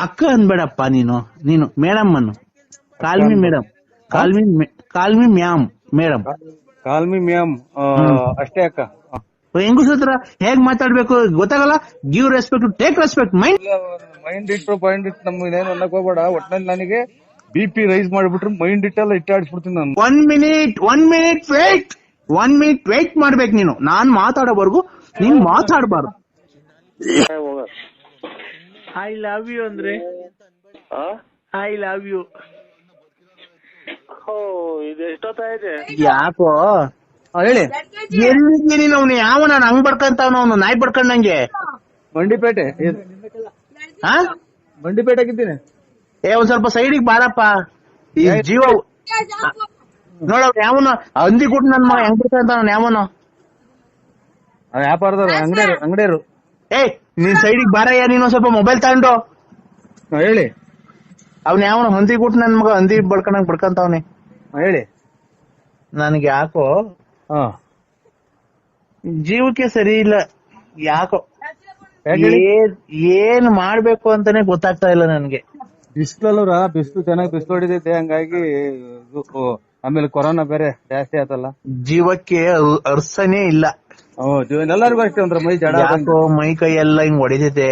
ಅಕ್ಕ ಅನ್ಬೇಡಪ್ಪ ನೀನು ನೀನು ಮೇಡಮ್ ಅನ್ನು. Call me madam, call me ma'am madam. Call me ma'am ಅಷ್ಟೇ ಅಕ್ಕ. ಹೆಂಗಸ ಹತ್ರ ಹೇಗ್ ಮಾತಾಡ್ಬೇಕು ಗೊತ್ತಾಗಲ್ಲ. Give respect, take respect. Mind ಇಟ್ಟು ಪಾಯಿಂಟ್ ಇಟ್ಟು ನಮ್ಗೆ ಏನೇನು ಅನ್ನಕ್ ಹೋಗ್ಬೇಡ. ಒಟ್ನಲ್ಲಿ ನನಗೆ BP ರೈಸ್ ಮಾಡ್ಬಿಟ್ರು ಮೈಂಡ್ ಇಟ್ಟೆಲ್ಲ ಇಟ್ಟಾಡಿಸ್ಬಿಡ್ತೀನಿ ನಾನು. 1 ಮಿನಿಟ್ ವೇಟ್ ಮಾಡ್ಬೇಕು ನೀನು. ನಾನ್ ಮಾತಾಡೋವರೆಗೂ ನೀನ್ ಮಾತಾಡಬಾರ್ದು. ಐ ಲವ್ ಯು ಅಂದ್ರೆ ಐ ಲವ್ ಯು. ಯಾಕೋ ಹೇಳಿ. ಎಲ್ಲಿ ನೀನು ಅವ್ನು ಯಾವನ ಹಂಗ್ ಬಡ್ಕಂತವನು, ಅವನು ನಾಯಿ ಬಡ್ಕೊಂಡಂಗೆ. ಬಂಡಿಪೇಟೆ ಬಂಡಿಪೇಟೆಗಿದ್ದೀನಿ. ಒಂದ್ ಸ್ವಲ್ಪ ಸೈಡಿಗೆ ಬಾರಪ್ಪ. ಈ ಜೀವ ನೋಡ ಯಾವನು ಹಂದಿ ಕೊಟ್ಟು ನನ್ ಮಗ ಹೆಂಗ್ ಬಿಡ್ಕಂತ ಯಾವನು ವ್ಯಾಪಾರದವ್ರು ಅಂಗಡಿಯರು. ನೀನ್ ಸೈಡಿಗೆ ಬಾರಯ್ಯ. ನೀನು ಸ್ವಲ್ಪ ಮೊಬೈಲ್ ತಗೊಂಡು ಹೇಳಿ. ಅವ್ನ ಯಾವನ ಹಂದಿ ಕೊಟ್ಟು ನನ್ ಮಗ ಹಂದಿ ಬಡ್ಕೊಂಡಂಗ್ ಬಡ್ಕಂತವ್ನಿ. ಹೇಳಿ. ನನ್ಗೆ ಯಾಕೋ ಜೀವಕ್ಕೆ ಸರಿ ಇಲ್ಲ. ಯಾಕೋ ಏನ್ ಮಾಡ್ಬೇಕು ಅಂತಾನೆ ಗೊತ್ತಾಗ್ತಾ ಇಲ್ಲ ನನ್ಗೆ. ಬಿಸ್ಲಲ್ಲೂರ ಬಿಸ್ಲು ಚೆನ್ನಾಗಿ ಬಿಸ್ಲು ಹೊಡಿದೈತೆ, ಹಂಗಾಗಿ ಆಮೇಲೆ ಕೊರೋನಾ ಬೇರೆ ಜಾಸ್ತಿ ಆತಲ್ಲ. ಜೀವಕ್ಕೆ ಅರ್ಸನೇ ಇಲ್ಲ. ಎಲ್ಲರಿಗೂ ಅಷ್ಟೇ ಒಂದ್ರ ಮೈ ಜಡ, ಮೈ ಕೈ ಎಲ್ಲ ಹಿಂಗ್ ಹೊಡಿತೈತೆ.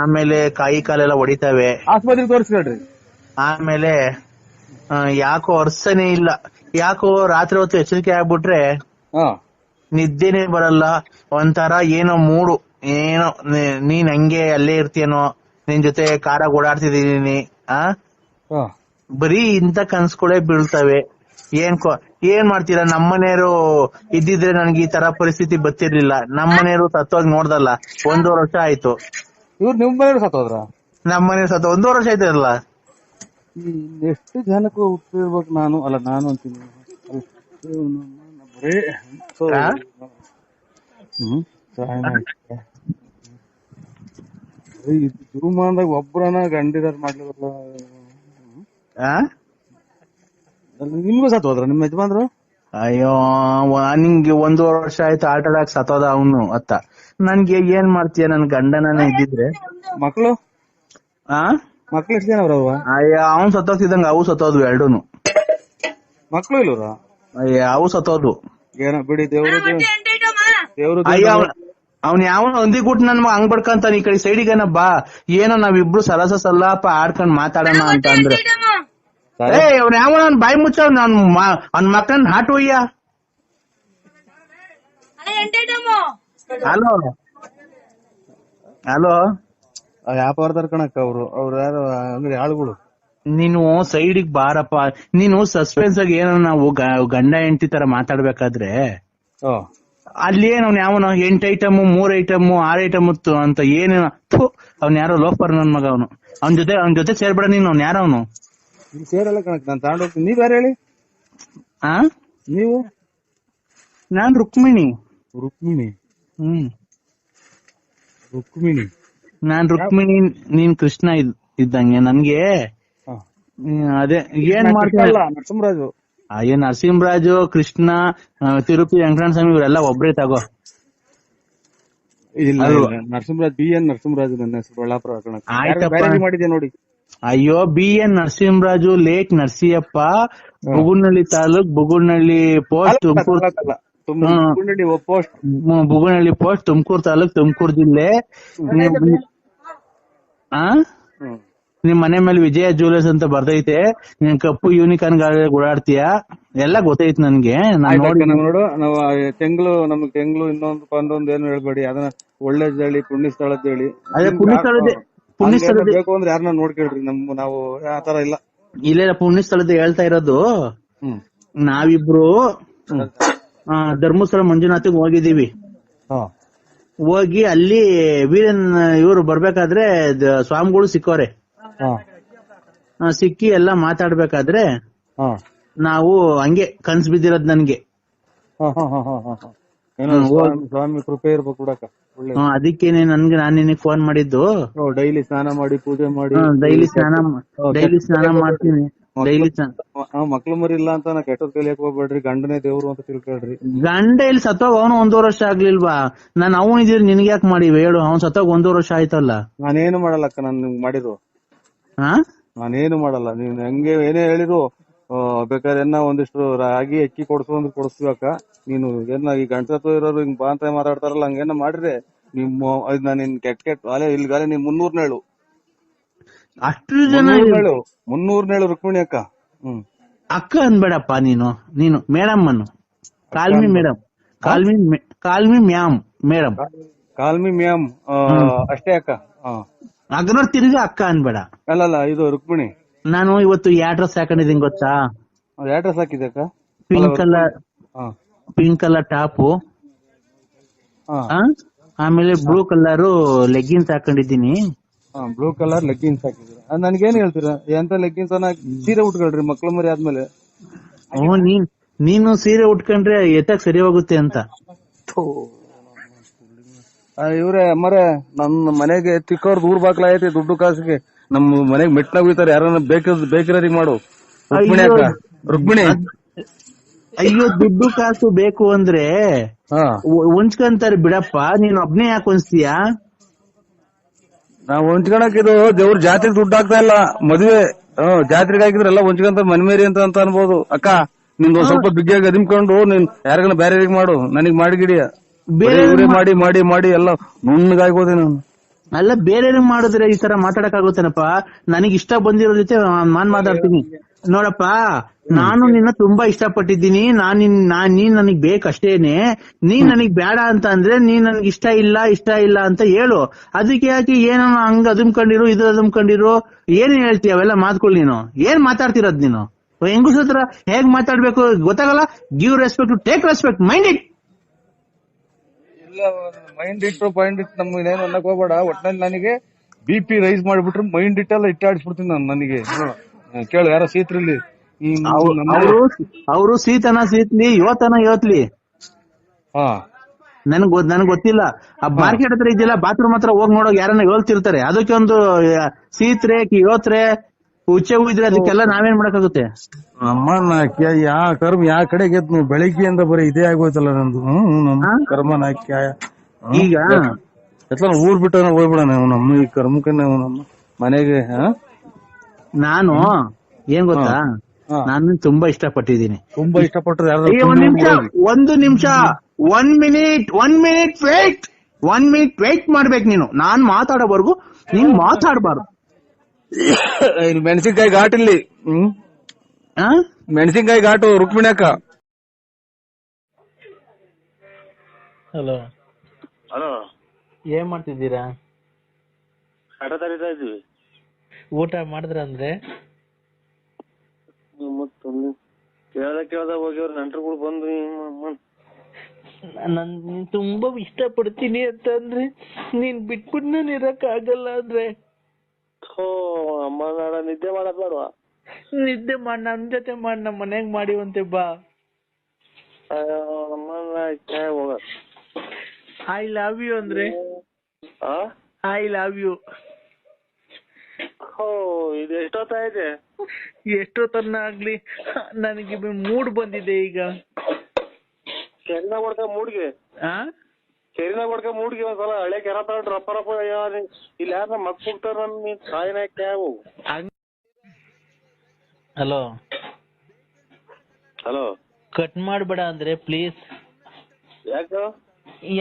ಆಮೇಲೆ ಕಾಯಿ ಕಾಲೆಲ್ಲ ಹೊಡಿತಾವೆ. ಆಸ್ಪತ್ರೆಗೆ ತೋರಿಸ್ಕೊಳ್ರಿ. ಆಮೇಲೆ ಯಾಕೋ ಅರ್ಸನೇ ಇಲ್ಲ. ಯಾಕೋ ರಾತ್ರಿ ಹೊತ್ತು ಎಚ್ಚರಿಕೆ ಆಗ್ಬಿಟ್ರೆ ನಿದ್ದೆನೆ ಬರಲ್ಲ. ಒಂಥರ ಏನೋ ಮೂಡು, ಏನೋ ನೀನ್ ಹಂಗೆ ಅಲ್ಲೇ ಇರ್ತೀಯನೋ, ನಿನ್ ಜೊತೆ ಕಾರಾಗ ಓಡಾಡ್ತಿದೀನಿ. ಬರೀ ಇಂತ ಕನ್ಸ್ಗಳೇ ಬೀಳ್ತವೆ. ಏನ್ ಮಾಡ್ತೀರಾ? ನಮ್ಮನೆಯವರು ಇದ್ದಿದ್ರೆ ನನ್ಗೆ ಈ ತರ ಪರಿಸ್ಥಿತಿ ಬರ್ತಿರ್ಲಿಲ್ಲ. ನಮ್ಮನೆಯವರು ಸತ್ತೋಗಿ ನೋಡ್ದಲ್ಲ 1.5 ವರ್ಷ ಆಯ್ತು. ಇವ್ರು ನಿಮ್ ಮನೆಯವ್ರು ಸತ್ತೋದ್ರ? ನಮ್ಮನೆ ಸತ್ತ 1.5 ವರ್ಷ ಆಯ್ತಲ್ಲ. ಎಷ್ಟು ಜನಕ್ಕೂ ಹುಟ್ಟಿರ್ಬೇಕು ನಾನು ಅಂತೀನಿ. ಜೀವಮಾನದಾಗ ಒಬ್ಬರನ್ನ ಗಂಡಿದಾರ ಮಾಡ್ಲಿಲ್ಲ. ನಿಮ್ಗೂ ಸತ್ತೋದ್ರ ನಿಮ್ಮ ಯಜಮಾನ್ರು? ಅಯ್ಯೋ ನಿಂಗೆ 1.5 ವರ್ಷ ಆಯ್ತು ಹಾರ್ಟ್ ಅಟ್ಯಾಕ್ ಸತ್ತೋದ ಅವನು ಅತ್ತ. ನನ್ಗೆ ಏನ್ ಮಾಡ್ತೀಯ? ನನ್ ಗಂಡನೇ ಇದ್ದಿದ್ರೆ. ಮಕ್ಳು ಎಷ್ಟು ಜನ ಅವ್ರವ? ಅಯ್ಯ ಅವ್ನ್ ಸತ್ತೋಗ್ತಿದಂಗ ಅವು ಸತ್ತೋದ್ವು ಎರಡೂನು. ಮಕ್ಳು ಇಲ್ವರ? ಅಯ್ಯ ಅವು ಸತ್ತೋದ್ವು. ಏನೋ ಬಿಡಿ, ದೇವ್ರು. ಅಯ್ಯ ಅವ್ನ್ ಯಾವನ ಹಂದಿ ಗುಟ್ ನನ್ ಮಗ ಹಂಗ್ ಬಡ್ಕಂತಾನ. ಈ ಕಡೆ ಸೈಡಿಗೇನ ಬಾ, ಏನೋ ನಾವಿಬ್ರು ಸರಸ ಸಲ್ಲಾಪ ಆಡ್ಕೊಂಡ್ ಮಾತಾಡೋಣ ಅಂತ ಅಂದ್ರೆ ಅವ್ನ ಯಾವನ ಬಾಯಿ ಮುಚ್ಚ ಅವ್ನ ಮಕ್ಕಳನ್ನ ಹಾಟು ಒಯ್ಯ. ಹಲೋ ಹಲೋ ವ್ಯಾಪಾರದಾರ ಕಣಕ್ಕ ಅವ್ರು ಯಾರು ಅಂಗಡಿ ಆಳುಗಳು. ನೀನು ಸೈಡಿಗೆ ಬಾರಪ್ಪ. ನೀನು ಸಸ್ಪೆನ್ಸ್ ಆಗಿ ಏನೋ ನಾವು ಗಂಡ ಹೆಂಡತಿ ತರ ಮಾತಾಡ್ಬೇಕಾದ್ರೆ ಅಲ್ಲಿ ಅವ್ನ ಯಾವನ 8 ಐಟಮ್ 3 ಐಟಮ್ 6 ಐಟಮ್ ಅಂತ ಏನೇನ. ಅವ್ನ ಯಾರೋ ಲೋಫರ್ ನನ್ ಮಗ ಅವನು. ಅವನ ಜೊತೆ ಸೇರ್ಬೇಡ ನೀನು. ಅವ್ನ ಯಾರ ಅವನು? ಸೇರಲ್ಲ ಕಣಕ್, ನಾನು ತಗೊಂಡೋಗ್ತೀನಿ. ನೀವ್ ಯಾರು ಹೇಳಿ? ನೀವು? ನಾನ್ ರುಕ್ಮಿಣಿ. ನಾನ್ ರುಕ್ಮಿಣಿ, ನೀನ್ ಕೃಷ್ಣ ಇದ್ದಂಗೆ ನನ್ಗೆ. ಅದೇ ಏನ್ ಮಾಡ್ತೀನಲ್ಲ. ನರಸಿಂಹರಾಜು. ಅಯ್ಯೋ ನರಸಿಂಹರಾಜು, ಕೃಷ್ಣ, ತಿರುಪತಿ ವೆಂಕಟರಮಣ ಸ್ವಾಮಿ ಇವರೆಲ್ಲ ಒಬ್ರೇ ತಗೋ. ನರಸಿಂಹರಾಜ್ BN ನರಸಿಂಹರಾಜು ನನ್ನ ಹೆಸರು, ಬಳ್ಳಾಪುರ. ಮಾಡಿದ್ಯಾ ನೋಡಿ. ಅಯ್ಯೋ BN Narasimharaju, late Narasiyappa, Bugunahalli taluk, Bugunahalli post, Bugunahalli post, Tumakuru taluk, Tumakuru ಜಿಲ್ಲೆ. ನಿಮ್ ಮನೆ ಮೇಲೆ ವಿಜಯ ಜ್ಯುವೆಲರ್ಸ್ ಅಂತ ಬರ್ತೈತೆ. ನೀನ್ ಕಪ್ಪು ಯೂನಿಕಾರ್ನ್ ಗಾಡಿ ಓಡಾಡ್ತೀಯ, ಎಲ್ಲ ಗೊತ್ತೈತ್ ನನ್ಗೆ. ನೋಡು, ನಾವು ನಮ್ಗೆ ತೆಂಗ್ಳು ಇನ್ನೊಂದು ಏನು ಹೇಳ್ಬೇಡಿ. ಅದನ್ನ ಒಳ್ಳೇದ್ ಹೇಳಿ, ಪುಣ್ಯ ಸ್ಥಳದ ಹೇಳಿ. ಪುಣ್ಯ ಸ್ಥಳದ ಬೇಕು ಅಂದ್ರೆ ಯಾರನ್ನ ನೋಡ್ಕೇಳ್ರಿ. ನಾವು ಆತರ ಇಲ್ಲ. ಇಲ್ಲ ಪುಣ್ಯ ಸ್ಥಳದ ಹೇಳ್ತಾ ಇರೋದು. ನಾವಿಬ್ರು ಧರ್ಮಸ್ಥಳ ಮಂಜುನಾಥಿಗೆ ಹೋಗಿದೀವಿ. ಹೋಗಿ ಅಲ್ಲಿ ವೀರನ್ ಇವ್ರು ಬರ್ಬೇಕಾದ್ರೆ ಸ್ವಾಮಿಗಳು ಸಿಕ್ಕವ್ರೆ. ಸಿಕ್ಕಿ ಎಲ್ಲಾ ಮಾತಾಡ್ಬೇಕಾದ್ರೆ ನಾವು ಹಂಗೆ ಕನ್ಸ್ ಬಿದ್ದಿರೋದ್ ನನ್ಗೆ. ಸ್ವಾಮಿ ಕೃಪೆ ಇರ್ಬೇಕು. ಅದಕ್ಕೇನೆ ನಾನ್ ನಿನಗೆ ಫೋನ್ ಮಾಡಿದ್ದು. ಡೈಲಿ ಸ್ನಾನ ಮಾಡಿ ಪೂಜೆ ಮಾಡಿ. ಡೈಲಿ ಸ್ನಾನ ಮಾಡ್ತೀನಿ. ಡೈಲಿ ಮಕ್ಳು ಮರಿ ಇಲ್ಲ ಅಂತ ನಾ ಕೆಟ್ಟದ್ ಕಲಿಯಕ್ ಹೋಗ್ಬೇಡ್ರಿ, ಗಂಡನೇ ದೇವ್ರು ಅಂತ ತಿಳ್ಕೊಳ್ರಿ. ಗಂಡ ಇಲ್ಲಿ ಸತ್ತೋಗ ಅವನು 1.5 ವರ್ಷ ಆಗ್ಲಿಲ್ವಾ? ನಾನ್ ಅವನ್ ಇದ್ರಿ ನಿನ್ಗೆ ಯಾಕೆ ಮಾಡಿವಿ ಹೇಳು? ಅವ್ನ್ ಸತ್ತೋಗ 1.5 ವರ್ಷ ಆಯ್ತಲ್ಲ. ನಾನೇನು ಮಾಡಲ್ಲಕ್ಕ, ನಾನ್ ನಿಮ್ಗೆ ಮಾಡಿರು. ಹಾ, ನಾನೇನು ಮಾಡಲ್ಲ. ನೀನ್ ಹಂಗೆ ಏನೇ ಹೇಳಿರು, ಬೇಕಾದ್ರೆ ಒಂದಿಷ್ಟು ರಾಗಿ ಅಕ್ಕಿ ಕೊಡ್ಸು ಅಂದ್ರೆ ಕೊಡಿಸ್ಬೇಕ. ನೀನು ಏನ ಈ ಗಂಟಸತ್ವ ಇರೋರು ಹಿಂಗ್ ಬಾ ಅಂತ ಮಾತಾಡ್ತಾರಲ್ಲ, ಹಂಗೇನ ಮಾಡ್ರೆ ನಾನು ನಿನ್ ಕೆಟ್ಟ ಅಲೆ ಇಲ್ಗಾಲೆ ನೀನ್ 300 ಹೇಳು. ಅಷ್ಟು ಜನ 300 ಹೇಳು ರುಕ್ಮಿಣಿ ಅಕ್ಕ. ಅಕ್ಕ ಅನ್ಬೇಡಪ್ಪ ನೀನು ಮೇಡಮ್ ಅನ್ನು. Call me madam, call me ma'am madam, call me ma'am ಅಷ್ಟೇ ಅಕ್ಕ. ಅಗ್ರ ತಿರ್ಗಿ ಅಕ್ಕ ಅನ್ಬೇಡ. ಅಲ್ಲಲ್ಲ, ಇದು ರುಕ್ಮಿಣಿ. ನಾನು ಇವತ್ತು ಅಡ್ರೆಸ್ ಹಾಕೊಂಡಿದ್ದೀನಿ ಗೊತ್ತಾ? ಅಡ್ರೆಸ್ ಹಾಕಿದೆ ಅಕ್ಕ. ಪಿಂಕ್ ಕಲರ್ ಟಾಪು, ಆಮೇಲೆ ಬ್ಲೂ ಕಲರ್ ಲೆಗ್ಗಿನ್ಸ್ ಹಾಕೊಂಡಿದ್ದೀನಿ. ಬ್ಲೂ ಕಲರ್ ಲೆಗ್ಗಿನ್ಸ್ ಹಾಕಿದ್ರಿ. ನನ್ಗೇನ್ ಹೇಳ್ತೀರಾ? ಎಂತ ಲೆಗ್ಗಿನ್ಸ್ ಸೀರೆ ಉಟ್ಕೊಳ್ರಿ ಮಕ್ಳು ಮರಿ ಆದ್ಮೇಲೆ. ನೀನು ಸೀರೆ ಉಟ್ಕೊಂಡ್ರೆ ಎತ್ತಕ್ ಸರಿ ಹೋಗುತ್ತೆ ಅಂತ. ಇವ್ರೆ ಅಮ್ಮರೇ, ನನ್ನ ಮನೆಗೆ ತಿಕ್ಕವ್ರ ದೂರ್ ಬಾಕ್ಲ ಐತಿ, ದುಡ್ಡು ಕಾಸಿಗೆ ನಮ್ಮ ಮನೆಗ್ ಮೆಟ್ನಾಗ ಹೋಗ್ತಾರೆ. ಯಾರನ್ನ ಬೇಕಿರೋರಿಗೆ ಮಾಡು ರುಕ್ಮಿಣಿ ಅಕ್ಕ. ರುಕ್ಮಿಣಿ, ಅಯ್ಯೋ ದುಡ್ಡು ಕಾಸು ಬೇಕು ಅಂದ್ರೆ ಹೊಂಚ್ಕೊಂತಾರೆ ಬಿಡಪ್ಪ, ನೀನ್ ಒಬ್ನೇ ಯಾಕೆ ಹೊಂಚ್ತೀಯ? ನಾವ್ ಹೊಂಚ್ಕೊಳಕ್ ಇದು ದೇವ್ರ ಜಾತ್ರೆಗೆ ದುಡ್ಡು ಆಗ್ತಾ ಇಲ್ಲ. ಮದ್ವೆ ಜಾತ್ರೆಗೆ ಹಾಕಿದ್ರೆಲ್ಲ ಹೊಂಚ್ಕೊಂತ ಮನ್ಮೇರಿ ಅಂತ ಅನ್ಬೋದು. ಅಕ್ಕ ನಿಂದು ಸ್ವಲ್ಪ ಬಿಗ್ಗಿಯಾಗಿ ಅದಿಮ್ಕೊಂಡು ನೀನ್ ಯಾರಿಗನ ಬೇರೆ ಮಾಡು, ನನಗ್ ಮಾಡಿಗಿಡಿಯ. ಬೇರೆ ಮಾಡಿ ಮಾಡಿ ಮಾಡಿ ಎಲ್ಲ ನುಣ್ಣಗಾಗೋದೆ ನಾನು. ಅಲ್ಲ, ಬೇರೆ ಮಾಡಿದ್ರೆ ಈ ತರ ಮಾತಾಡಕ್ ಆಗುತ್ತೇನಪ್ಪ? ನನಗ್ ಇಷ್ಟ ಬಂದಿರೋ ಜೊತೆ ನಾನ್ ಮಾತಾಡ್ತೀನಿ ನೋಡಪ್ಪ. ನಾನು ನಿನ್ನ ತುಂಬಾ ಇಷ್ಟಪಟ್ಟಿದ್ದೀನಿ. ನೀನ್ ನನಗ್ ಬೇಕಷ್ಟೇನೆ. ನೀನ್ ನನಗ್ ಬೇಡ ಅಂತ ಅಂದ್ರೆ ನೀನ್ ನನ್ಗೆ ಇಷ್ಟ ಇಲ್ಲ ಅಂತ ಹೇಳು. ಅದಕ್ಕೆ ಯಾಕೆ ಏನೋ ಹಂಗ ಅದುಮ್ಕೊಂಡಿರು, ಇದು ಅದುಮ್ಕೊಂಡಿರು, ಏನ್ ಹೇಳ್ತೀಯ ಅವೆಲ್ಲ ಮಾತ್ಕೊಳ್? ನೀನು ಏನ್ ಮಾತಾಡ್ತಿರೋದ್? ನೀನು ಹೆಂಗಸ ಹತ್ರ ಹೇಗ್ ಮಾತಾಡ್ಬೇಕು ಗೊತ್ತಾಗಲ್ಲ. Give respect, take respect, mind it. Mind ಇಟ್ಟು ಪಾಯಿಂಟ್ ಇಟ್ಟು ನಮ್ಗೇನು ಅನ್ನಕ್ ಹೋಗ್ಬೇಡ. ಒಟ್ನಲ್ಲಿ ನನಗೆ BP ರೈಸ್ ಮಾಡ್ಬಿಟ್ರು ಮೈಂಡ್ ಇಟ್ಟೆಲ್ಲ ಇಟ್ಟಾಡಿಸ್ಬಿಡ್ತೀನಿ ನಾನು. ನನಗೆ ಕೇಳು, ಯಾರೋ ಸೀತ್ರಲ್ಲಿ ಅವರು ಸೀತ್ಲಿ ಯೋತ್ಲಿ ನನಗ್ ಗೊತ್ತಿಲ್ಲ. ಆ ಮಾರ್ಕೆಟ್ ಹತ್ರ ಇದೆಯಲ್ಲ, ಬಾತ್ರೂಮ್ ಹತ್ರ ಹೋಗಿ ನೋಡೋಕೆ ಯಾರನ್ನ ಹೇಳ್ತಿರ್ತಾರೆ. ಅದಕ್ಕೆ ಒಂದು ಸೀತ್ರೆ ಯೋತ್ರೆ ಉಚ್ಚೆ ಇದ್ರೆ ಅದಕ್ಕೆಲ್ಲ ನಾವೇನ್ ಮಾಡಕ್ಕಾಗುತ್ತೆ? ಅಮ್ಮ ಯಾ ಕರ್ಮ ಯಾ ಕಡೆಗೆ ಬೆಳಿಗ್ಗೆಯಿಂದ ಬರೀ ಇದೇ ಆಗೋಯ್ತಲ್ಲ ನಂದು. ಕರ್ಮ ಈಗ ಎತ್ಲ ಊರ್ ಬಿಟ್ಟ ಹೋಗ್ಬಿಡ ನಾವು ನಮ್ಮ ಈ ಕರ್ಮಕ್ಕೆ ನಮ್ಮ ಮನೆಗೆ. ನಾನು ಏನ್ ಗೊತ್ತಾ, ನಾನು ತುಂಬಾ ಇಷ್ಟಪಟ್ಟಿದ್ದೀನಿ. ತುಂಬಾ ಇಷ್ಟಪಟ್ಟರೆ ಒಂದು ನಿಮಿಷ 1 ಮಿನಿಟ್ ವೇಟ್ ಮಾಡ್ಬೇಕು ನೀನು. ನಾನ್ ಮಾತಾಡೋವರೆಗೂ ನೀನ್ ಮಾತಾಡಬಾರ್ದು. ಮೆಣಸಿನ್ಕಾಯಿ ಘಾಟಿಲ್ಲಿ ಮೆಣಸಿನ್ಕಾಯಿ ಘಾಟು ರುಕ್ಮಿಣಿ ಅಕ್ಕ. ಹಲೋ, ಏನ್ ಮಾಡ್ತಿದ್ದೀರಾ? ಆಟ ತರಿತಾ ಇದ್ವಿ. ಊಟ ಮಾಡಿದ್ರ? ಅಂದ್ರೆ ಕೇಳ್ದ ಹೋಗ್ಯವ್ರ ನೆಂಟ್ರುಗಳು ಬಂದು ನನ್ ತುಂಬಾ ಇಷ್ಟ ಪಡ್ತೀನಿ ಅಂತ ಅಂದ್ರೆ ನೀನ್ ಬಿಟ್ಬಿಟ್ಟು ನಾನು ಇರಕ್ ಆಗಲ್ಲ ಅಂದ್ರೆ ಅಮ್ಮ ನಾಡ ನಿದ್ದೆ ಮಾಡಕ್ ಬೇಡವಾ? ನಿದ್ದೆ ಮಾಡಿ ನನ್ ಜೊತೆ ಮಾಡಿ ನಮ್ಮ ಮನೆಗ್ ಮಾಡಿವಂತೆ ಬಾ. ಹೋಗ. ಐ ಲವ್ ಯು ಅಂದ್ರೆ ಐ ಲವ್ ಯು. ಇದು ಎಷ್ಟೊತ್ತಾಯ್ತೆ? ಎಷ್ಟೊತ್ತನ್ನ ಆಗ್ಲಿ, ನನಗೆ ಮೂಡ್ ಬಂದಿದೆ ಈಗ. ಚೆನ್ನ ಕೊಡ್ಕ ಮೂಡ್ಗೆ ಚೆರಿನ ಕೊಡ್ಕ ಮೂಡ್ಗೆ ಒಂದ್ಸಲ ಹಳೆ ಕೆರ ತಗೊಂಡ್ರು ರಪ್ಪ ಇಲ್ಲಿ ಯಾರ ಮಕ್ ಹೋಗ್ತಾರ ಕಾಯಿನ ಕ್ಯಾವು. ಹಲೋ ಹಲೋ, ಕಟ್ ಮಾಡ್ಬೇಡ ಅಂದ್ರೆ ಪ್ಲೀಸ್.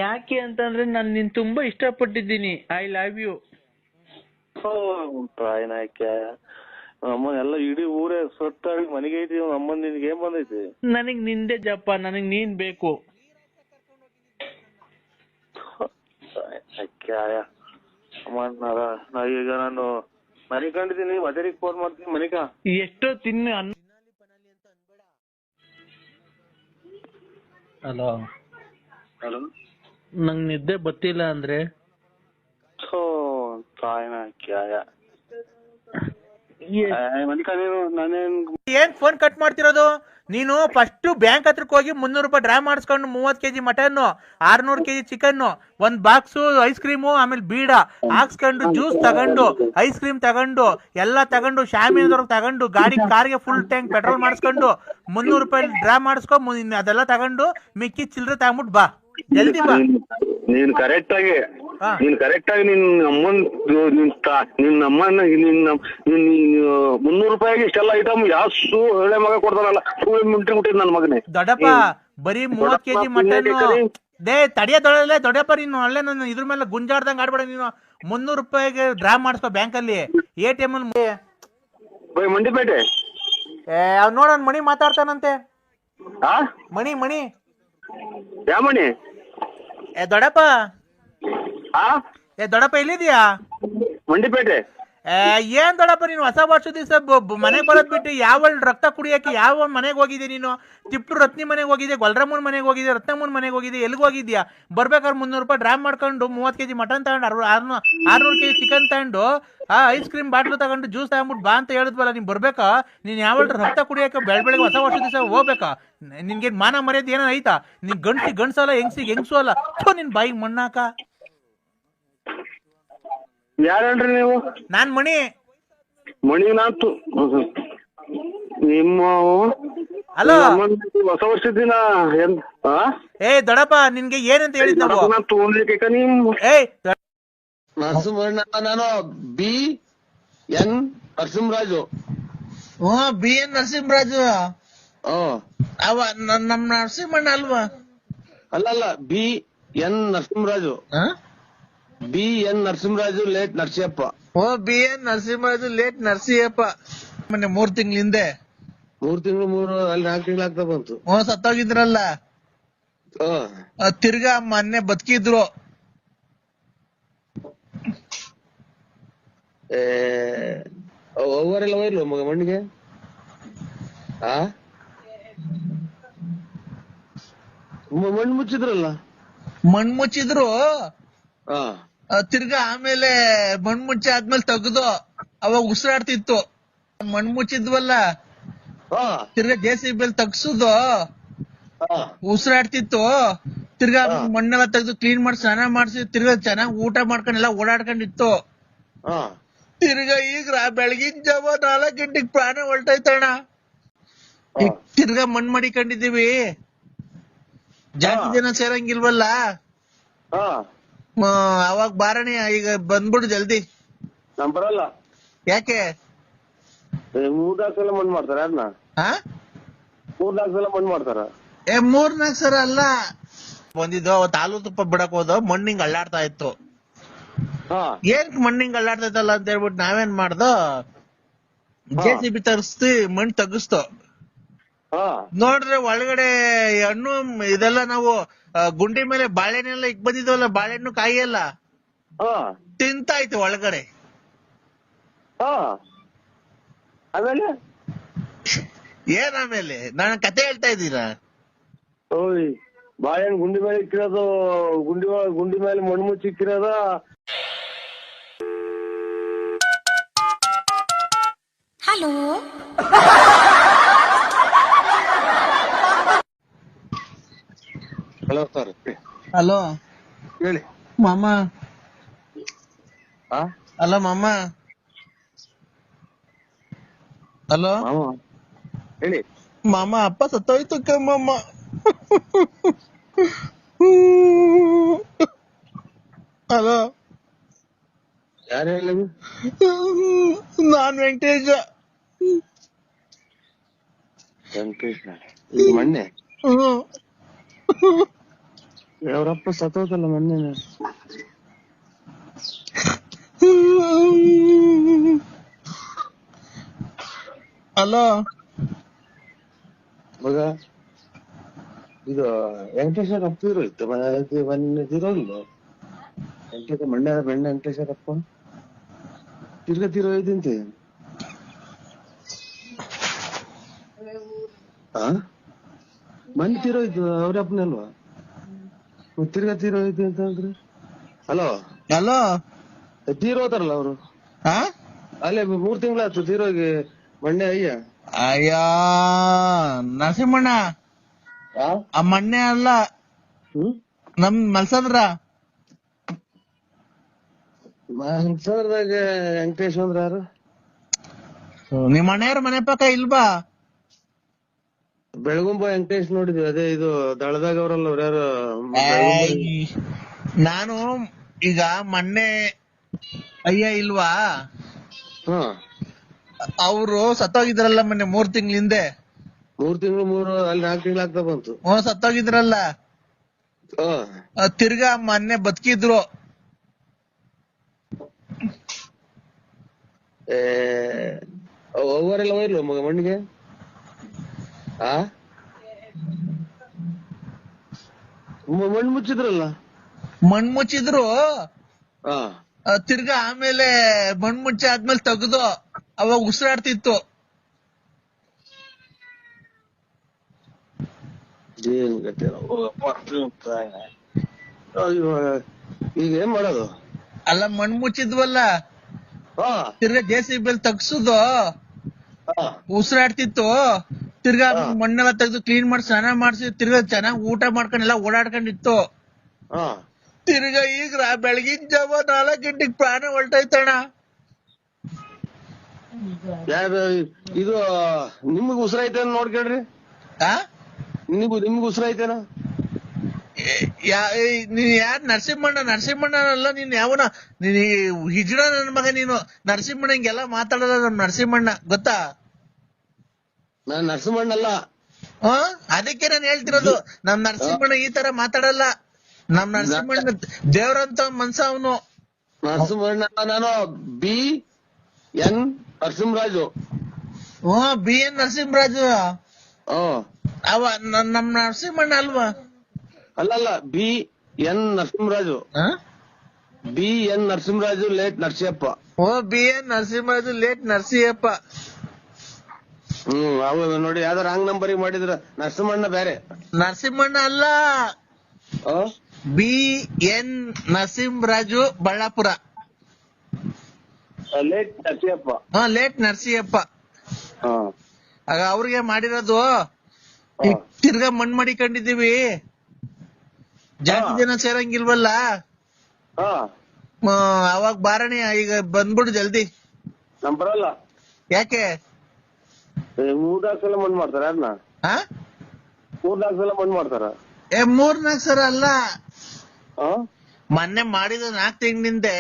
ಯಾಕೆ ಅಂತಂದ್ರೆ ನಾನು ನಿನ್ ತುಂಬಾ ಇಷ್ಟಪಟ್ಟಿದ್ದೀನಿ. I love you. ಅಮ್ಮ ಎಲ್ಲ ಇಡೀ ಊರೇ ಸೊತ್ತಾಗಿ ಮನೆಗೆ ಐತಿ. ಅಮ್ಮ ನಿನ್ಗೆ ಏನ್ ಬಂದೈತಿ? ನನಗ್ ನಿಂದೆ ಜಪ್ಪ, ನನಗ್ ನೀನ್ ಬೇಕು. ಅಮ್ಮ ಈಗ ನಾನು ಮನೆ ಕಂಡಿದ್ದೀನಿ, ಮದರಿಗೆ ಫೋನ್ ಮಾಡ್ತೀನಿ. ಮನಿಕ ಎಷ್ಟೋ ತಿನ್ನು ಅನ್ನ. ಹಲೋ ಹಲೋ, ನಂಗ್ ನಿದ್ದೆ ಬತ್ತಿಲ್ಲ ಅಂದ್ರೆ ಮನಿಕ ನೀನು ನಾನೇನ್ ಏನ್ ಫೋನ್ ಕಟ್ ಮಾಡ್ತಿರೋದು? ನೀನು ಫಸ್ಟ್ ಬ್ಯಾಂಕ್ ಹತ್ರಕ್ಕೆ ಹೋಗಿ 300 ರೂಪಾಯಿ ಡ್ರಾ ಮಾಡಿಸ್ಕೊಂಡು 30 kg mutton, 600 kg chicken, 1 box ice cream, ಆಮೇಲೆ ಬೀಡ ಹಾಕ್ಸ್ಕೊಂಡು ಜ್ಯೂಸ್ ತಗೊಂಡು, ಐಸ್ ಕ್ರೀಮ್ ತಗೊಂಡು, ಎಲ್ಲ ತಗೊಂಡು, ಶಾಮಿಯಾನದವ್ರಿಗೆ ತಗೊಂಡು, ಕಾರ್ಗೆ ಫುಲ್ ಟ್ಯಾಂಕ್ ಪೆಟ್ರೋಲ್ ಮಾಡಿಸ್ಕೊಂಡು 300 ರೂಪಾಯಿ ಡ್ರಾ ಮಾಡಿಸ್ಕೊ, ಅದೆಲ್ಲ ತಗೊಂಡು ಮಿಕ್ಕಿ ಚಿಲ್ಲರೆ ತಗೊಂಬಿಟ್ಟು ಬಾ, ಜಲ್ದಿ ಬಾ. ನೀನ್ ಕರೆಕ್ಟ್ ಆಗಿ ನಿನ್ನ ಅಮ್ಮನ 300 ರೂಪಾಯಿಗೆ ಇಷ್ಟೆಲ್ಲ ಐಟಮ್ ಯಾವ ಒಳ್ಳೆ ಮಗ ಕೊಡ್ತಾನಲ್ಲ ಮುಟ್ಟಿದ್ ನನ್ನ ಮಗನೇ. ದೊಡ್ಡಪ್ಪ ಬರೀ 30 kg ಮಟನ್ ದೊಡ್ಡಪ್ಪ ನೀನು ಅಲ್ಲೇ ನನ್ನ ಇದ್ರ ಮೇಲೆ ಗುಂಜಾಡ್ದಂಗ್ ಆಡ್ಬೇಡ ನೀನು. 300 ರೂಪಾಯಿಗೆ ಡ್ರಾ ಮಾಡಿಸ್ಕೊ ಬ್ಯಾಂಕಲ್ಲಿ, ATM ಅಲ್ಲಿ. ಮಂಡಿಪೇಟೆ ನೋಡೋಣ, ಮಣಿ ಮಾತಾಡ್ತಾನಂತೆ. ಮಣಿ ಯಾವ ಮಣಿ? ದೊಡ್ಡಪ್ಪ ದೊಡ್ಡಪ್ಪ ಎಲ್ಲಿದ್ಯಾ? ಮಂಡಿಪೇಟೆ. ಏನ್ ದೊಡ್ಡಪ್ಪ ನೀನು ಹೊಸ ವರ್ಷ ದಿವಸ ಮನೆಗೆ ಬರೋದ್ ಬಿಟ್ಟು ಯಾವ ರಕ್ತ ಕುಡಿಯಕ್ಕೆ ಯಾವ ಮನೆಗೆ ಹೋಗಿದ್ದೆ ನೀನು? ತಿಪ್ಟು ರತ್ನಿ ಮನೆಗೆ ಹೋಗಿದ್ದೆ, ಗೊಲ್ರಮ್ಮನ ಮನೆಗೆ ಹೋಗಿದ್ದೆ, ರತ್ನಮ್ಮನ ಮನೆಗೆ ಹೋಗಿದ್ದೆ, ಎಲ್ಲಿಗೆ ಹೋಗಿದ್ಯಾ? ಬರ್ಬೇಕಾದ್ರೆ 300 ರೂಪಾಯಿ ಡ್ರಾ ಮಾಡ್ಕೊಂಡು 30 kg ಮಟನ್ ತಗೊಂಡು 600 kg ಚಿಕನ್ ತಗೊಂಡು ಐಸ್ ಕ್ರೀಮ್ ಬಾಟ್ಲು ತಗೊಂಡು ಜ್ಯೂಸ್ ತಗೊಂಡ್ಬಿಟ್ಟು ಬಾ ಅಂತ ಹೇಳಿದ್ವಲ್ಲ. ನೀನ್ ಬರ್ಬೇಕಾ? ನೀನ್ ಯಾವ ರಕ್ತ ಕುಡಿಯಕ್ಕೆ ಬೆಳಗ್ಗೆ ಹೊಸ ವರ್ಷ ದಿವಸ ಹೋಗ್ಬೇಕಾ? ನಿನ್ಗೆ ಮಾನ ಮರ್ಯಾದೆ ಏನೋ ಐತಾ? ನೀನ್ ಗಂಡ್ಸಲ್ಲ, ಹೆಂಗ್ಸು ಅಲ್ಲ. ನಿನ್ ಬಾಯಿಗೆ ಮಣ್ಣಾಕ. ಯಾರೇನ್ರಿ ನೀವು? ನಾನ್ ಮಣಿನಾಥ್. ನಿಮ್ಮ ಹಲೋ, ಹೊಸ ವರ್ಷದ ದಿನ ದೊಡ್ಡಪ್ಪ ನಿನ್ಗೆ ಏನಂತ ಹೇಳಿದ್ ನಾವು? ನರಸಿಂಹಣ್ಣ, ನಾನು BN ನರಸಿಂಹರಾಜು. BN ನರಸಿಂಹರಾಜು ಅವ ನಮ್ ನರಸಿಂಹಣ್ಣ ಅಲ್ವಾ? ಅಲ್ಲ, BN Narasimharaju. BN Narasimharaju late Narasiyappa. BN Narasimharaju late Narasiyappa. ಮೊನ್ನೆ 3 ತಿಂಗಳ ಹಿಂದೆ 3 ತಿಂಗಳು ಅಲ್ಲಿ 4 ತಿಂಗಳು ಆಗ್ತಾ ಬಂತು. ಸತ್ತೋಗಿದ್ರಲ್ಲ, ತಿರ್ಗಾ ಮೊನ್ನೆ ಬದುಕಿದ್ರು. ಅವರೆಲ್ಲ ಹೋಯ್ಲು ಮಗ ಮಣ್ಣಿಗೆ. ಮಣ್ಣು ಮುಚ್ಚಿದ್ರಲ್ಲ. ಮಣ್ಣು ಮುಚ್ಚಿದ್ರು, ತಿರ್ಗಾ ಆಮೇಲೆ ಮಣ್ಣು ಮುಚ್ಚಿ ಆದ್ಮೇಲೆ ತೆಗ್ದು ಅವಾಗ ಉಸಿರಾಡ್ತಿತ್ತು. ಮಣ್ಣು ಮುಚ್ಚಿದ್ವಲ್ಲ, ತಿರ್ಗಾ JCB ತಗ್ಸುದು ಉಸಿರಾಡ್ತಿತ್ತು. ತಿರ್ಗಾ ಮಣ್ಣೆಲ್ಲ ತೆಗ್ದು ಕ್ಲೀನ್ ಮಾಡಿ ಸ್ನಾನ ಮಾಡ್ಸಿ ತಿರ್ಗಾ ಚೆನ್ನಾಗಿ ಊಟ ಮಾಡ್ಕೊಂಡೆಲ್ಲ ಓಡಾಡ್ಕೊಂಡಿತ್ತು. ತಿರ್ಗಾ ಈಗ ಬೆಳಗಿನ ಜಾವ 4 ಗಂಟೆಗೆ ಪ್ರಾಣ ಹೊಲ್ಟೈತಣ್ಣ. ತಿರ್ಗಾ ಮಣ್ಣು ಮಾಡಿಕೊಂಡಿದೀವಿ, ಜಾಸ್ತಿ ಜನ ಸೇರಂಗಿಲ್ವಲ್ಲ. ಅವಾಗ ಬಾರಣಿ ಈಗ ಬಂದ್ಬಿಡು ಜಲ್ದಿ. ನಾನ್ ಬರಲ್ಲ. ಯಾಕೆ? 3-4 ಸಲ ಮಣ್ಣು ಮಾಡ್ತಾರ. ಅದನ್ನ 3-4 ಸಲ ಮಣ್ಣು ಮಾಡ್ತಾರ. 3-4 ಸಲ ಅಲ್ಲ, ಬಂದಿದ್ದು ಅವತ್ತು ಹಾಲು ತುಪ್ಪ ಬಿಡಕ್ ಹೋದ, ಮಣ್ಣಿಂಗ್ ಅಳ್ಳಾಡ್ತಾ ಇತ್ತು. ಏನ್ ಮಣ್ಣಿಂಗ್ ಅಳ್ಳಾಡ್ತಾ ಇತ್ತಲ್ಲ ಅಂತ ಹೇಳ್ಬಿಟ್ಟು ನಾವೇನ್ ಮಾಡ್ದೋ, JCB ತರಿಸ್ತಿ ಮಣ್ಣು ತಗಸ್ತು. ನೋಡ್ರೆ ಒಳಗಡೆ ಹಣ್ಣು ಇದೆಲ್ಲ ನಾವು ಗುಂಡಿ ಮೇಲೆ ಬಾಳೆಹಣ್ಣೆಲ್ಲ ಇಕ್ ಬಂದಿದ್ವಲ್ಲ, ಬಾಳೆಹಣ್ಣು ಕಾಯಿ ಎಲ್ಲ ತಿಂತಾಯ್ತು ಒಳಗಡೆ. ಆಮೇಲೆ ಏನ್ ಆಮೇಲೆ? ನಾನು ಕತೆ ಹೇಳ್ತಾ ಇದ್ದೀರಾ? ಬಾಳೆಹಣ್ಣು ಗುಂಡಿ ಮೇಲೆ ಇಕ್ಕಿರೋದು, ಗುಂಡಿ ಮೇಲೆ ಮಣ್ಣು ಮುಚ್ಚಿ ಇಕ್ಕಿರೋದ. Hello hello sir. ಹಲೋ ಹೇಳಿ ಮಾಮ. ಹಲೋ ಮಾಮ. ಹಲೋ ಹೇಳಿ ಮಾಮ. ಅಪ್ಪ ಸತ್ತೋಯ್ತು ಕಮ್ಮಮ್ಮ. ಹಲೋ, ಯಾರು ಹೇಳಿ? ನಾನ್ ವೆಂಕಟೇಶ. ಮೊನ್ನೆ ಅವರಪ್ಪ ಸತ್ತೋದಲ್ಲ ಮೊನ್ನೆ. ಹಲೋ ಮಗ, ಇದು ವೆಂಕಟೇಶ್ವರಪ್ಪ ಇರೋಯ್ತು ಮೊನ್ನೆ ತಿರೋಲ್ಲ. ಮಣ್ಣೆ ವೆಂಕಟೇಶ್ವರಪ್ಪ ತಿರ್ಗಾ ತಿರೋಯ್ತಂತೆ. ಮೊನ್ನೆ ತಿರೋಯ್ತು ಅವ್ರಪ್ಪನೇ ಅಲ್ವಾ? ತಿರ್ಗಾ ತೀರೋಯ್ತು ಅಂತ ಹೇಳಿದ್ರೆ. ಹಲೋ ಹಲೋ, ತೀರೋತಾರಲ್ಲ ಅವರು. ಅಲ್ಲೇ 3 ತಿಂಗಳಾಯ್ತು ತೀರೋಗಿ. ಮಣ್ಣೆ ಅಯ್ಯ ಅಯ್ಯ ನರಸಿಂಹಣ್ಣ ಆ ಮಣ್ಣೆ ಅಲ್ಲ ನಮ್ ಮಲ್ಸಂದ್ರ ಮನ್ಸರ್ದಾಗ ವೆಂಕಟೇಶ್ ಅಂದ್ರ ಯಾರು? ನಿಮ್ ಮನೆಯವ್ರ ಮನೆ ಪಕ್ಕ ಇಲ್ವಾ? ಬೆಳಗುಂಬ ವೆಂಕಟೇಶ್ ನೋಡಿದ್ವಿ. ಅದೇ ಇದು ದಳದಾಗ ಅವ್ರಲ್ಲ ಅವ್ರ ಯಾರು? ನಾನು ಈಗ ಮೊನ್ನೆ ಅಯ್ಯ ಇಲ್ವಾ, ಅವರು ಸತ್ತೋಗಿದ್ರಲ್ಲ ಮೊನ್ನೆ 3 ತಿಂಗಳ ಹಿಂದೆ. 3 ತಿಂಗಳು ಅಲ್ಲಿ 4 ತಿಂಗಳು ಆಗ್ತಾ ಬಂತು. ಸತ್ತೋಗಿದ್ರಲ್ಲ, ತಿರ್ಗಾ ಮೊನ್ನೆ ಬದುಕಿದ್ರು. ಅವರೆಲ್ಲ ಹೋಯ್ಲು ಮಣ್ಣಿಗೆ. ಮಣ್ಣು ಮುಚ್ಚಿದ್ರಲ್ಲ. ಮಣ್ಣು ಮುಚ್ಚಿದ್ರು, ತಿರ್ಗಾ ಆಮೇಲೆ ಮಣ್ಣು ಮುಚ್ಚಿ ಆದ್ಮೇಲೆ ತೆಗ್ದು ಅವಾಗ ಉಸಿರಾಡ್ತಿತ್ತು. ಏನ್ ಗತಿ ಈಗ ಏನ್ ಮಾಡೋದು? ಅಲ್ಲ ಮಣ್ಣು ಮುಚ್ಚಿದ್ವಲ್ಲ, ತಿರ್ಗಾ JCB ತಗ್ಸುದು, ಉಸಿರಾಡ್ತಿತ್ತು. ತಿರ್ಗಾ ಮಣ್ಣೆಲ್ಲ ತೆಗ್ದು ಕ್ಲೀನ್ ಮಾಡಿ ಸ್ನಾನ ಮಾಡ್ಸಿ ತಿರ್ಗಾ ಚೆನ್ನಾಗ್ ಊಟ ಮಾಡ್ಕೊಂಡೆಲ್ಲ ಓಡಾಡ್ಕೊಂಡಿತ್ತು. ತಿರ್ಗಾ ಈಗ ಬೆಳಗಿನ ಜಾವ 4 ಗಂಟೆಗೆ ಪ್ರಾಣ ಹೊಲ್ಟೈತಣ್ಣ. ಇದು ನಿಮ್ಗ್ ಉಸಿರಾಯ್ತೇನ ನೋಡ್ಕೇಳ್ರಿ. ನಿಮ್ಗ್ ಉಸಿರಾಯ್ತೇನ? ನೀನ್ ಯಾರ್? ನರಸಿಂಹಣ್ಣನಲ್ಲ ನೀನ್. ಯಾವನ ನೀನ್ ಹಿಜ್ಡ ನನ್ ಮಗ ನೀನು. ನರಸಿಂಹಣ್ಣ ಹಿಂಗೆಲ್ಲ ಮಾತಾಡಲ್ಲ. ನಮ್ ನರಸಿಂಹಣ್ಣ ಗೊತ್ತಾ? ನಾನ್ ನರಸಿಂಹಣ್ಣಲ್ಲ. ಅದಕ್ಕೆ ನಾನು ಹೇಳ್ತಿರೋದು, ನಮ್ ನರಸಿಂಹಣ್ಣ ಈ ತರ ಮಾತಾಡಲ್ಲ. ನಮ್ ನರಸಿಂಹಣ್ಣ ದೇವ್ರಂತ ಮನ್ಸ ಅವನು. ನರಸಿಂಹಣ್ಣ ನಾನು BN ನರಸಿಂಹರಾಜು. BN ನರಸಿಂಹರಾಜು ಅವ ನಮ್ ನರಸಿಂಹಣ್ಣ ಅಲ್ವಾ? ಅಲ್ಲಲ್ಲ, BN Narasimharaju. BN Narasimharaju late Narasiyappa. BN Narasimharaju late Narasiyappa. ಹೌದು ನೋಡಿ, ಯಾವ್ದಾರ ರಾಂಗ್ ನಂಬರಿಗೆ ಮಾಡಿದ್ರ. ನರಸಿಂಹಣ್ಣ ಬೇರೆ. ನರಸಿಂಹಣ್ಣ ಅಲ್ಲ, BN Narasimharaju Ballapura. Late Narasiyappa. Late Narasiyappa. ಆಗ ಅವ್ರಿಗೆ ಮಾಡಿರೋದು. ತಿರ್ಗಾ ಮಣ್ಣು ಮಾಡಿಕೊಂಡಿದೀವಿ, ಜಾಸ್ತಿ ಜನ ಸೇರಂಗಿಲ್ವಲ್ಲ. ಅವಾಗ ಬಾರಣಿ ಈಗ ಬಂದ್ಬಿಡು ಜಲ್ದಿ. ನಮ್ ಬರಲ್ಲ. ಯಾಕೆ? 3-4 ಸಲ ಮಣ್ಣು ಮಾಡ್ತಾರ. ಯಾರನ್ನ 3-4 ಸಲ ಮಣ್ಣು ಮಾಡ್ತಾರ? 3-4 ಸಲ ಅಲ್ಲ, ಮೊನ್ನೆ ಮಾಡಿದ 4 ತಿಂಗಳಿಂದೆ.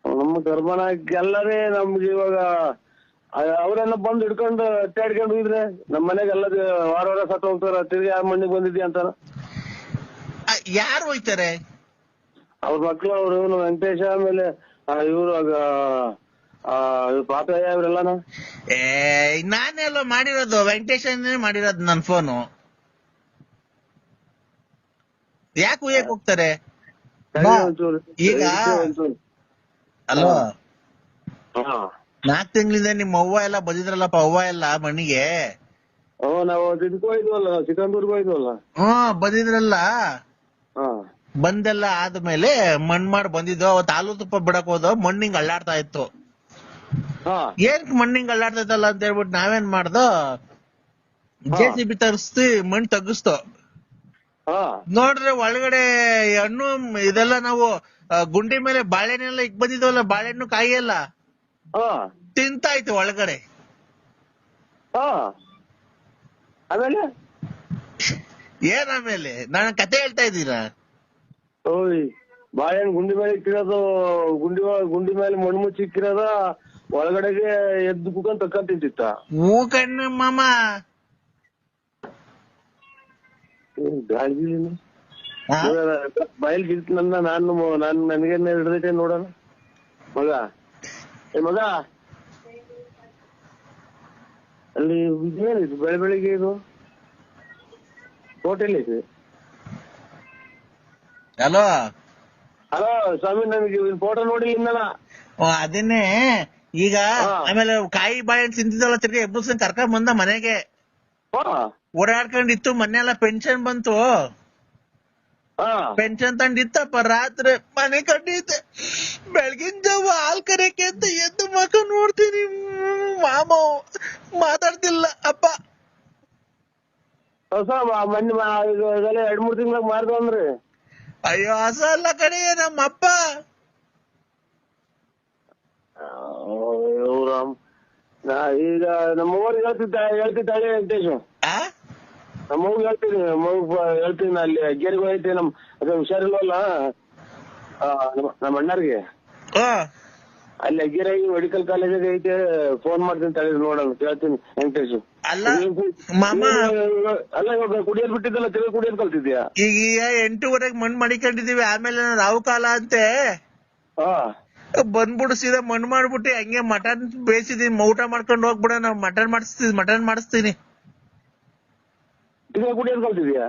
ನಮ್ಮ ಗರ್ಭಣ ಎಲ್ಲರೇ ನಮ್ಗೆ ಇವಾಗ ಅವರೆಲ್ಲ ಬಂದು ಹಿಡ್ಕೊಂಡು ಅಟ್ಟಾಡ್ಕೊಂಡು ಹೋಗಿದ್ರೆ ನಮ್ ಮನೆಗೆ ಎಲ್ಲ ವಾರ ಸತ್ತು ಹೋಗ್ತಾರ. ತಿರ್ಗಿ ಯಾರ ಮಣ್ಣಿಗೆ ಬಂದಿದ್ಯಾ ಅಂತಾರ. ಯಾರು ಹೋಯ್ತಾರೆ? ಅವ್ರ ಮಕ್ಳು, ಅವ್ರು ಇವನು ವೆಂಕಟೇಶ, ಆಮೇಲೆ ಇವ್ರು ಪಾಪಯ್ಯ, ಇವರೆಲ್ಲನ. ನಾನೆಲ್ಲ ಮಾಡಿರೋದು ವೆಂಕಟೇಶನೇ ಮಾಡಿರೋದು ನನ್ ಫೋನು. ಯಾಕೆ ಉಯ್ಯಕ್ ಹೋಗ್ತಾರೆ? ಈಗ ಅಲ್ವಾ, 4 ತಿಂಗಳಿಂದ ನಿಮ್ಮ ಅವ್ವ ಎಲ್ಲ ಬಂದಿದ್ರಲ್ಲಪ್ಪ, ಅವ್ವ ಎಲ್ಲ ಮಣ್ಣಿಗೆ. ನಾವು ಇದಕ್ಕೆ ಹೋಯ್ದ್ವಲ್ಲ, ಚಿಕ್ಕಂದೂರ್ಗೆ ಹೋಯ್ದ್ವಲ್ಲ. ಬಂದಿದ್ರಲ್ಲ. ಬಂದೆಲ್ಲ ಆದ್ಮೇಲೆ ಮಣ್ ಮಾಡಿ ಬಂದಿದ್ದು. ಅವತ್ತು ಹಾಲು ತುಪ್ಪ ಬಿಡಕ್ ಹೋದ, ಮಣ್ಣಿಂಗ್ ಅಳ್ಳಾಡ್ತಾ ಇತ್ತು. ಏನ್ ಮಣ್ಣಿಂಗ್ ಅಳ್ಳಾಡ್ತಾ ಇತ್ತಲ್ಲ ಅಂತ ಹೇಳ್ಬಿಟ್ಟು ನಾವೇನ್ ಮಾಡ್ದೋ, JCB ತರಿಸ್ತಿ ಮಣ್ಣು ತಗ್ಗಿಸ್ತು. ನೋಡ್ರೆ ಒಳಗಡೆ ಹಣ್ಣು ಇದೆಲ್ಲ ನಾವು ಗುಂಡಿ ಮೇಲೆ ಬಾಳೆಹಣ್ಣೆಲ್ಲ ಇಕ್ ಬಂದಿದ್ವಲ್ಲ, ಬಾಳೆಹಣ್ಣು ಕಾಯಿ ಎಲ್ಲ ತಿಂತಾಯ್ತು ಒಳಗಡೆ. ಆಮೇಲೆ ಆಮೇಲೆ ನಾನು ಕತೆ ಹೇಳ್ತಾ ಇದ್ದೀರಾ? ಬಾಳೆಹಣ್ಣು ಗುಂಡಿ ಮೇಲೆ ಇಕ್ಕಿರೋದು, ಗುಂಡಿ ಮೇಲೆ ಮಣ್ಣು ಮುಚ್ಚಿ ಇಕ್ಕಿರೋದ, ಒಳಗಡೆಗೆ ಎದ್ದು ಕುತ್ಕೊಂಡ್ ತಕ್ಕ ತಿಂತಿತ್ತ. ಹೂ ಕಣ್ಣು ಮಾಮ. ಗಾಳಿ ಬಯಲ್ ಗಿಲ್ತ ನಾನು ನನಗೆ ಹಿಡ್ದೈತೆ ನೋಡೋಣ. ಮಗ ಮಗ ಅಲ್ಲಿ ಇದೇನಿದು ಬೆಳಿಗ್ಗೆ ಇದು ಹೋಟೆಲ್ ಐತೆ. ಹಲೋ ಸ್ವಾಮಿ, ನನಗೆ ಫೋಟೋ ನೋಡಿ ಇನ್ನಲ್ಲ. ಅದನ್ನೇ ಈಗ ಆಮೇಲೆ ಕಾಯಿ ಬಾಳೆಹಣ್ಣು ತಿಂತಿದ್ದಲ್ಲ, ತಿರ್ಗಿ ಎಬ್ಬರ್ಸ್ಕೊಂಡ್ ಕರ್ಕೊಂಡ್ ಬಂದ ಮನೆಗೆ. ಓಡಾಡ್ಕೊಂಡಿತ್ತು, ಮೊನ್ನೆ ಎಲ್ಲ ಪೆನ್ಷನ್ ಬಂತು. ಪೆನ್ಷನ್ ತಂದಿತ್ತಪ್ಪ. ರಾತ್ರಿ ಮನೆ ಕಟ್ಟಿದ್ದೆ, ಬೆಳಗಿನ ಜಾವ ಹಾಲ್ ಕರೆಯಕ್ಕೆ ಅಂತ ಎದ್ದು ಮಕ್ಕ ನೋಡ್ತೀನಿ, ಮಾಮ ಮಾತಾಡ್ತಿಲ್ಲ ಅಪ್ಪ. ಹೊಸ ಮೊನ್ನೆ 2-3 ತಿಂಗಳಾಗ ಮಾರ್ದು ಅಂದ್ರಿ. ಅಯ್ಯೋ ಹಸ ಅಲ್ಲ ಕಡೆ ನಮ್ಮಪ್ಪ. ನಾ ಈಗ ನಮ್ಮ ಊರಿಗೆ ಹೇಳ್ತಿದ್ದಾಳೆ ವೆಂಕಟೇಶ್. ನಮ್ಮ ಮಗು ಹೇಳ್ತೀನಿ ಅಲ್ಲಿ ಗೆರಿಗೆ ಹೋಯ್ತಿ. ಅದೇ ಹುಷಾರಿಲ್ವಲ್ಲ ನಮ್ಮ ಅಣ್ಣರಿಗೆ, ಅಲ್ಲಿ ಅಗ್ಗಿರಾಗಿ ಮೆಡಿಕಲ್ ಕಾಲೇಜಾಗ ಐತೆ. ಫೋನ್ ಮಾಡ್ತೀನಿ ತಳಿ ನೋಡೋಣ, ಕೇಳ್ತೀನಿ ವೆಂಕಟೇಶ್. ಅಲ್ಲ ಮಾಮ, ಅಲ್ಲ ಇವಾಗ ಕುಡಿಯೋದ್ ಬಿಟ್ಟಿದ್ದಲ್ಲ, ತಿರುಗಿ ಕುಡಿಯೋದ್ ಕಲ್ತಿದ್ಯಾ? ಈಗ 8:30 ಮಣ್ಣು ಮಡಿಕೊಂಡಿದೀವಿ. ಆಮೇಲೆ ರಾವು ಕಾಲ ಅಂತೆ ಬಂದ್ಬಿಡು, ಸೀದಾ ಮಣ್ಣು ಮಾಡ್ಬಿಟ್ಟು ಹಂಗೆ ಮಟನ್ ಬೇಯಿಸಿದೀನಿ, ಊಟ ಮಾಡ್ಕೊಂಡು ಹೋಗ್ಬಿಡ. ನಾವು ಮಟನ್ ಮಾಡಿಸ್ತೀನಿ. ತಿರುಗಿ ಕುಡಿಯೋದ್ ಕಲ್ತಿದ್ಯಾ?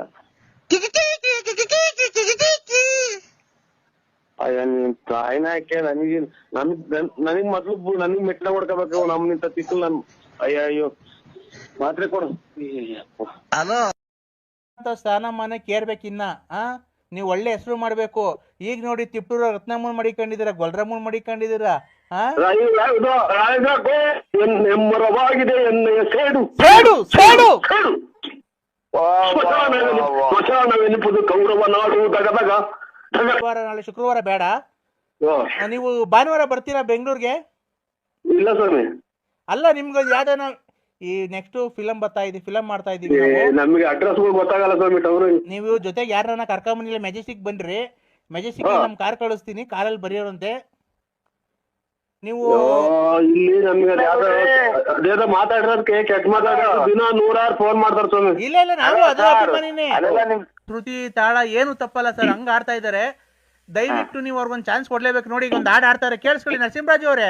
ಅಯ್ಯ ನೀನ್ ತಾಯಿನ ಯಾಕೆ ನನಗ್ ಮೊದ್ಲು ನನಗ್ ಮೆಟ್ಲ ಹೊಡ್ಕೋಬೇಕು. ನಮ್ ನಿಂತ ತಿಕ್ಕಲ್ ನನ್. ಅಯ್ಯೋ ಮಾತ್ರೆ ಕೊಡು. ಹಲೋ, ಸ್ಥಾನ ಮಾನ ಕೇರ್ಬೇಕಿನ್ನ. ನೀವ್ ಒಳ್ಳೆ ಹೆಸರು ಮಾಡ್ಬೇಕು. ಈಗ ನೋಡಿ ತಿಪ್ಟೂರ ರತ್ನಮ್ಮನ್ ಮಡಿಕೊಂಡಿದ್ದೀರ, ಗೊಲ್ರಮ್ಮನ್ ಮಡಿಕೊಂಡಿದ್ದೀರ. ಎಮ್ಮರವಾಗಿದೆ ಎನ್ನೆಯ ಸೇಡು ಸ್ಮಶಾನವೆನಿಪುದು ಕೌರವ ನಾಡು ದಗದಗ. ನಾಳೆ ಶುಕ್ರವಾರ ಬೇಡ, ನೀವು ಭಾನುವಾರ ಬರ್ತೀರಾ ಬೆಂಗಳೂರಿಗೆ? ಇಲ್ಲ ಸ್ವಾಮಿ. ಅಲ್ಲ ನಿಮ್ಗೆ ಯಾವ್ದಾನ ಈ ನೆಕ್ಸ್ಟ್ ಫಿಲಂ ಫಿಲಂ ಮಾಡ್ತಾ ಇದೀವಿ. ನಮಗೆ ಅಡ್ರೆಸ್ ಗೊತ್ತಾಗಲ್ಲ ಸ್ವಾಮಿ. ನೀವು ಜೊತೆಗೆ ಯಾರನ್ನ ಕರ್ಕೊಂಬಂದಿಲ್ಲ, ಮೆಜೆಸ್ಟಿಕ್ ಬನ್ರಿ. ಮೆಜೆಸ್ಟಿಕ್ ನಮ್ ಕಾರ್ ಕಳಿಸ್ತೀನಿ, ಕಾರಲ್ಲಿ ಬರೆಯೋರಂತೆ ನೀವು. ಇಲ್ಲಿ ನಮ್ಗೆ ಅದೇನೋ ಮಾತಾಡಿರೋದಕ್ಕೆ ಕೆಟ್ಟ ಮಾತಾಡೋದು ದಿನ 100 ಫೋನ್ ಮಾಡ್ತಾರ ಸ್ವಾಮಿ. ಇಲ್ಲ ನಾನು ಅದೇ ಅಭಿಮಾನಿನೇ. ಶ್ರುತಿ ತಾಳ ಏನು ತಪ್ಪಲ್ಲ ಸರ್, ಹಂಗ ಆಡ್ತಾ ಇದಾರೆ. ದಯವಿಟ್ಟು ನೀವು ಅವ್ರಿಗೊಂದು ಚಾನ್ಸ್ ಕೊಡ್ಲೇಬೇಕು. ನೋಡಿ ಈಗ ಒಂದ್ ಹಾಡು ಆಡ್ತಾರೆ, ಕೇಳಿಸ್ಕೊಳ್ಳಿ. ನರಸಿಂಹರಾಜು ಅವರೇ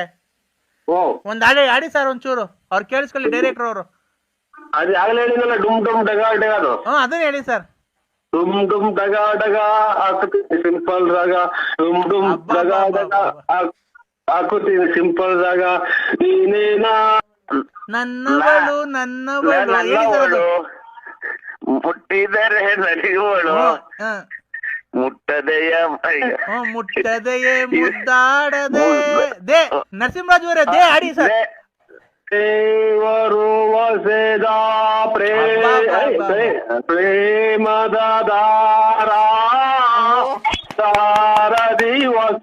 ಒಂದ್ ಹಾಡು ಆಡಿ ಸರ್ ಒಂಚೂರು, ಅವ್ರು ಕೇಳಿಸ್ಕೊಳ್ಳಿ, ಡೈರೆಕ್ಟರ್ ಅವರು. ಅದು ಆಗ್ಲೇ ಹೇಳಿದ್ನಲ್ಲ, ಡುಮ್ ಡುಮ್ ಡಗಾ ಡಗಾ. ಅದು ಅದನ್ನ ಹೇಳಿ ಸರ್. ಡುಮ್ ಡುಮ್ ಡಗಾ ಡಗಾ ಹಾಕುತ್ತೀನಿ ಸಿಂಪಲ್ ರಾಗ, ಡುಮ್ ಡುಮ್ ಡಗಾ ಡಗಾ ಹಾಕುತ್ತೀನಿ ಸಿಂಪಲ್ ರಾಗ. ನೀನೇನಾ ನನ್ನವಳು ಮುಟ್ಟಿದರೆ ನಲಿವಳು ಮುಟ್ಟದೆಯ ಮುದ್ದಾಡದೆ. ದೇ ನರಸಿಂಹರಾಜು ಅವರೇ ದೇ ಆಡಿ ಸರ್. ದೇವರು ವಸೆದ ಪ್ರೇಮದ ದಾರ ತಾರ ದಿವಸ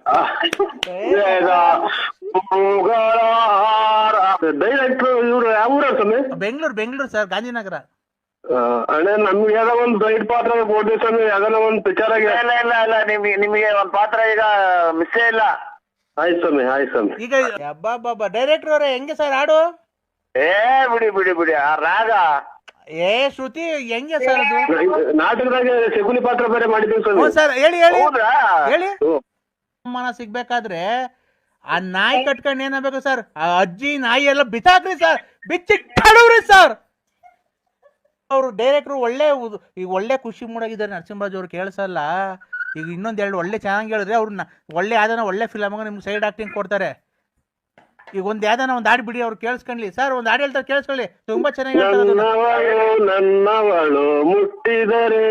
ಡೈರೆಕ್ಟರ್ ಇವ್ರು ಯಾವ ಊರ ಸ್ವಾಮಿ? ಬೆಂಗಳೂರು ಸರ್, ಗಾಂಧಿನಗರ. ಅಣ್ಣ ನಮ್ಗೆ ಯಾವ್ದೋ ಒಂದ್ ದೊಡ್ಡ ಪಾತ್ರ ಕೊಡ್ತೀವಿ ಸ್ವಾಮಿ, ಯಾವ್ದಾನ ಒಂದ್ ಪಿಕ್ಚರ್ ಆಗಿ. ಇಲ್ಲ ನಿಮಗೆ ಒಂದ್ ಪಾತ್ರ ಈಗ ಮಿಸ್ಸೇ ಇಲ್ಲ. ಆಯ್ತು ಸ್ವಾಮಿ. ಈಗ ಅಬ್ಬಾ ಡೈರೆಕ್ಟರ್ ಅವರೇ ಹೆಂಗೆ ಸರ್ ಹಾಡು? ಬಿಡಿ ಆ ರಾಗ. ಶ್ರುತಿ ಹೆಂಗೆ ಸರ್ ಅದು? ನಾಟಕದಾಗ ಶಕುನಿ ಪಾತ್ರ ಬೇರೆ ಮಾಡಿದ್ದೀವಿ ಸ್ವಾಮಿ. ಸರ್ ಹೇಳಿ ಅಮ್ಮನ ಸಿಗ್ಬೇಕಾದ್ರೆ ಆ ನಾಯಿ ಕಟ್ಕೊಂಡು ಏನಾಗಬೇಕು ಸರ್? ಆ ಅಜ್ಜಿ ನಾಯಿ ಎಲ್ಲ ಬಿಸಾಕ್ರಿ ಸರ್, ಬಿಚ್ಚಿಟ್ಟವ್ರಿ ಸರ್. ಅವ್ರು ಡೈರೆಕ್ಟ್ರು ಒಳ್ಳೆ ಖುಷಿ ಮೂಡಾಗಿದ್ದಾರೆ ನರಸಿಂಹರಾಜ್ ಅವ್ರು, ಕೇಳಿಸಲ್ಲ. ಈಗ ಇನ್ನೊಂದೆರಡು ಒಳ್ಳೆ ಚೆನ್ನಾಗಿ ಹೇಳಿದ್ರೆ ಅವ್ರನ್ನ ಒಳ್ಳೆ ಯಾವ್ದಾನ ಒಳ್ಳೆ ಫಿಲಮ್ಗೆ ನಿಮ್ಗೆ ಸೈಡ್ ಆಕ್ಟಿಂಗ್ ಕೊಡ್ತಾರೆ. ಈಗ ಒಂದ್ ಯಾವ್ದಾನ ಒಂದ್ ಹಾಡು ಬಿಡಿ, ಅವ್ರು ಕೇಳಿಸ್ಕೊಳ್ಳಿ ಸರ್. ಒಂದ್ ಹಾಡು ಹೇಳ್ತಾರೆ, ಕೇಳಿಸ್ಕೊಳ್ಳಿ, ತುಂಬಾ ಚೆನ್ನಾಗಿ ಹೇಳ್ತಾರೆ. ನನ್ನವಳು ಮುಟ್ಟಿದರೆ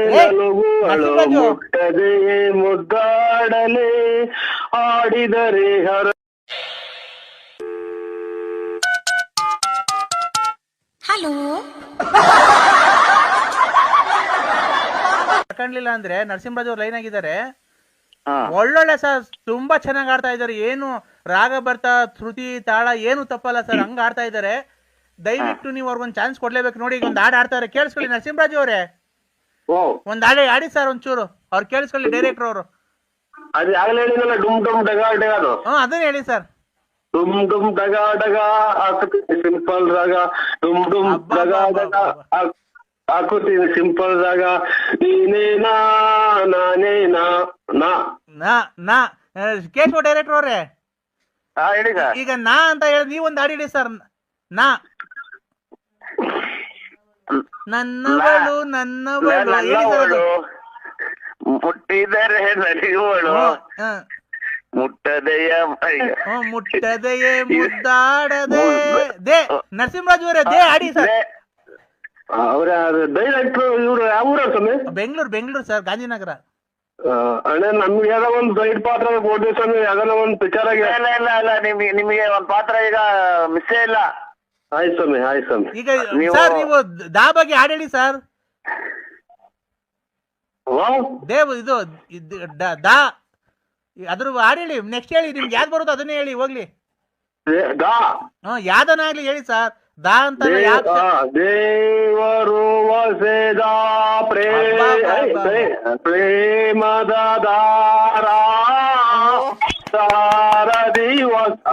ಮುಟ್ಟದೆಯೇ ಮುದ್ದಾಡಲೇ ಆಡಿದರೆ ಹರ. ಹಲೋ ತಕೊಂಡ್ಲಿಲ್ಲ ಅಂದ್ರೆ ನರಸಿಂಹರಾಜ್ ಅವ್ರು ಲೈನ್ ಆಗಿದ್ದಾರೆ. ಒಳ್ಳೊಳ್ಳೆ ಸರ್, ತುಂಬಾ ಚೆನ್ನಾಗಿ ಆಡ್ತಾ ಇದಾರೆ. ಏನು ರಾಗ ಬರ್ತಾ ಶ್ರುತಿ ತಾಳ ಏನು ತಪ್ಪಲ್ಲ ಸರ್, ಹಂಗ ಆಡ್ತಾ ಇದಾರೆ. ದಯವಿಟ್ಟು ನೀವು ಅವ್ರಿಗೊಂದು ಚಾನ್ಸ್ ಕೊಡ್ಲೇಬೇಕು. ನೋಡಿ ಈಗ ಒಂದ್ ಹಾಡು ಆಡ್ತಾರೆ, ಕೇಳಿಸ್ಕೊಳ್ಳಿ. ನರಸಿಂಹರಾಜು ಅವರೇ ಒಂದ್ ಹಾಡು ಆಡಿ ಸರ್ ಒಂಚೂರು, ಅವ್ರು ಕೇಳಿಸ್ಕೊಳ್ಳಿ, ಡೈರೆಕ್ಟರ್ ಅವರು. ಡುಮ್ ಡುಮ್ ಡಗಾ ಡಗಾ. ಅದನ್ನ ಹೇಳಿ ಸರ್. ಡುಮ್ ಡುಮ್ ಡಗಾ ಡಗಾ ಹಾಕುತ್ತೀನಿ ಸಿಂಪಲ್ ರಾಗ, ಡುಮ್ ಡುಮ್ ಡಗಾ ಡಗಾ ಹಾಕುತ್ತೀನಿ ಸಿಂಪಲ್ ರಾಗ. ನೀನೇನಾ ನಾನೇನಾ ನಾ ಕೇಶವ ಡೈರೆಕ್ಟರ್ ಅವರೇ ಹೇಳಿ ಸರ್. ಈಗ ನಾ ಅಂತ ಹೇಳಿ ನೀವೊಂದು ಹಾಡು ಹೇಳಿ ಸರ್. ನನ್ನವಳು ಮುಟ್ಟಿದರೆ ನಲಿವಳು ಮುಟ್ಟದೆಯೇ ಮುದ್ದಾಡದೆ. ದೇ ನರಸಿಂಹರಾಜು ಅವರೇ ದೇ ಆಡಿ ಸರ್. ಅವ್ರ ಡೈರೆಕ್ಟರ್ ಇವ್ರು ಯಾವ ಊರ ಸ್ವಾಮಿ? ಬೆಂಗಳೂರು ಸರ್, ಗಾಂಧಿನಗರ. ಅಣ್ಣ ನಮ್ಗೆ ಯಾವ್ದೋ ಒಂದು ಸೈಡ್ ಪಾತ್ರ ಕೊಡ್ತೀವಿ ಸ್ವಾಮಿ, ಯಾವ್ದಾರ ಒಂದು ಪಿಕ್ಚರ್ ಆಗಿ. ಇಲ್ಲ ನಿಮಗೆ ಒಂದ್ ಪಾತ್ರ ಈಗ ಮಿಸ್ಸೇ ಇಲ್ಲ. ಆಯ್ತು ಸ್ವಾಮಿ, ಆಯ್ತು ಸ್ವಾಮಿ. ಈಗ ಸರ್ ನೀವು ದಾ ಬಗ್ಗೆ ಹಾಡು ಹೇಳಿ ಸರ್. ದೇವ್ ಇದು ದಾ ಅದ್ರ ಹಾಡು ಹೇಳಿ, ನೆಕ್ಸ್ಟ್ ಹೇಳಿ, ನಿಮ್ಗೆ ಯಾವ್ದು ಬರುತ್ತೋ ಅದನ್ನೇ ಹೇಳಿ ಹೋಗ್ಲಿ. ಯಾವ್ದನ ಆಗ್ಲಿ ಹೇಳಿ ಸರ್. ದಾ ಅಂತ ದೇವರು ವಸೆದ ಪ್ರೇಮದ ದಾರ ತಾರ ದಿವಸ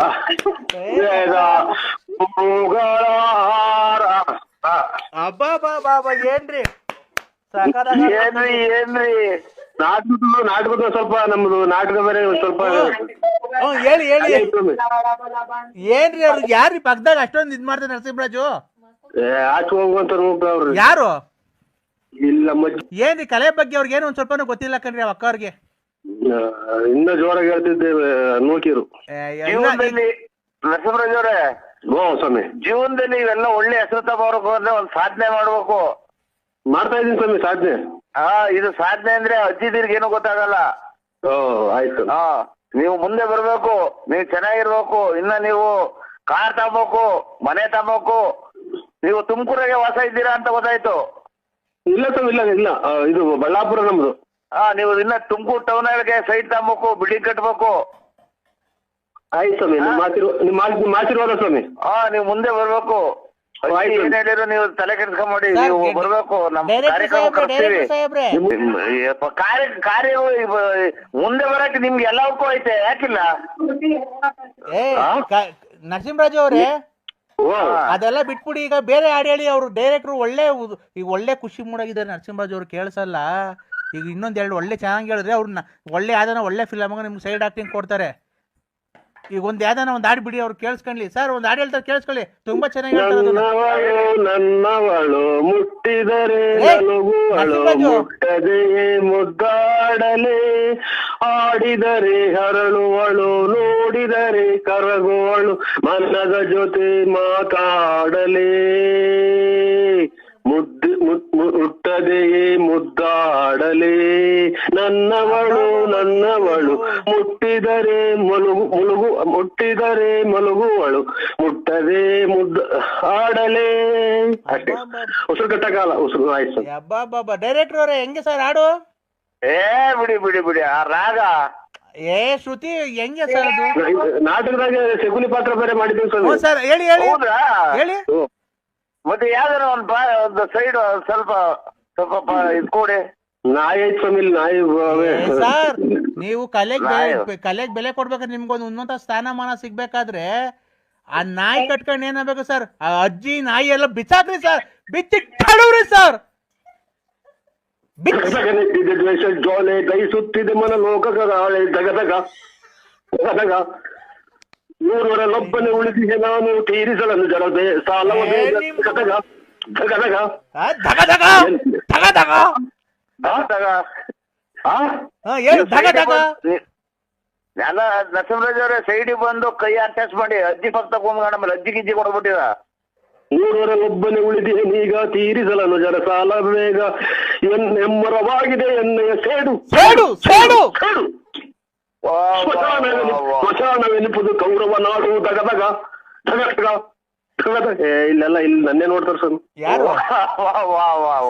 ಅಬ್ಬಾ ಬಾಬಾ ಏನ್ರಿ ಏನ್ರಿ ನಾಟಕದ ಸ್ವಲ್ಪ ನಮ್ದು ನಾಟಕ ಬೇರೆ ಸ್ವಲ್ಪ ಹೇಳಿ ಏನ್ರಿ ಅವ್ರಿಗೆ ಯಾರ್ರಿ ಪಕ್ಕದಾಗ ಅಷ್ಟೊಂದು ಇದ್ ಮಾಡ್ತಾರೆ ನರಸಿಂಹರಾಜು? ಆಚೆ ಹೋಗುವಂತ ಅವ್ರು ಯಾರು? ಇಲ್ಲ ಏನ್ರಿ ಕಲೆ ಬಗ್ಗೆ ಅವ್ರಿಗೆ ಏನು ಒಂದ್ ಸ್ವಲ್ಪನೂ ಗೊತ್ತಿಲ್ಲ ಕಣ್ರಿ ಅವ್ ಅಕ್ಕ ಅವ್ರಿಗೆ. ಇನ್ನ ಜೋರಾಗಿ ಹೇಳ್ತಿದ್ದೇವೆ ನೋಕಿರು. ನರಸಿಂಹರಾಜ್ ಅವರೇ, ಸ್ವಾಮಿ ಜೀವನದಲ್ಲಿ ಇವೆಲ್ಲ ಒಳ್ಳೆ ಹೆಸರು ತಗೋಬೇಕು ಅಂದ್ರೆ ಒಂದ್ ಸಾಧನೆ ಮಾಡ್ಬೇಕು. ಮಾಡ್ತಾ ಇದೀನಿ ಸ್ವಾಮಿ ಸಾಧನೆ. ಇದು ಸಾಧನೆ ಅಂದ್ರೆ ಅಜ್ಜಿದಿರ್ಗೆ ಏನು ಗೊತ್ತಾಗಲ್ಲ. ಆಯ್ತು. ನೀವು ಮುಂದೆ ಬರ್ಬೇಕು, ನೀವು ಚೆನ್ನಾಗಿರ್ಬೇಕು. ಇನ್ನ ನೀವು ಕಾರ್ ತಗೋಬೇಕು, ಮನೆ ತಗೋಬೇಕು. ನೀವು ತುಮಕೂರಿಗೆ ವಾಸ ಇದ್ದೀರಾ ಅಂತ ಗೊತ್ತಾಯ್ತು. ಇಲ್ಲ ಸ್ವಾಮಿ, ಇಲ್ಲ ಇದು ಬಳ್ಳಾಪುರ ನಮ್ದು. ನೀವು ಇನ್ನ ತುಮಕೂರು ಟೌನ್ ಒಳಗೆ ಸೈಟ್ ತಗೋಬೇಕು, ಬಿಲ್ಡಿಂಗ್ ಕಟ್ಬೇಕು. ಆಯ್ತು ಸ್ವಾಮಿ, ನಿಮ್ಮ ಆಶೀರ್ವಾದ ಸ್ವಾಮಿ. ನೀವು ಮುಂದೆ ಬರ್ಬೇಕು. ಏನ್ ಹೇಳಿದ್ರು ನೀವು ತಲೆ ಕೆಡ್ಸ್ಕೊಂಬೇಡಿ, ನೀವು ಬರ್ಬೇಕು. ನಮ್ಮ ಕಾರ್ಯಕ್ರಮ ಕರ್ತೀವಿ. ಕಾರ್ಯ ಮುಂದೆ ಬರಕ್ಕೆ ನಿಮ್ಗೆ ಎಲ್ಲವಕ್ಕೂ ಐತೆ, ಯಾಕಿಲ್ಲ? ನರಸಿಂಹರಾಜು ಅವ್ರೆ, ಅದೆಲ್ಲ ಬಿಟ್ಬಿಡಿ. ಈಗ ಬೇರೆ ಹಾಡು ಹೇಳಿ. ಅವ್ರು ಡೈರೆಕ್ಟ್ರು ಈಗ ಒಳ್ಳೆ ಖುಷಿ ಮೂಡಾಗಿದ್ದಾರೆ ನರಸಿಂಹರಾಜು ಅವ್ರು, ಕೇಳಿಸಲ್ಲ. ಈಗ ಇನ್ನೊಂದೆರಡು ಒಳ್ಳೆ ಚೆನ್ನಾಗಿ ಹೇಳಿದ್ರೆ ಅವ್ರನ್ನ ಒಳ್ಳೆ ಯಾವ್ದಾನ ಒಳ್ಳೆ ಫಿಲಮ್ ನಿಮ್ಗೆ ಸೈಡ್ ಆಕ್ಟಿಂಗ್ ಕೊಡ್ತಾರೆ. ಈಗ ಒಂದ್ ಯಾವ್ದಾನ ಒಂದ್ ಹಾಡು ಬಿಡಿ, ಅವ್ರು ಕೇಳಿಸ್ಕೊಳ್ಳಿ ಸರ್. ಒಂದ್ ಹಾಡು ಹೇಳ್ತಾರೆ ಕೇಳಿಸ್ಕೊಳ್ಳಿ, ತುಂಬಾ ಚೆನ್ನಾಗಿ ನನ್ನವಳು ಮುಟ್ಟಿದರೆ ಮುಟ್ಟದೆ ಮುದ್ದಾಡಲೆ, ಆಡಿದರೆ ಹರಳುವಳು, ನೋಡಿದರೆ ಕರಗುವಳು, ಮನದ ಜೊತೆ ಮಾತಾಡಲೇ, ಮುಟ್ಟದೆಯೇ ಮುದ್ದಾಡಲೇ, ನನ್ನವಳು ಮುಟ್ಟಿದರೆ ಮುಟ್ಟಿದರೆ ಮಲಗುವಳು, ಮುಟ್ಟದೆ ಆಡಲೇ. ಅಷ್ಟೇ, ಉಸಿರು ಕಟ್ಟಕಾಲ ಉಸಿರು. ಆಯ್ತು ಬಾಬಾ. ಡೈರೆಕ್ಟರ್ ಅವರೇ ಹೆಂಗೆ ಸರ್ ಹಾಡು? ಬಿಡಿ ಆ ರಾಗ ಶ್ರುತಿ ಹೆಂಗೆ ಸರ್ ಅದು? ನಾಟಕದಾಗ ಶಕುನಿ ಪಾತ್ರ ಬೇರೆ ಮಾಡಿದ್ದೀವಿ ಸರ್. ಹೇಳಿ ಹೇಳಿ. ಮತ್ತೆ ಯಾವ್ದಾರ ಒಂದು ಸೈಡ್ ಸ್ವಲ್ಪ ಇದು ಕೊಡಿ. ನಾಯಿ ಸ್ವಾಮಿ, ನಾಯಿ ಸರ್. ನೀವು ಕಲೆಗ್ ಬೆಲೆ ಕೊಡ್ಬೇಕಾದ್ರೆ ನಿಮ್ಗೊಂದು ಉನ್ನತ ಸ್ಥಾನಮಾನ ಸಿಗ್ಬೇಕಾದ್ರೆ ಆ ನಾಯಿ ಕಟ್ಕೊಂಡು ಏನಾಗಬೇಕು ಸರ್? ಆ ಅಜ್ಜಿ ನಾಯಿ ಎಲ್ಲ ಬಿಚ್ಚಾಕ್ರಿ ಸರ್, ಬಿಚ್ಚಿಟ್ಟವ್ರಿ ಸರ್. ದ್ವೇಷ ಜೋಲೆ ದಯಿಸುತ್ತಿದೆ ಮನ ಲೋಕಗಾಳೆ, ದಗದಗ ನೂರರಲ್ಲೊಬ್ಬನೇ ಉಳಿಸಿದೆ ನಾನು ತೀರಿಸಲನ್ನು ಜನತೆ ಸಾಲವೇ. ನರಸಿಂಹರಾಜ್ ಅವರೇ, ಸೈಡಿಗೆ ಬಂದು ಕೈ ಅಟ್ಯಾಚ್ ಮಾಡಿ ಅಜ್ಜಿ ಪಕ್ಕ ತಗೊಂಡ್ ಆಮೇಲೆ ಅಜ್ಜಿ ಗಿಜ್ಜಿ ಕೊಡ್ಬಿಟ್ಟಿದ. ನೂರರಲ್ಲೊಬ್ಬನೇ ಉಳಿದಿದೆ ನೀಗ ತೀರಿಸಲನ್ನು ಜನ ಸಾಲ ಬೇಗ, ಎಮ್ಮರವಾಗಿದೆ ಎಣ್ಣೆಯ ಸೇಡು. ಸ್ಮಶಾನವೆನಿಪುದು ಕೌರವ ನಾಡು, ದಗದಗ ಇಲ್ಲೆಲ್ಲ ಇಲ್ಲಿ ನನ್ನೇ ನೋಡ್ತಾರೆ ಸರ್. ಯಾರು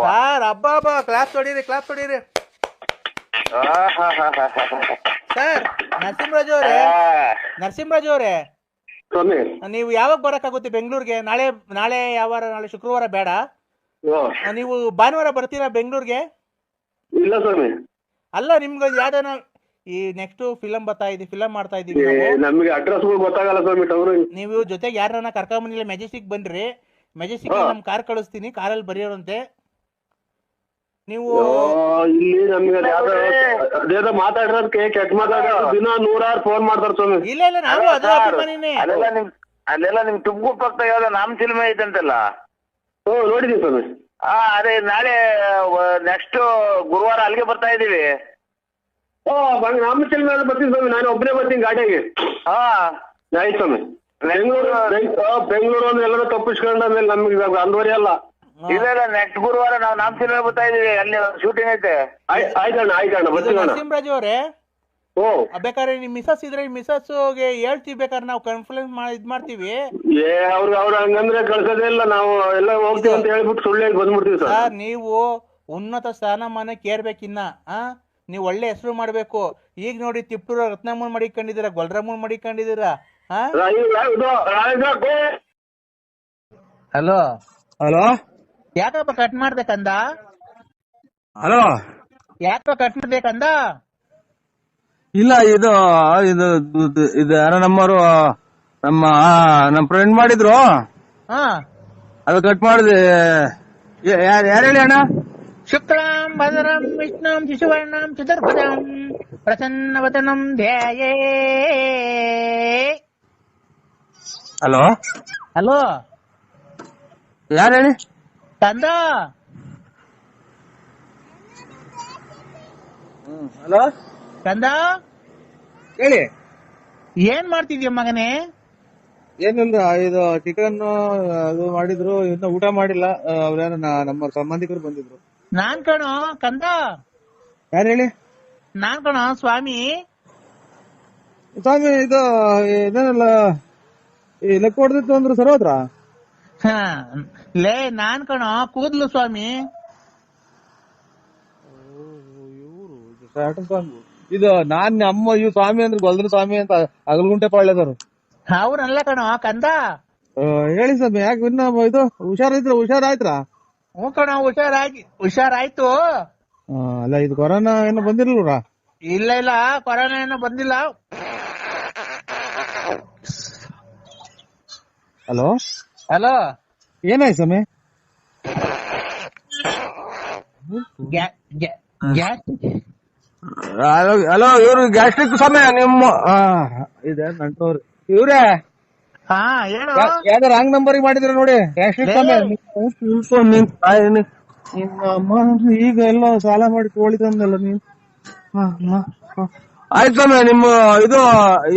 ಸರ್? ಹಬ್ಬ ಕ್ಲಾಸ್ ಹೊಡೀರಿ ಸರ್. ನರಸಿಂಹರಾಜು ಅವರೇ, ನೀವು ಯಾವಾಗ ಬರಕ್ಕಾಗುತ್ತೆ ಬೆಂಗಳೂರಿಗೆ? ನಾಳೆ ಯಾವ ವಾರ? ನಾಳೆ ಶುಕ್ರವಾರ ಬೇಡ, ನೀವು ಭಾನುವಾರ ಬರ್ತೀರಾ ಬೆಂಗಳೂರಿಗೆ? ಇಲ್ಲ ಸ್ವಾಮಿ. ಅಲ್ಲ, ನಿಮ್ಗೆ ಯಾವ್ದಾನ ಈ ನೆಕ್ಸ್ಟ್ ಫಿಲಂ ಮಾಡ್ತಾ ಇದೀವಿ. ನಮಗೆ ಅಡ್ರೆಸ್ ಗೊತ್ತಾಗಲ್ಲ ಸ್ವಾಮಿ. ನೀವು ಜೊತೆಗೆ ಯಾರನ್ನ ಕರ್ಕೊಂಬಂದಿಲ್ಲ, ಮೆಜೆಸ್ಟಿಕ್ ಬನ್ರಿ. ಮೆಜೆಸ್ಟಿಕ್ ನಮ್ ಕಾರ್ ಕಳಿಸ್ತೀನಿ, ಕಾರಲ್ಲಿ ಬರೆಯೋರಂತೆ ನೀವು. ಇಲ್ಲಿ ನಮ್ಗೆ ಅದೇನೋ ಮಾತಾಡಿರೋದಕ್ಕೆ ಕೆಟ್ಟ ಮಾತಾಡೋದು ದಿನ 100 ಫೋನ್ ಮಾಡ್ತಾರೆ ಸ್ವಾಮಿ. ಇಲ್ಲ ನಾವು ಅದೇ ಅಭಿಮಾನಿನೇ. ಅಲ್ಲೆಲ್ಲ ನಿಮ್ ತುಮಕೂರು ಪಕ್ಕ ಯಾವ್ದೋ ನಾಮ ಸಿನಿಮಾ ಐತಂತಲ್ಲ? ನೋಡಿದೀನಿ ಸ್ವಾಮಿ. ಅದೇ ನಾಳೆ ನೆಕ್ಸ್ಟ್ ಗುರುವಾರ ಅಲ್ಲಿಗೆ ಬರ್ತಾ ಇದೀವಿ. ನಮ್ಮ ಸಿನಿಮಾ ಬರ್ತೀನಿ ಸ್ವಾಮಿ, ನಾನು ಒಬ್ಬನೇ ಬರ್ತೀನಿ ಗಾಡಿಯಾಗೆ. ಆಯ್ತು ಸ್ವಾಮಿ. ಬೆಂಗಳೂರು ಅಂದ್ರೆ ಎಲ್ಲರೂ ತಪ್ಪಿಸ್ಕೊಂಡ ಮೇಲೆ ನಮ್ಗೆ ಅಂದ್ವರಿ ಅಲ್ಲ. ಇಲ್ಲ ನೆಕ್ಸ್ಟ್ ಗುರುವಾರ ನಾವು ನಾಮಸಿನ ಬರ್ತಾ ಇದೀವಿ, ಅಲ್ಲಿ ಶೂಟಿಂಗ್ ಐತೆ. ಆಯ್ತಣ್ಣ ಬರ್ತೀವಿ ಅಣ್ಣ. ನರಸಿಂಹರಾಜ್ ಅವರೇ, ಓ ಬೇಕಾದ್ರೆ ನಿಮ್ ಮಿಸಸ್ ಇದ್ರೆ ಮಿಸಸ್ಗೆ ಹೇಳ್ತೀವಿ, ಬೇಕಾದ್ರೆ ನಾವು ಕಾನ್ಫರೆನ್ಸ್ ಇದ್ ಮಾಡ್ತೀವಿ. ಅವ್ರು ಹಂಗಂದ್ರೆ ಕಳ್ಸೋದೇ ಇಲ್ಲ, ನಾವು ಎಲ್ಲ ಹೋಗ್ತೀವಿ ಅಂತ ಹೇಳ್ಬಿಟ್ಟು ಸುಳ್ಳು ಹೇಳಿ ಬಂದ್ಬಿಡ್ತೀವಿ ಸರ್. ಸರ್ ನೀವು ಉನ್ನತ ಸ್ಥಾನಮಾನಕ್ಕೆ ಏರ್ಬೇಕಿನ್ನ ನೀವು ಒಳ್ಳೆ ಹೆಸರು ಮಾಡ್ಬೇಕು. ಈಗ ನೋಡಿ ತಿಪ್ಪೂರ ರತ್ನಮ್ಮನ್ ಮಡಿಕೊಂಡಿದ್ದೀರಾ, ಗೊಲ್ರಮ್ಮನ್ ಮಡಿಕೊಂಡಿದ್ದೀರಾ. ಹಲೋ ಹಲೋ ಯಾಕಪ್ಪ ಕಟ್ ಮಾಡ್ಬೇಕಂದ? ಹಲೋ ಯಾಕಪ್ಪ ಕಟ್ ಮಾಡ್ಬೇಕಂದ? ಇಲ್ಲ ಇದು ಇದು ಇದು ಯಾರೋ ನಮ್ಮವರು ನಮ್ಮ ಫ್ರೆಂಡ್ ಮಾಡಿದ್ರು, ಅದು ಕಟ್ ಮಾಡಿದೆ. ಯಾರು ಹೇಳಿ ಅಣ್ಣ? ಶುಕ್ಲಾಂ ಭದ್ರಂ ವಿಷ್ಣುಂ ಶಿಶುವರ್ಣಂ ಚತುರ್ಭುಜಂ ಪ್ರಸನ್ನವದನಂ ಧ್ಯಾಯೇ. ಹಲೋ ಹಲೋ ಯಾರು ಹೇಳಿ? ಕಂದ. ಹಲೋ ಕಂದ ಹೇಳಿ. ಏನ್ ಮಾಡ್ತಿದ್ಯ ಮಗನೇ? ಏನಿಲ್ಲ, ಇದು ಚಿಕನ್ ಅದು ಮಾಡಿದ್ರು, ಇನ್ನ ಊಟ ಮಾಡಿಲ್ಲ. ಅವ್ರೇನ ನಮ್ಮ ಸಂಬಂಧಿಕರು ಬಂದಿದ್ರು. ನಾನ್ ಕಣೋ ಕಂದ. ಯಾರು ಹೇಳಿ? ನಾನ್ ಕಣೋ ಸ್ವಾಮಿ. ಸ್ವಾಮಿ ಇದು ಇದೇನಲ್ಲ ಲೆಕ್ಕ ಹೊಡೆದಿತ್ತು ಅಂದ್ರು ಸರ್ ಹೋದ್ರ? ಲೇ ನಾನ್ ಕಣೋ ಕೂದ್ಲು ಸ್ವಾಮಿ. ಇದು ನಾನ್ ಅಮ್ಮ ಇವ್ ಸ್ವಾಮಿ ಅಂದ್ರೆ ಗೊಲ್ದ್ರ ಸ್ವಾಮಿ ಅಂತ ಅಗಲ್ಗುಂಟೆ ಪಾಳ್ಯದವ್ರು. ಅವ್ರಲ್ಲ ಕಣೋ ಕಂದ. ಹೇಳಿ ಸ್ವಾಮಿ, ಯಾಕೆ ಇನ್ನ ಇದು ಹುಷಾರಾಯ್ತ್ರ? ಹ್ಞೂ ಕಣೋ ಹುಷಾರಾಯ್ತು. ಅಲ್ಲ ಇದು ಕೊರೋನಾ ಏನೋ ಬಂದಿರ್ಲ್ರ? ಇಲ್ಲ ಕೊರೋನಾ ಏನೋ ಬಂದಿಲ್ಲ. ಹಲೋ ಹಲೋ ಏನಾಯ್ತು ಸ್ವಾಮಿ? ಹಲೋ ಇವ್ರು ಗ್ಯಾಸ್ಟ್ರಿಕ್ ಸ್ವಾಮಿ ನಿಮ್ಮ ಇದೆ ನಂಟವ್ರು ಇವ್ರೇ? ಹಾ ಹೇಳು. ಯಾವ್ದಾರ ರಾಂಗ್ ನಂಬರ್ ಮಾಡಿದ್ರ ನೋಡಿ. ಗ್ಯಾಸ್ಟ್ರಿಕ್ ಸ್ವಾಮಿ ಈಗ ಎಲ್ಲ ಸಾಲ ಮಾಡಿ ಕೋಳಿ ತಂದಲ್ಲ ನೀನ್. ಆಯ್ತು ಸ್ವಾಮಿ, ನಿಮ್ಮ ಇದು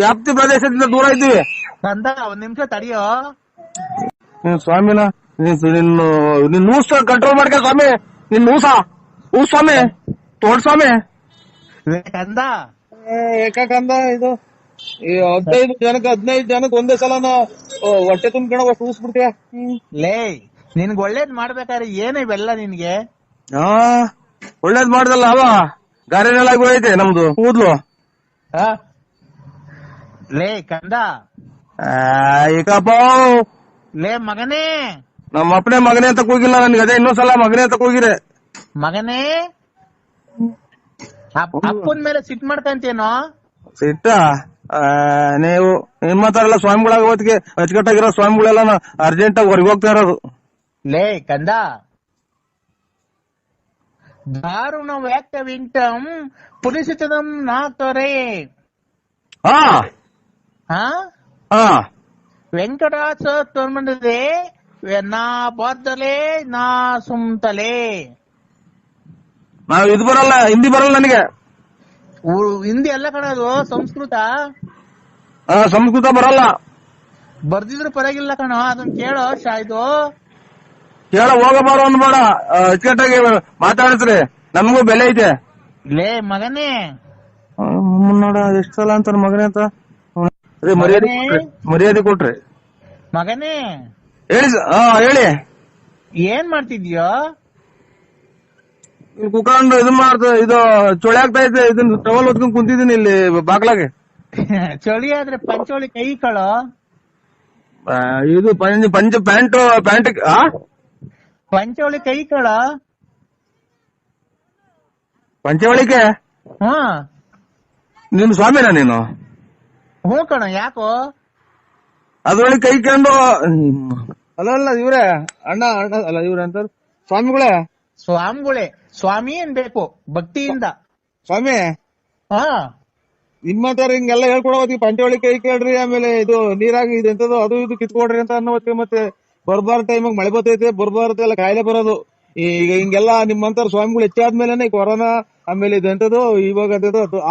ವ್ಯಾಪ್ತಿ ಪ್ರದೇಶದಿಂದ ದೂರ ಇದ್ದೀವಿ. ಕಂದ ಒಂದ್ ನಿಮಿಷ ತಡಿಯೋ. ಸ್ವಾಮಿನ ನಿನ್ ನೂಸ ಕಂಟ್ರೋಲ್ ಮಾಡ್ಕ ಸ್ವಾಮಿ. ನಿನ್ ನೂಸ ಸ್ವಾಮಿ ತೋಡ್ ಸ್ವಾಮಿ. ಕಂದ ಏಕಂದ ಇದು 15 ಜನಕ್ಕೆ ಒಂದೇ ಸಲನ ಹೊಟ್ಟೆ ತುಂಬ್ಕೊಂಡ ಊಸ್ಬಿಡ್ತೀಯ. ಲೇ ನಿನ್ಗ್ ಒಳ್ಳೇದ್ ಮಾಡ್ಬೇಕಾದ್ರೆ ಏನು ಇವೆಲ್ಲ ನಿನ್ಗೆ? ಒಳ್ಳೇದ್ ಮಾಡ್ದಲ್ಲ ಅವ ಗಾರೆನೆಲ್ಲಾಗಿ ಹೋಯ್ತೆ ನಮ್ದು ಕೂದ್ಲು. ಲೇ ಕಂದ. ಏಕಪ್ಪ ಲೇ ಮಗನೇ. ನಮ್ಮ ಅಪ್ಪನೇ ಮಗನೇ ಅಂತ ಕೂಗಿಲ್ಲ ನನ್ಗೆ, ಅದೇ ಇನ್ನೊಂದ್ಸಲ ಮಗನೇ ಅಂತ ಕೂಗಿರೆ. ಮಗನೇ ಅಪ್ಪನ ಮೇಲೆ ಸಿಟ್ ಮಾಡ್ಕಂತೇನೋ? ಸಿಟ್ಟ ನೀವು ನಿಮ್ಮತ್ತಾರೆಲ್ಲ ಸ್ವಾಮಿಗಳಾಗ ಹೊತ್ತಿಗೆ ಅಚ್ಚುಕಟ್ಟಾಗಿರೋ ಸ್ವಾಮಿಗಳೆಲ್ಲ ಅರ್ಜೆಂಟ್ ಆಗಿ ಹೊರಗೆ ಹೋಗ್ತಾ ಇರೋದು. ಲೇ ಕಂದ. ದಾರುಣ ವ್ಯಾಕ್ತವಿಂಟಂ ಪುಲಿಸಿತದಂ ನಾತೊರೆ. ವೆಂಕಟಾಚ ತೊಂಬಂದಿದೆ ನಾ ಬಾದ್ದಲೆ ನಾ ಸುಮ್ತಲೆ. ನಾವ್ ಇದು ಬರಲ್ಲ, ಹಿಂದಿ ಬರಲ್ಲ ನನಗೆ. ಹಿಂದಿ ಎಲ್ಲ ಕಣದು, ಸಂಸ್ಕೃತ. ಸಂಸ್ಕೃತ ಬರಲ್ಲ. ಬರ್ದಿದ್ರು ಪರವಾಗಿಲ್ಲ ಕಣೋ, ಅದನ್ನ ಕೇಳೋ. ಇದು ಕೇಳ ಹೋಗಬಾರ ಅನ್ಬೇಡ, ಅಚ್ಚುಕಟ್ಟಾಗಿ ಮಾತಾಡಿಸ್ರಿ, ನಮಗೂ ಬೆಲೆ ಐತೆ. ಲೇ ಮಗನೇ. ನೋಡ ಎಷ್ಟ್ ಸಲ ಅಂತಾರ ಮಗನೇ ಅಂತ. ಮರ್ಯಾದೆ ಕೊಟ್ರಿ ಮಗನೇ. ಹೇಳಿ. ಹೇಳಿ ಏನ್ ಮಾಡ್ತಿದ್ಯೋ? ಕುತ್ಕೊಂಡು ಇದು ಇದು ಚೊಳೆ ಆಗ್ತಾ ಐತೆ, ಇದನ್ನ ಟವಲ್ ಹೊತ್ಕೊಂಡ್ ಕುಂತಿದ್ದೀನಿ ಇಲ್ಲಿ ಬಾಗ್ಲಾಗೆ. ಚಳಿ ಆದ್ರೆ ಪಂಚೋಳಿ ಕೈ ಕಳೋ. ಇದು ಪಂಚ ಪ್ಯಾಂಟ್ ಪಂಚೋಳಿ ಕೈ ಕಳೋ. ಪಂಚವಳಿಕೆ ನಿಮ್ ಸ್ವಾಮಿನ ನೀನು? ಹ್ಞೂ ಕಣ. ಯಾಕೋ? ಅದ್ರೊಳಗೆ ಕೈ ಕಂಡು ಅಲ್ಲ ಇವ್ರೆ ಅಣ್ಣ ಅಲ್ಲ ಇವ್ರೆ ಅಂತ ಸ್ವಾಮಿಗಳೇ. ಸ್ವಾಮಿ ಅನ್ಬೇಕು ಭಕ್ತಿಯಿಂದ. ಸ್ವಾಮಿ ನಿಮ್ಮಂತಾರ ಹಿಂಗೆಲ್ಲ ಹೇಳ್ಕೊಡೋತಿ ಪಂಚವಳಿ ಕೈ ಕೇಳ್ರಿ, ಆಮೇಲೆ ಇದು ನೀರಾಗಿ ಇದೆಂತದ್ದು ಅದು ಇದು ಕಿತ್ಕೊಡ್ರಿ ಅಂತ ಅನ್ನೋತಿ. ಮತ್ತೆ ಬರ್ಬಾರ ಟೈಮಾಗ ಮಳೆ ಬರ್ತೈತೆ, ಬರ್ಬಾರ್ದು ಎಲ್ಲ ಕಾಯಿಲೆ ಬರೋದು. ಈಗ ಹಿಂಗೆಲ್ಲಾ ನಿಮ್ಮಂತಾರ ಸ್ವಾಮಿಗಳು ಹೆಚ್ಚಾದ್ಮೇಲೆ ಕೊರೋನಾ, ಆಮೇಲೆ ಇದೆಂತದ್ದು ಇವಾಗ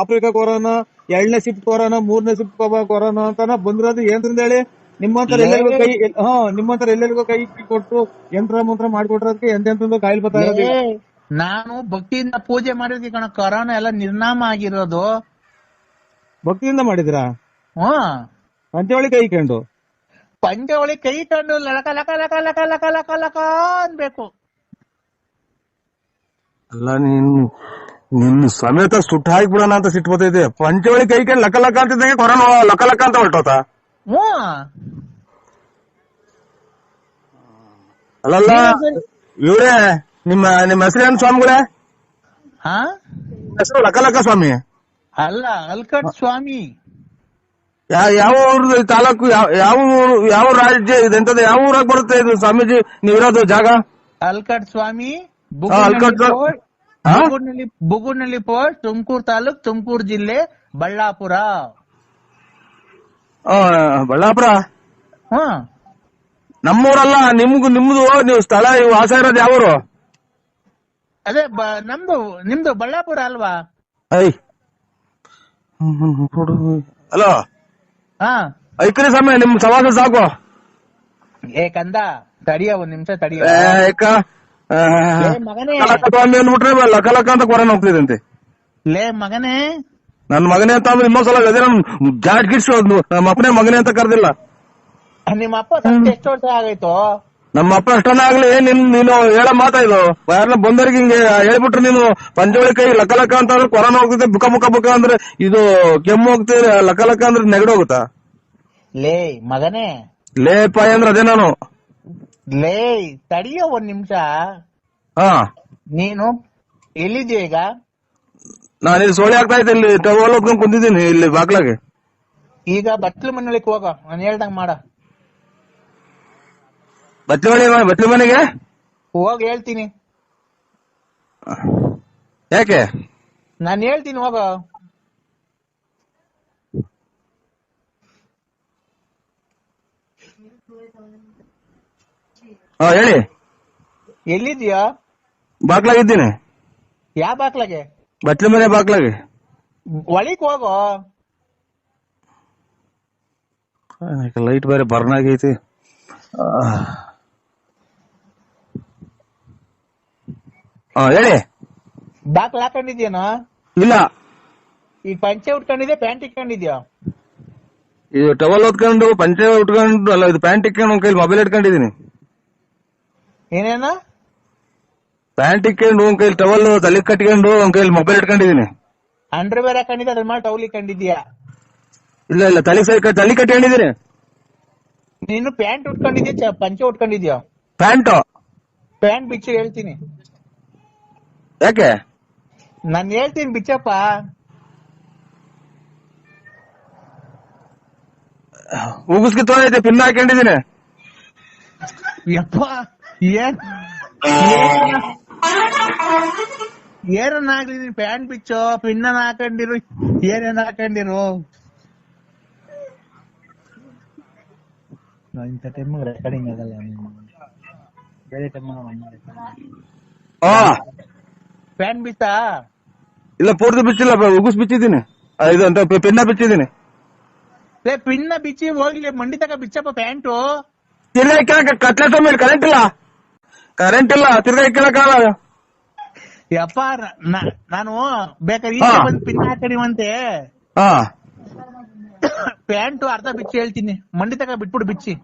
ಆಫ್ರಿಕಾ ಕೊರೋನಾ, 2ನೇ ಶಿಫ್ಟ್ ಕೊರೋನಾ, 3ನೇ ಶಿಫ್ಟ್ ಕೊರೋನಾ ಅಂತಾನ ಬಂದಿರೋದು. ಏನ್ರಿಂದ ಹೇಳಿ ನಿಮ್ಮಂತರ ಎಲ್ಲರಿಗೂ ಕೈ ನಿಮ್ಮಂತರ ಎಲ್ಲರಿಗೂ ಕೈ ಕೊಟ್ಟು ಯಂತ್ರ ಮಂತ್ರ ಮಾಡ್ಕೊಟ್ರದಕ್ಕೆ ಎಂತೆಂತಂದು ಕಾಯಿಲೆ ಬರ್ತಾ ಇರೋದು. ನಾನು ಭಕ್ತಿಯಿಂದ ಪೂಜೆ ಮಾಡಿದ್ವಿ ಕಣ, ಕೊರೋನಾ ಎಲ್ಲ ನಿರ್ನಾಮ ಆಗಿರೋದು. ಭಕ್ತಿಯಿಂದ ಮಾಡಿದಿರಾ? ಪಂಚವಳಿ ಕೈ ಕಂಡು ಪಂಚವಳಿ ಕೈ ಕಂಡು ಲಕ ಲಕ ಲಕ ಲಕ ಲಕ ಲಕ ಲಕ ಅನ್ಬೇಕು. ಅಲ್ಲ ನಿನ್ನ ಸಮೇತ ಸುಟ್ಟು ಹಾಕ್ಬಿಡೋಣ ಅಂತ ಸಿಟ್ಟು ಬರ್ತೈತೆ. ಪಂಚವಳಿ ಕೈ ಕಂಡು ಲಕ ಲಕ ಅಂತಿದ್ದಂಗೆ ಕೊರೋನಾ ಲಕ ಲಕ ಅಂತ ಹೊರಟೋತ. ಅಲ್ಲಲ್ಲ ಇವ್ರೇ ನಿಮ್ಮ ಹೆಸರೇನು ಸ್ವಾಮಿಗಳೇ? ಹೆಸರು ಲಕ ಲಕ ಸ್ವಾಮಿ ಅಲ್ಲ, ಅಲ್ಕಟ್ ಸ್ವಾಮಿ. ಯಾವ ಊರ್ದು ತಾಲೂಕು, ಯಾವ ರಾಜ್ಯ ಇದೆಂತದ, ಯಾವ ಊರಾಗ ಬರುತ್ತೆ ಇದು ಸ್ವಾಮೀಜಿ ನೀವಿರೋದು ಜಾಗ? ಅಲ್ಕಟ್ ಸ್ವಾಮಿ, ಅಲ್ಕಟ್ ಬುಗುಡ್ನಳ್ಳಿ ಪೋಸ್ಟ್, ತುಮಕೂರು ತಾಲೂಕ್, ತುಮಕೂರು ಜಿಲ್ಲೆ, ಬಳ್ಳಾಪುರ. ಬಳ್ಳಾಪುರ ನಮ್ಮೂರಲ್ಲ, ನಿಮ್ದು ನೀವು ಸ್ಥಳ ವಾಸ ಇರೋದು ಯಾವ ಊರು? ಅದೇ ನಿಮ್ದು ಬಳ್ಳಾಪುರ ಅಲ್ವಾ? ಹಲೋ ಐಕ್ರಿ ಸಮಯ ನಿಮ್ ಸವಾಸ ಸಾಕು. ಕಂದ ತಡಿಯ, ಒಂದ್ ನಿಮಿಷ ತಡಿಯ. ಸ್ವಾಮಿ ಅಂದ್ಬಿಟ್ರೆ ಲಕ ಲಕ ಅಂತ ಕೊರೋನಾ ಹೋಗ್ತಿದಂತೆ. ಲೇ ಮಗನೇ, ನನ್ ಮಗನೇ ಅಂತ ಅಂದ್ರೆ ಇನ್ನೊಂದ್ಸಲ ಅದೇ ನಮ್ ಜಾಟ್ ಗಿಡ್ಸು ನಮ್ಮ ಅಪ್ಪನೇ ಮಗನೇ ಅಂತ ಕರೆದಿಲ್ಲ. ನಿಮ್ಮ ಅಪ್ಪ ಎಷ್ಟು ವರ್ಷ ಆಗೈತೋ? ನಮ್ಮ ಅಪ್ಪ ಅಷ್ಟನ್ನ ಆಗ್ಲಿ, ನೀನು ಹೇಳ ಮಾತಾ ಇದು. ಯಾರನ್ನ ಬಂದವ್ರಿಗೆ ಹಿಂಗೆ ಹೇಳ್ಬಿಟ್ರೆ ನೀನು ಪಂಚವಳಿ ಕೈ ಲಕ ಲಕ ಅಂತ ಅಂದ್ರೆ ಕೊರೋನಾ ಹೋಗ್ತೈತೆ, ಬುಕ ಅಂದ್ರೆ ಇದು ಕೆಮ್ಮು ಹೋಗ್ತಿದ್ರೆ ಲಕ ಲಕ ಅಂದ್ರೆ ನೆಗಡಿ ಹೋಗುತ್ತಾ? ಲೇ ಮಗನೇ, ಲೇ ಪಾಯ ಅಂದ್ರೆ ಅದೇ ನಾನು. ಲೇ ತಡಿಯೋ ಒಂದ್ ನಿಮಿಷ. ನೀನು ಎಲ್ಲಿದ್ಯಾ ಈಗ? ನಾನಿಲ್ಲಿ ಸೋಳಿ ಆಗ್ತಾ ಇದ್ದೆ, ಇಲ್ಲಿ ಟವಲ್ ಹೊತ್ಕೊಂಡ್ ಕುಂತಿದ್ದೀನಿ ಇಲ್ಲಿ ಬಾಗ್ಲಾಗೆ. ಈಗ ಬಟ್ಲು ಮನೆಯೊಳಗೆ ಹೋಗ, ನಾನು ಹೇಳ್ದಂಗ್ ಮಾಡ. ಬಟ್ಲಿ ಮನೆಗೆ ಹೋಗ್ ಹೇಳ್ತೀನಿ. ಯಾಕೆ? ನಾನು ಹೇಳ್ತೀನಿ ಹೋಗ. ಹೇಳಿ. ಎಲ್ಲಿದ್ಯಾ? ಬಾಗ್ಲಾಗಿದ್ದೀನಿ. ಯಾವ ಬಾಕ್ಲಾಗೆ? ಬಟ್ಲಿ ಮನೆ ಬಾಗ್ಲಾಗೆ. ಒಳಿಕ್ ಹೋಗೋ. ಲೈಟ್ ಬೇರೆ ಬರ್ನ್ ಆಗೈತಿ. ಹೇಳಿ. ಬಾಕ್ಲ ಹಾಕೊಂಡಿದ್ಯೇನೋ? ಇಲ್ಲ. ಈಗ ಪಂಚೆ ಉಟ್ಕೊಂಡಿದ್ಯಾ, ಪ್ಯಾಂಟ್ ಇಟ್ಕೊಂಡಿದ್ಯಾ? ಇದು ಟವಲ್ ಹೊತ್ಕೊಂಡು ಪಂಚೆ ಉಟ್ಕೊಂಡು, ಅಲ್ಲ ಇದು ಪ್ಯಾಂಟ್ ಇಟ್ಕೊಂಡು ಒಂದ್ ಕೈಲಿ ಮೊಬೈಲ್ ಇಟ್ಕೊಂಡಿದೀನಿ. ಏನೇನ? ಪ್ಯಾಂಟ್ ಇಟ್ಕೊಂಡು ಒಂದ್ ಕೈಲಿ ಟವಲ್ ತಲೆ ಕಟ್ಕೊಂಡು ಒಂದ್ ಕೈಲಿ ಮೊಬೈಲ್ ಇಟ್ಕೊಂಡಿದೀನಿ. ಅಂಡರ್ ಬೇರೆ ಹಾಕೊಂಡಿದ್ಯಾ, ಅದ್ರ ಮೇಲೆ ಟವಲ್ ಇಟ್ಕೊಂಡಿದ್ಯಾ? ಇಲ್ಲ ತಲೆ ಕಟ್ಕೊಂಡಿದೀನಿ. ನೀನು ಪ್ಯಾಂಟ್ ಉಟ್ಕೊಂಡಿದ್ಯಾ, ಪಂಚೆ ಉಟ್ಕೊಂಡಿದ್ಯಾ? ಪ್ಯಾಂಟ್ ಬಿಚ್ಚು ಹೇಳ್ತೀನಿ. ಯಾಕೆ? ನಾನು ಹೇಳ್ತೀನಿ ಬಿಚ್ಚಪ್ಪ. ಉಗಿಸ್ಕಿ ತೊಗೊಂಡೈತೆ, ಪಿನ್ ಹಾಕೊಂಡಿದೀನಿ. ಯಪ್ಪ, ಏನನ್ನಾಗ್ಲಿ ನೀನ್ ಪ್ಯಾಂಟ್ ಬಿಚ್ಚೋ, ಪಿನ್ನ ಹಾಕೊಂಡಿರು, ಏನೇನ್ ಹಾಕೊಂಡಿರು. ಇಂಥ ಟೈಮ್ ರೆಕಾರ್ಡಿಂಗ್ ಆಗಲ್ಲ, ಬೇರೆ ಟೈಮ್. ಪ್ಯಾಂಟ್ ಬಿಚ್ಚಾ? ಇಲ್ಲ ಪೂರ್ತಿ ಬಿಚ್ಚಿಲ್ಲ, ಉಗುಸ್ ಬಿಚ್ಚಿದ್ದೀನಿ. ಇದು ಅಂತ ಪಿನ್ನ ಬಿಚ್ಚಿದ್ದೀನಿ. ಪಿನ್ನ ಬಿಚ್ಚಿ ಹೋಗ್ಲಿ, ಮಂಡಿ ತಕ ಬಿಚ್ಚಪ್ಪ ಪ್ಯಾಂಟು. ತಿರ್ಗಾ ಇಕ್ಕಳಕ ಕಟ್ಲೆಟ್ ಮೇಲೆ ಕರೆಂಟ್ ಇಲ್ಲ, ತಿರ್ಗಾ ಇಕ್ಕಳಕ್ಕಾಗಲ್ಲ. ಯಪ್ಪ ನಾನು ಬೇಕಾದ್ರೆ ಬಂದು ಪಿನ್ ಹಾಕಡಿವಂತೆ. ಪ್ಯಾಂಟು ಅರ್ಧ ಬಿಚ್ಚಿ ಹೇಳ್ತೀನಿ, ಮಂಡಿ ತಕ ಬಿಟ್ಬಿಡು ಬಿಚ್ಚಿ.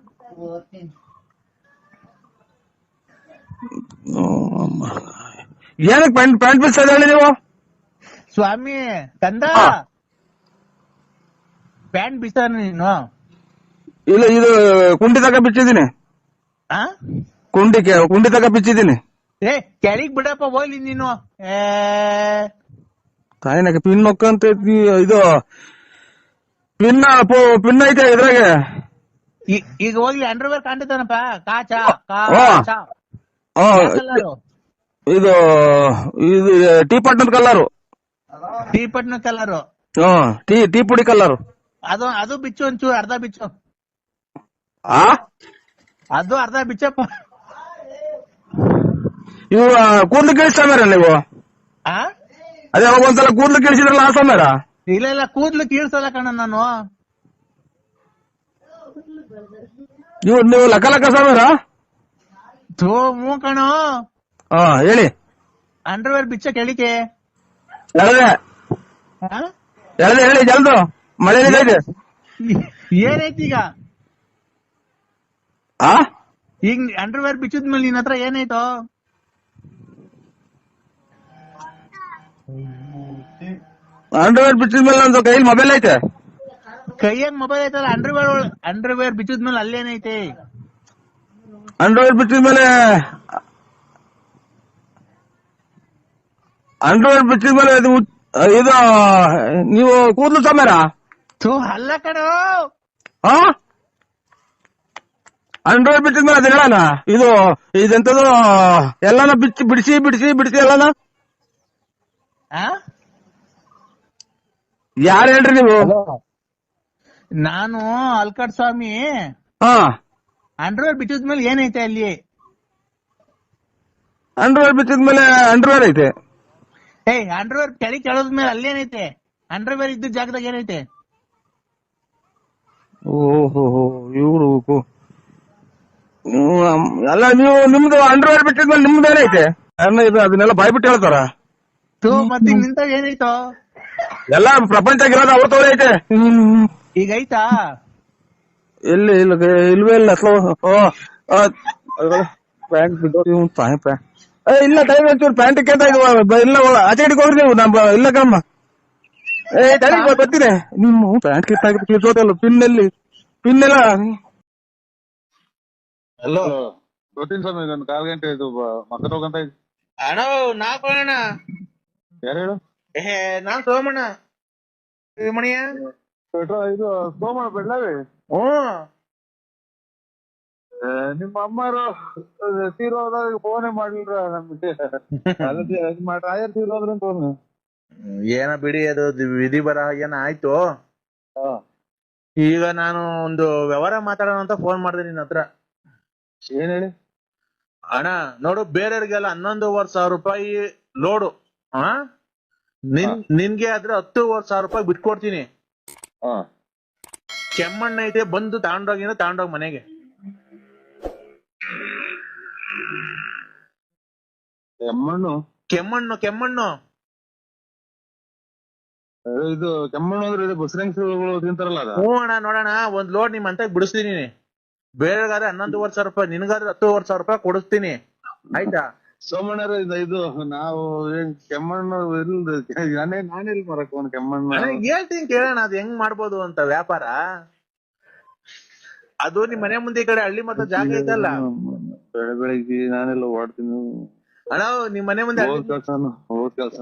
ಏನಕ್ಕೆ ಪ್ಯಾಂಟ್ ಬಿಚ್ಚ ಹೇಳಿ ನೀವು? ಸ್ವಾಮಿ ಕಂದ, ಪ್ಯಾಂಟ್ ಬಿಚ್ಚ ನೀನು? ಇಲ್ಲ, ಇದು ಕುಂಡಿ ತಕ ಬಿಚ್ಚಿದ್ದೀನಿ. ಕುಂಡಿ ತಕ ಬಿಚ್ಚಿದ್ದೀನಿ. ಕೆಳಗ್ ಬಿಡಪ್ಪ ಹೋಗ್ಲಿ ನೀನು. ತಾಯಿನಾಗ ಪಿನ್ ನೊಕ್ಕಂತ ಇದು ಪಿನ್ ಐತೆ ಇದ್ರಾಗೆ. ಈಗ ಹೋಗ್ಲಿ, ಅಂಡರ್ವೇರ್ ಕಾಣ್ತಾನಪ್ಪ. ಇದು ಟೀ ಪಟ್ನದ ಕಲರು. ಟೀ ಪಟ್ನ ಕಲರು? ಟೀ ಪುಡಿ ಕಲರು. ಅದು ಬಿಚ್ಚು, ಒಂಚೂರು ಅರ್ಧ ಬಿಚ್ಚು. ಅದು ಅರ್ಧ ಬಿಚ್ಚಪ್ಪ. ಇವು ಕೂದ್ಲು ಕೇಳಿಸ್ತಾರ ನೀವು? ಅದೇ ಅವಾಗ ಒಂದ್ಸಲ ಕೂದ್ಲು ಕೇಳಿಸಿದ್ರಲ್ಲ ಆ ಸಮಯ? ಇಲ್ಲ ಕೂದ್ಲು ಕೀಳ್ಸಲ್ಲ ಕಣ ನಾನು. ನೀವು ಲಕ್ಕ ಸಾಮೀರ? ಮೂ ಕಣೋ. ಹಾ ಹೇಳಿ. ಅಂಡರ್ವೇರ್ ಬಿಚ್ಚ ಕೇಳಿಕೆ ಎಳದೆ ಹೇಳಿ ಜಲ್ದು, ಮಳೆ ಇದೆ. ಏನೈತಿ ಈಗ? ಈಗ ಅಂಡರ್ವೇರ್ ಬಿಚ್ಚಿದ್ಮೇಲೆ ನಿನ್ ಹತ್ರ ಏನಾಯ್ತು? ಅಂಡರ್ವೇರ್ ಬಿಚ್ಚಿದ್ಮೇಲೆ ನಂದು ಕೈಲಿ ಮೊಬೈಲ್ ಐತೆ. ಕೈಯಾಗ ಮೊಬೈಲ್ ಐತಲ್ಲ, ಅಂಡರ್ವೇರ್ ಬಿಚ್ಚಿದ್ಮೇಲೆ ಅಲ್ಲೇನೈತೆ? ಅಂಡರ್ವೇರ್ ಬಿಚ್ಚಿದ್ಮೇಲೆ ಇದು ನೀವು ಕೂದಲು ಸಾಮ್ಯಾರ? ಅಲ್ಲ ಕಣೋ, ಅಂಡರ್ವೇರ್ ಬಿಚ್ಚಿದ್ಮೇಲೆ ಅದು ಹೇಳಣ, ಇದೆಂತದು ಎಲ್ಲಾನ ಬಿಡಿಸಿ ಎಲ್ಲಾನ. ಯಾರು ಹೇಳ್ರಿ ನೀವು? ನಾನು ಅಲ್ಕಟ್ ಸ್ವಾಮಿ. ಅಂಡರ್ವೇರ್ ಬಿಚ್ಚಿದ್ಮೇಲೆ ಏನೈತೆ ಅಲ್ಲಿ? ಅಂಡರ್ವೇರ್ ಬಿಚ್ಚಿದ್ಮೇಲೆ ಅಂಡರ್ವೇರ್ ಐತೆ. ಅಂಡರ್ವೇರ್ ಕೆಳಗೆ ಕೆಳದ್ಮೇಲೆ ಅಲ್ಲೇನೈತೆ? ಅಂಡರ್ವೇರ್ ಇದ್ದ ಜಾಗದಾಗ ಏನೈತೆ? ಓಹೋ ಇವ್ರು ಅಲ್ಲ, ನೀವು ನಿಮ್ದು ಅಂಡರ್ವೇರ್ ಬಿಟ್ಟಿದ್ಮೇಲೆ ನಿಮ್ದು ಏನೈತೆ? ಅದನ್ನೆಲ್ಲ ಬಾಯ್ಬಿಟ್ಟು ಹೇಳ್ತಾರ. ಮತ್ತೆ ನಿಂತಾಗ ಏನಾಯ್ತು? ಎಲ್ಲ ಪ್ರಪಂಚಗಿರೋದು ಅವ್ರ ತೋಳೆ ಐತೆ. ಈಗ ಐತಾ? ಎಲ್ಲಿ ಇಲ್ವೇ ಇಲ್ಲ. ಇಲ್ಲ ಟೈಮ್ ಒಂಚೂರು ಪ್ಯಾಂಟ್ ಕೇಳ್ತಾ ಇದ್ವ. ಇಲ್ಲ ಆಚೆ ಕಡೆಗೆ ಹೋಗ್ರಿ ನೀವು. ಇಲ್ಲ ಕಮ್ಮ ಬರ್ತೀನಿ. ನಿಮ್ಮ ಪ್ಯಾಂಟ್ ಕಿತ್ತಾಗಿಲ್ಲ, ಪಿನ್ನೆಲ್ಲ. ಹಲೋ ಗೊತ್ತಿನ ಸ್ವಾಮಿ, ಒಂದು 1/4 ಗಂಟೆ ಇದು ಮಕ್ಕಳ ಹೋಗಂತ ಇದ್ವಿ. ಅಣ್ಣ ನಾ ಕೋಣ. ಯಾರು ಹೇಳು? ನಾನ್ ಸೋಮಣ್ಣ ಮಣಿಯ. ಇದು ಸೋಮಣ್ಣ ಬೆಳ್ಳಾವಿ. ನಿಮ್ಮ ಅಮ್ಮರು ತೀರೋದಾಗ ಫೋನೇ ಮಾಡ್ಲಿಲ್ಲ ನಮ್ಗೆ. ರಾಯರ್ ತೀರೋದ್ರ ಅಂತ ಏನ ಬಿಡಿ, ಅದು ವಿಧಿ ಬರ ಏನ ಆಯ್ತು. ಈಗ ನಾನು ಒಂದು ವ್ಯವಹಾರ ಮಾತಾಡೋಣ ಅಂತ ಫೋನ್ ಮಾಡಿದೆ ನಿನ್ನ ಹತ್ರ. ಏನ್ ಹೇಳಿ? ಅಣ್ಣ ನೋಡು, ಬೇರೆಯವ್ರಿಗೆಲ್ಲ 11,500 ರೂಪಾಯಿ ಲೋಡು. ನಿನ್ಗೆ ಆದ್ರೆ 10,500 ರೂಪಾಯಿ ಬಿಟ್ಕೊಡ್ತೀನಿ. ಕೆಮ್ಮಣ್ಣ ಐತೆ, ಬಂದು ತಗೊಂಡೋಗಿ ಮನೆಗೆ. ಕೆಮ್ಮಣ್ಣು ಇದು ಕೆಮ್ಮಣ್ಣು ಅಂದ್ರೆ ಇದು ಬಸರಂಗಿಗಳು ತಿಂತಾರಲ್ಲ ಅದ? ಹ್ಞೂ ಅಣ್ಣ, ನೋಡೋಣ ಒಂದ್ ಲೋಡ್ ನಿಮ್ ಅಂತ ಬಿಡಿಸ್ತೀನಿ. ಬೇರೆಗಾದ್ರೆ 11,500 ರೂಪಾಯಿ, ನಿನ್ಗಾದ್ರೆ 10,500 ರೂಪಾಯಿ ಕೊಡಿಸ್ತೀನಿ, ಆಯ್ತಾ? ಸೋಮಣ್ಣರ ಇದು ನಾವು ಕೆಮ್ಮಣ್ಣು ನಾನೆಲ್ಲಿ ಮರಕ್ ಒಂದು ಕೆಮ್ಮಣ್ಣು ಹೇಳ್ತೀನಿ ಕೇಳೋಣ, ಅದ್ ಹೆಂಗ್ ಮಾಡ್ಬೋದು ಅಂತ ವ್ಯಾಪಾರ. ಅದು ನಿಮ್ ಮನೆ ಮುಂದೆ ಈ ಕಡೆ ಹಳ್ಳಿ ಮತ್ತೆ ಜಾಗ ಐತಲ್ಲ, ಬೆಳಗ್ಗೆ ನಾನೆಲ್ಲ ಓಡ್ತೀನಿ ಅಣ್ಣ. ನಿಮ್ ಮನೆ ಮುಂದೆ ಕೆಲ್ಸ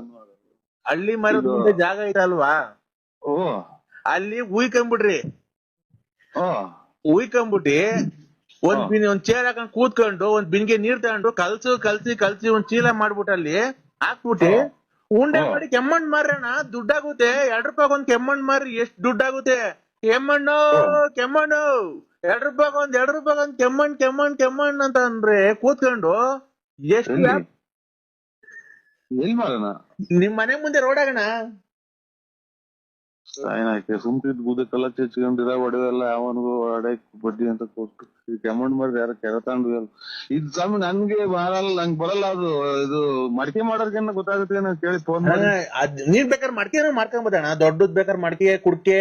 ಹಳ್ಳಿ ಮರದ ಮುಂದೆ ಜಾಗ ಐತಲ್ವಾ, ಅಲ್ಲಿ ಉಯ್ಕೊಂಬಿಡ್ರಿ. ಉಯ್ಕೊಂಬಿಟ್ಟಿ ಒಂದ್ ಚೇರ್ ಹಾಕೊಂಡ್ ಕೂತ್ಕೊಂಡು ಒಂದ್ ಬಿನ್ಗೆ ನೀರ್ ತಗೊಂಡು ಕಲ್ಸಿ ಒಂದ್ ಚೀಲ ಮಾಡ್ಬಿಟ್ಟು ಅಲ್ಲಿ ಹಾಕ್ಬಿಟ್ಟಿ ಉಂಡೆ ಮಾಡಿ ಕೆಮ್ಮಣ್ಣು ಮಾರೋಣ. ದುಡ್ಡಾಗುತ್ತೆ. 2 ರೂಪಾಯಿ ಒಂದ್ ಕೆಮ್ಮಣ್ಣು ಮಾರಿ ಎಷ್ಟ್ ದುಡ್ಡಾಗುತ್ತೆ? ಕೆಮ್ಮಣ್ಣು 2 ರೂಪಾಯಿ ಒಂದ್ ಕೆಮ್ಮಣ್ಣು ಅಂತ ಅಂದ್ರೆ ಕೂತ್ಕೊಂಡು ಎಷ್ಟು ಎಲ್ಲಿ ಮಾಡೋಣ? ನಿಮ್ ಮನೆ ಮುಂದೆ ರೋಡ್ ಆಗಣ. ಏನಾಯ್ತು ಸುಮ್ಕಿದ್ ಬೂದಕ್ಕೆಲ್ಲ ಚಚ್ಕೊಂಡಿರ ಹೊಡೆದೆಲ್ಲ ಅವನಿಗೂ ಅಡಕ್ ಬಡ್ಡಿ ಅಂತ ಕೊಟ್ಟು ಕೆಮ್ಮಣ್ಣು ಮಾರಿ ಯಾರ ಕೆರ ತಗೊಂಡ್ವಿ. ಇದು ಸ್ವಾಮಿ ನನ್ಗೆ ನಂಗೆ ಬರಲ್ಲ ಅದು. ಇದು ಮಡಿಕೆ ಮಾಡೋರ್ಗೇನ ಗೊತ್ತಾಗುತ್ತೆ ಕೇಳಿ ಫೋನ್ ಮಾಡಿ. ನೀರ್ ಬೇಕಾದ್ರೆ ಮಡಿಕೆ ಮಾಡ್ಕೊಂಬೋದಣ್ಣ. ದೊಡ್ಡದ್ ಬೇಕಾದ್ರೆ ಮಡಿಕೆ ಕುಡ್ಕೆ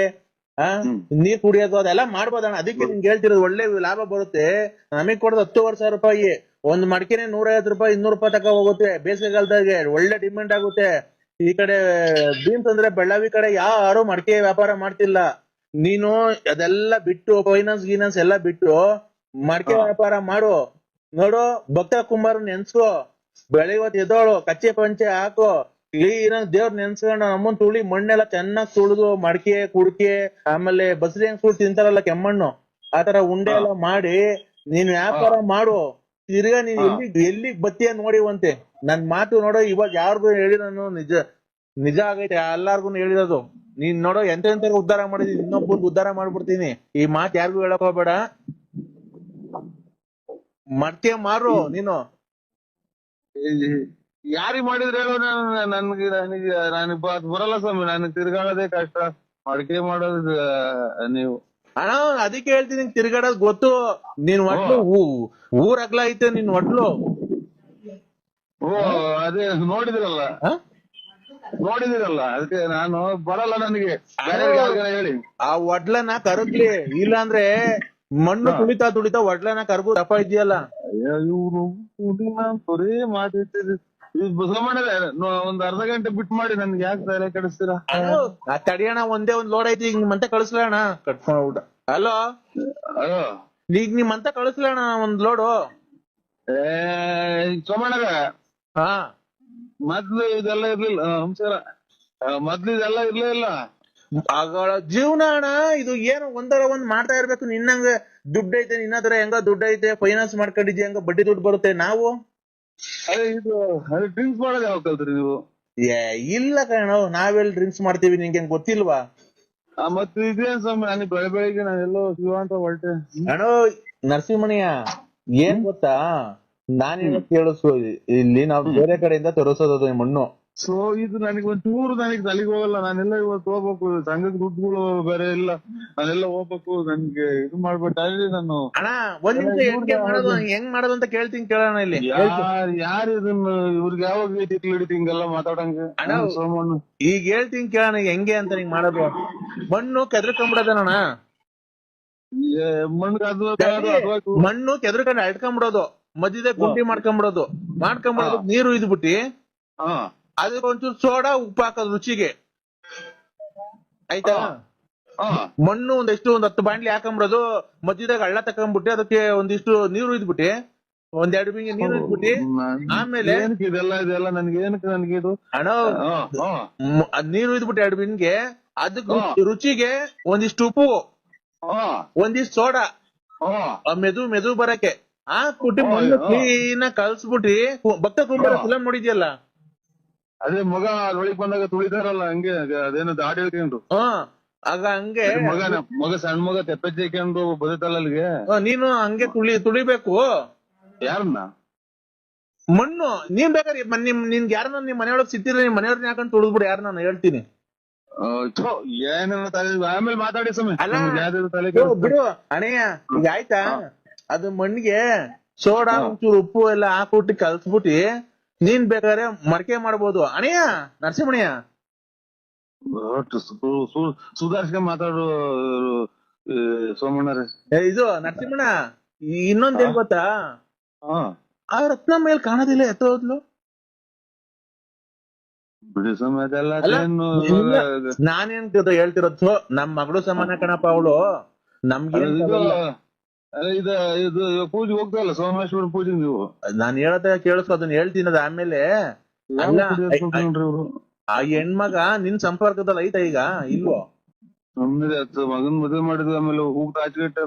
ನೀರ್ ಕುಡಿಯೋದು ಅದೆಲ್ಲ ಮಾಡ್ಬೋದಣ್ಣ. ಅದಕ್ಕೆ ನಿಮ್ಗೆ ಹೇಳ್ತಿರೋದು, ಒಳ್ಳೆ ಲಾಭ ಬರುತ್ತೆ. ನಮಗ್ ಕೊಡೋದು 10,500 ರೂಪಾಯಿ. ಒಂದ್ ಮಡಿಕೆನೆ 150 ರೂಪಾಯಿ 200 ರೂಪಾಯಿ ತಕ ಹೋಗುತ್ತೆ. ಬೇಸಿಗೆಗಾಲದಾಗೆ ಒಳ್ಳೆ ಡಿಮ್ಯಾಂಡ್ ಆಗುತ್ತೆ. ಈ ಕಡೆ ಬೀನ್ಸ್ ಅಂದ್ರೆ ಬೆಳ್ಳಾವಿ ಕಡೆ ಯಾರು ಮಡಿಕೆ ವ್ಯಾಪಾರ ಮಾಡ್ತಿಲ್ಲ. ನೀನು ಅದೆಲ್ಲ ಬಿಟ್ಟು ಫೈನಾನ್ಸ್ ಎಲ್ಲ ಬಿಟ್ಟು ಮಡಿಕೆ ವ್ಯಾಪಾರ ಮಾಡು. ನೋಡು, ಭಕ್ತ ಕುಂಬಾರ ನೆನ್ಸ್ಕೋ, ಬೆಳಿವತ್ ಎದೋಳು, ಕಚ್ಚೆ ಪಂಚೆ ಹಾಕೋ, ಕ್ಲೀನ್ ದೇವ್ರ ನೆನ್ಸ್ಕೊಂಡು ನಮ್ಮನ್ ತುಳಿ ಮಣ್ಣೆಲ್ಲ ಚೆನ್ನಾಗ್ ತುಳಿದು ಮಡಿಕೆ ಕುಡ್ಕೆ ಆಮೇಲೆ ಬಸರಿ ಹೆಂಗ್ ತಿಂತಾರಲ್ಲ ಕೆಮ್ಮಣ್ಣು, ಆತರ ಉಂಡೆ ಎಲ್ಲ ಮಾಡಿ ನೀನ್ ವ್ಯಾಪಾರ ಮಾಡು. ತಿರ್ಗಾ ನೀನ್ ಎಲ್ಲಿಗ್ ಬತ್ತೀಯ ನೋಡಿವಂತೆ. ನನ್ ಮಾತು ನೋಡೋ, ಇವಾಗ ಯಾರಿಗೂ ಹೇಳಿ ನಾನು ನಿಜ ಆಗೈತೆ, ಎಲ್ಲಾರ್ಗು ಹೇಳಿರೋದು. ನೀನ್ ನೋಡೋ ಎಂತೆಂತ ಉದ್ಧಾರ ಮಾಡಿದೀನಿ, ಇನ್ನೊಬ್ಬರ್ಗ್ ಉದ್ಧಾರ ಮಾಡ್ಬಿಡ್ತೀನಿ. ಈ ಮಾತ್ ಯಾರಿಗೂ ಹೇಳಕ್ ಹೋಗ್ಬೇಡ. ಮಡ್ಕೆ ಮಾರು ನೀನು. ಯಾರಿಗ್ ಮಾಡಿದ್ರೆ ಹೇಳೋ? ನನಗೆ ಬರಲ್ಲ ಸ್ವಾಮಿ. ನನಗೆ ತಿರ್ಗಾಡೋದೇ ಕಷ್ಟ. ಮಡಿಕೆ ಮಾಡೋದು ನೀವು ಅಣ್ಣ ಅದಕ್ಕೆ ಹೇಳ್ತೀನಿ ತಿರ್ಗಾಡೋದ್ ಗೊತ್ತು. ನೀನ್ ಒಟ್ಲು ಊರ್ ಅಗ್ಲ ಐತೆ ನಿನ್ ಒಟ್ಲು. ಓ ಅದೇ ನೋಡಿದಿರಲ್ಲ ಅದಕ್ಕೆ ನಾನು ಬರಲ್ಲ ನನಗೆ ಹೇಳಿ. ಆ ಒಡ್ಲನ್ನ ಕರಗ್ಲಿ, ಇಲ್ಲಾಂದ್ರೆ ಮಣ್ಣು ತುಳಿತಾ ಒಡ್ಲನ್ನ ಕರಗು ದಪ್ಪ ಇದೆಯಲ್ಲ. ಇವ್ರು ಬರೀ ಮಾತಾಡ್ತೀರಿ. ಒಂದ್ ಅರ್ಧ ಗಂಟೆ ಬಿಟ್ಟು ಮಾಡಿ ನನ್ಗೆ ಯಾಕೆ ತಲೆ ಕೆಡಿಸ್ತೀರಾ? ತಡಿಯಣ ಒಂದೇ ಒಂದ್ ಲೋಡ್ ಐತಿ, ಈಗ ಮತ್ತೆ ಕಳಿಸ್ಲಣ್ಣ ಕಟ್ಕೊಂಡ್ಬಿಟ್ಟ. ಹಲೋ ಈಗ ನಿಮ್ಮಂತ ಕಳಿಸ್ಲಣ್ಣ ಒಂದ್ ಲೋಡು. ಸೋಮಣ್ಣಗ ಹಾ ಮೊದ್ಲು ಇದೆಲ್ಲ ಇರ್ಲಿಲ್ಲ. ನಮಸ್ಕಾರ. ಮೊದ್ಲು ಇದೆಲ್ಲ ಇರ್ಲೇ ಇಲ್ಲ. ಆಗಳ ಜೀವನ ಅಣ್ಣ ಇದು. ಏನು ಒಂದರ ಒಂದ್ ಮಾಡ್ತಾ ಇರ್ಬೇಕು. ನಿನ್ನಂಗ ದುಡ್ಡು ಐತೆ, ನಿನ್ನ ಹತ್ರ ಹೆಂಗ ದುಡ್ಡು ಐತೆ, ಫೈನಾನ್ಸ್ ಮಾಡ್ಕೊಂಡಿದ್ಯ, ಹೆಂಗ ಬಡ್ಡಿ ದುಡ್ಡು ಬರುತ್ತೆ. ನಾವು ಅದೇ ಇದು ಡ್ರಿಂಕ್ಸ್ ಮಾಡೋದು ಯಾವಾಗ ಕಲ್ತ್ರಿ ನೀವು? ಇಲ್ಲ ಕಣೋ, ನಾವೆಲ್ಲಿ ಡ್ರಿಂಕ್ಸ್ ಮಾಡ್ತೀವಿ, ನಿಂಗೆ ಗೊತ್ತಿಲ್ವಾ? ಮತ್ತೆ ಇದೇನ್ ಸ್ವಾಮಿ, ನನಗೆ ಬೆಳಗ್ಗೆ ನಾನೆಲ್ಲೋ ಶಿವ ಅಂತ ಹೊರಟೆ. ಅಣ್ಣ ನರಸಿಂಹಮಣಿಯ ಏನ್ ಗೊತ್ತಾ, ನಾನೇನ ಕೇಳಿಸು, ಇಲ್ಲಿ ನಾವು ಬೇರೆ ಕಡೆಯಿಂದ ತರಿಸೋದು ಮಣ್ಣು. ಸೊ ಇದು ನನಗೆ ಒಂಚೂರು ನನಗೆ ತಲೆಗೆ ಹೋಗಲ್ಲ. ನಾನೆಲ್ಲ ಇವತ್ತು ಹೋಗ್ಬೇಕು, ಸಂಘದ ದುಡ್ಡುಗಳು ಬೇರೆ ಇಲ್ಲ, ನಾನೆಲ್ಲ ಹೋಗ್ಬೇಕು. ನನ್ಗೆ ಇದು ಮಾಡ್ಬಿಟ್ಟು ನಾನು ಅಣ್ಣ ಒಂದ್ ನಿಮಿಷ ಹೆಂಗ್ ಮಾಡೋದು ಅಂತ ಕೇಳ್ತೀನಿ, ಕೇಳೋಣ. ಇಲ್ಲಿ ಯಾರು ಇದನ್ನ ಇವ್ರಿಗೆ ಯಾವಾಗ ಹಿಡಿತಿ ಹಿಂಗೆಲ್ಲ ಮಾತಾಡಂಗೆ? ಸೋಮಣ್ಣ ಈಗ ಹೇಳ್ತೀನಿ ಕೇಳೋಣ ಹೆಂಗೆ ಅಂತ ನಿಂಗ್ ಮಾಡೋದು. ಮಣ್ಣು ಕೆದರ್ಕೊಂಡ್ಬಿಡೋದಣ್ಣ, ಮಣ್ಣು ಕೆದರ್ಕೊಂಡು ಅಡ್ಕೊಂಡ್ಬಿಡೋದು, ಮಧ್ಯದ ಗುಂಡಿ ಮಾಡ್ಕೊಂಡ್ಬಿಡೋದು, ನೀರು ಇದ್ಬಿಟ್ಟಿ ಅದಕ್ಕೆ ಒಂಚೂರು ಸೋಡಾ ಉಪ್ಪು ಹಾಕೋದು ರುಚಿಗೆ, ಆಯ್ತಾ? ಮಣ್ಣು ಒಂದ್ 10 ಬಾಂಡ್ಲಿ ಹಾಕೊಂಡ್ಬಿಡೋದು, ಮಧ್ಯದಾಗ ಹಳ್ಳ ತಕೊಂಡ್ಬಿಟ್ಟು ಅದಕ್ಕೆ ಒಂದಿಷ್ಟು ನೀರು ಇದ್ಬಿಟ್ಟಿ, 1-2 ಬಿಂಗೆ ನೀರು ಇದ್ಬಿಟ್ಟಿ, ಆಮೇಲೆ ಇದೆಲ್ಲ ನನ್ಗೆ ಇದು ಅಣ್ಣ ನೀರು ಇದ್ಬಿಟ್ಟು 2 ಬಿಂಗೆ, ಅದಕ್ಕೆ ರುಚಿಗೆ ಒಂದಿಷ್ಟು ಉಪ್ಪು, ಒಂದಿಷ್ಟು ಸೋಡಾ, ಮೆದು ಬರಕ್ಕೆ ಹಾಕ್ಬಿಟ್ಟು ಮಣ್ಣು ಕ್ಲೀನ್ ಕಲ್ಸ್ಬಿಟ್ಟಿ. ಭಕ್ತ ಕುಂಬಾರ ಫಿಲಂ ನೋಡಿದ್ಯಲ್ಲ, ಅದೇ ಮಗ ಒಳಗ್ ಬಂದಾಗ ತುಳಿತಾರಲ್ಲ ಹಂಗೆ, ಅದೇನು ದಾಡಿ ಹೇಳ್ಕೊಂಡು ಆಗ ಹಂಗೆ ಮಗ ಸಣ್ಣ ಮಗ ತೆಪ್ಪೆಚ್ಚಿ ಹಾಕೊಂಡು ಬದುತ್ತಲ್ಲ ಅಲ್ಲಿಗೆ, ನೀನು ಹಂಗೆ ತುಳಿಬೇಕು. ಯಾರನ್ನ? ಮಣ್ಣು. ನೀನ್ ಬೇಕಾದ್ರೆ ನಿನ್ಗೆ ಯಾರನ್ನ ನಿಮ್ ಮನೆಯೊಳಗ್ ಸಿಕ್ತಿದ್ರೆ ನಿಮ್ ಮನೆಯವ್ರನ್ನ ಹಾಕೊಂಡು ತುಳಿದ್ಬಿಡು, ಯಾರು ನಾನು ಹೇಳ್ತೀನಿ. ಏನೇನ ಆಮೇಲೆ ಮಾತಾಡಿ ಸಮಯ ಬಿಡು ಅಣಯ್ಯ. ಈಗ ಆಯ್ತಾ, ಅದು ಮಣ್ಣಿಗೆ ಸೋಡಾ ಒಂಚೂರು ಉಪ್ಪು ಎಲ್ಲ ಹಾಕ್ಬಿಟ್ಟು ಕಲ್ಸ್ಬಿಟ್ಟಿ ನೀನ್ ಬೇಕಾದ್ರೆ ಮಡಕೆ ಮಾಡ್ಬೋದು ಅಣಯ್ಯ. ನರಸಿಂಹಣ್ಯ ಸುಧಾರಿಸ್ಕೊಂಡ್ ಮಾತಾಡು ಸೋಮಣ್ಣರೇ. ಇದು ನರಸಿಂಹಣ್ಣ ಇನ್ನೊಂದೇನ್ ಗೊತ್ತಾ, ಆ ರತ್ನ ಮೇಲ್ ಕಾಣೋದಿಲ್ಲ, ಎತ್ತೋದ್ಲು. ಬಿಡಿ ಸಮಯ ಅದೆಲ್ಲ ನಾನೇನ್ ಹೇಳ್ತಿರೋದು, ನಮ್ ಮಗಳು ಸಮಾನ ಕಣಪ್ಪ ಅವಳು. ನಮ್ಗೆ ಇದು ಪೂಜೆ ಹೋಗ್ತಲ್ಲ, ಸೋಮೇಶ್ವರ ಪೂಜೆ ನೀವು. ನಾನ್ ಹೇಳದ ಕೇಳಿಸ್ಕೊ, ಅದನ್ನ ಹೇಳ್ತೀನಿ. ಅದ ಆಮೇಲೆ ಆ ಹೆಣ್ಮಗ ನಿನ್ ಸಂಪರ್ಕದಲ್ಲಿ ಐತ ಈಗ ಇಲ್ವೋ? ಮಗನ್ ಮದುವೆ ಮಾಡಿದ್ವಿ, ಆಮೇಲೆ ಹೋಗ್ತಾ ಆಚೆಗಟ್ಟೆ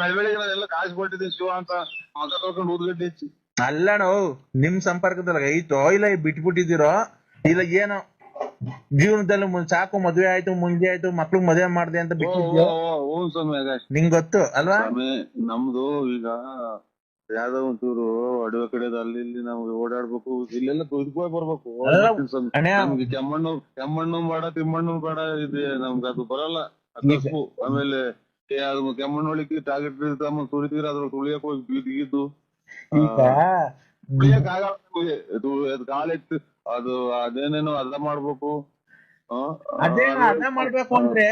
ಬೆಳಬೆಳಿಗ್ಗೆ ನಾನೆಲ್ಲ ಕಾಸು ಕೊಟ್ಟಿದ್ದೀನಿ ಶಿವ ಅಂತ ಮಗ ತೊಳ್ಕೊಂಡು ಊದ್ಗಡ್ಡೆ ಹೆಚ್ಚಿ. ಅಲ್ಲಣ್ಣ ನಿಮ್ ಸಂಪರ್ಕದಲ್ಲಿ ಐತೋ ಇಲ್ಲ ಬಿಟ್ಬಿಟ್ಟಿದ್ದೀರೋ ಇಲ್ಲ ಏನೋ? ಜೀವನದಲ್ಲಿ ಸಾಕು ಮದ್ವೆ ಆಯ್ತು, ಮುಂಜೆ ಆಯ್ತು, ಮಕ್ಳಿಗೆ ಮದ್ವೆ ಮಾಡ್ದೆ ಅಂತ ಬಿಟ್ಟಿದ್ಯೋ? ನಿಂಗ್ ಗೊತ್ತು ಅಲ್ವಾ? ನಮ್ದು ಈಗ ಯಾವ್ದೋ ಒಂಚೂರು ಅಡವೆ ಕಡೆದ ಅಲ್ಲಿ ಇಲ್ಲಿ ನಮ್ಗೆ ಓಡಾಡ್ಬೇಕು, ಇಲ್ಲೆಲ್ಲ ಕುದ್ಕೋಯ್ ಬರ್ಬೇಕು. ನಮ್ಗೆ ಕೆಮ್ಮಣ್ಣು ಬೇಡ, ತಿಮ್ಮಣ್ಣು ಬೇಡ, ಇದೆ ನಮ್ಗೆ ಅದು ಬರಲ್ಲ. ಆಮೇಲೆ ಕೆಮ್ಮಣ್ಣೊಳಿಗೆ ಟಾರ್ಗೆಟ್ ಸುರಿತೀರ, ಅದ್ರ ತುಳಿಯಕ್ ಹೋಗಿ ಬೀದಿಗಿದ್ದು ತುಳಿಯಕ್ ಆಗಲ್ಲ. ಕಾಲೆತ್ತು ಅದು ಅದೇನೇನೋ ಅರ್ಧ ಮಾಡ್ಬೇಕು. ಅರ್ಧ ಮಾಡ್ಬೇಕು ಅಂದ್ರೆ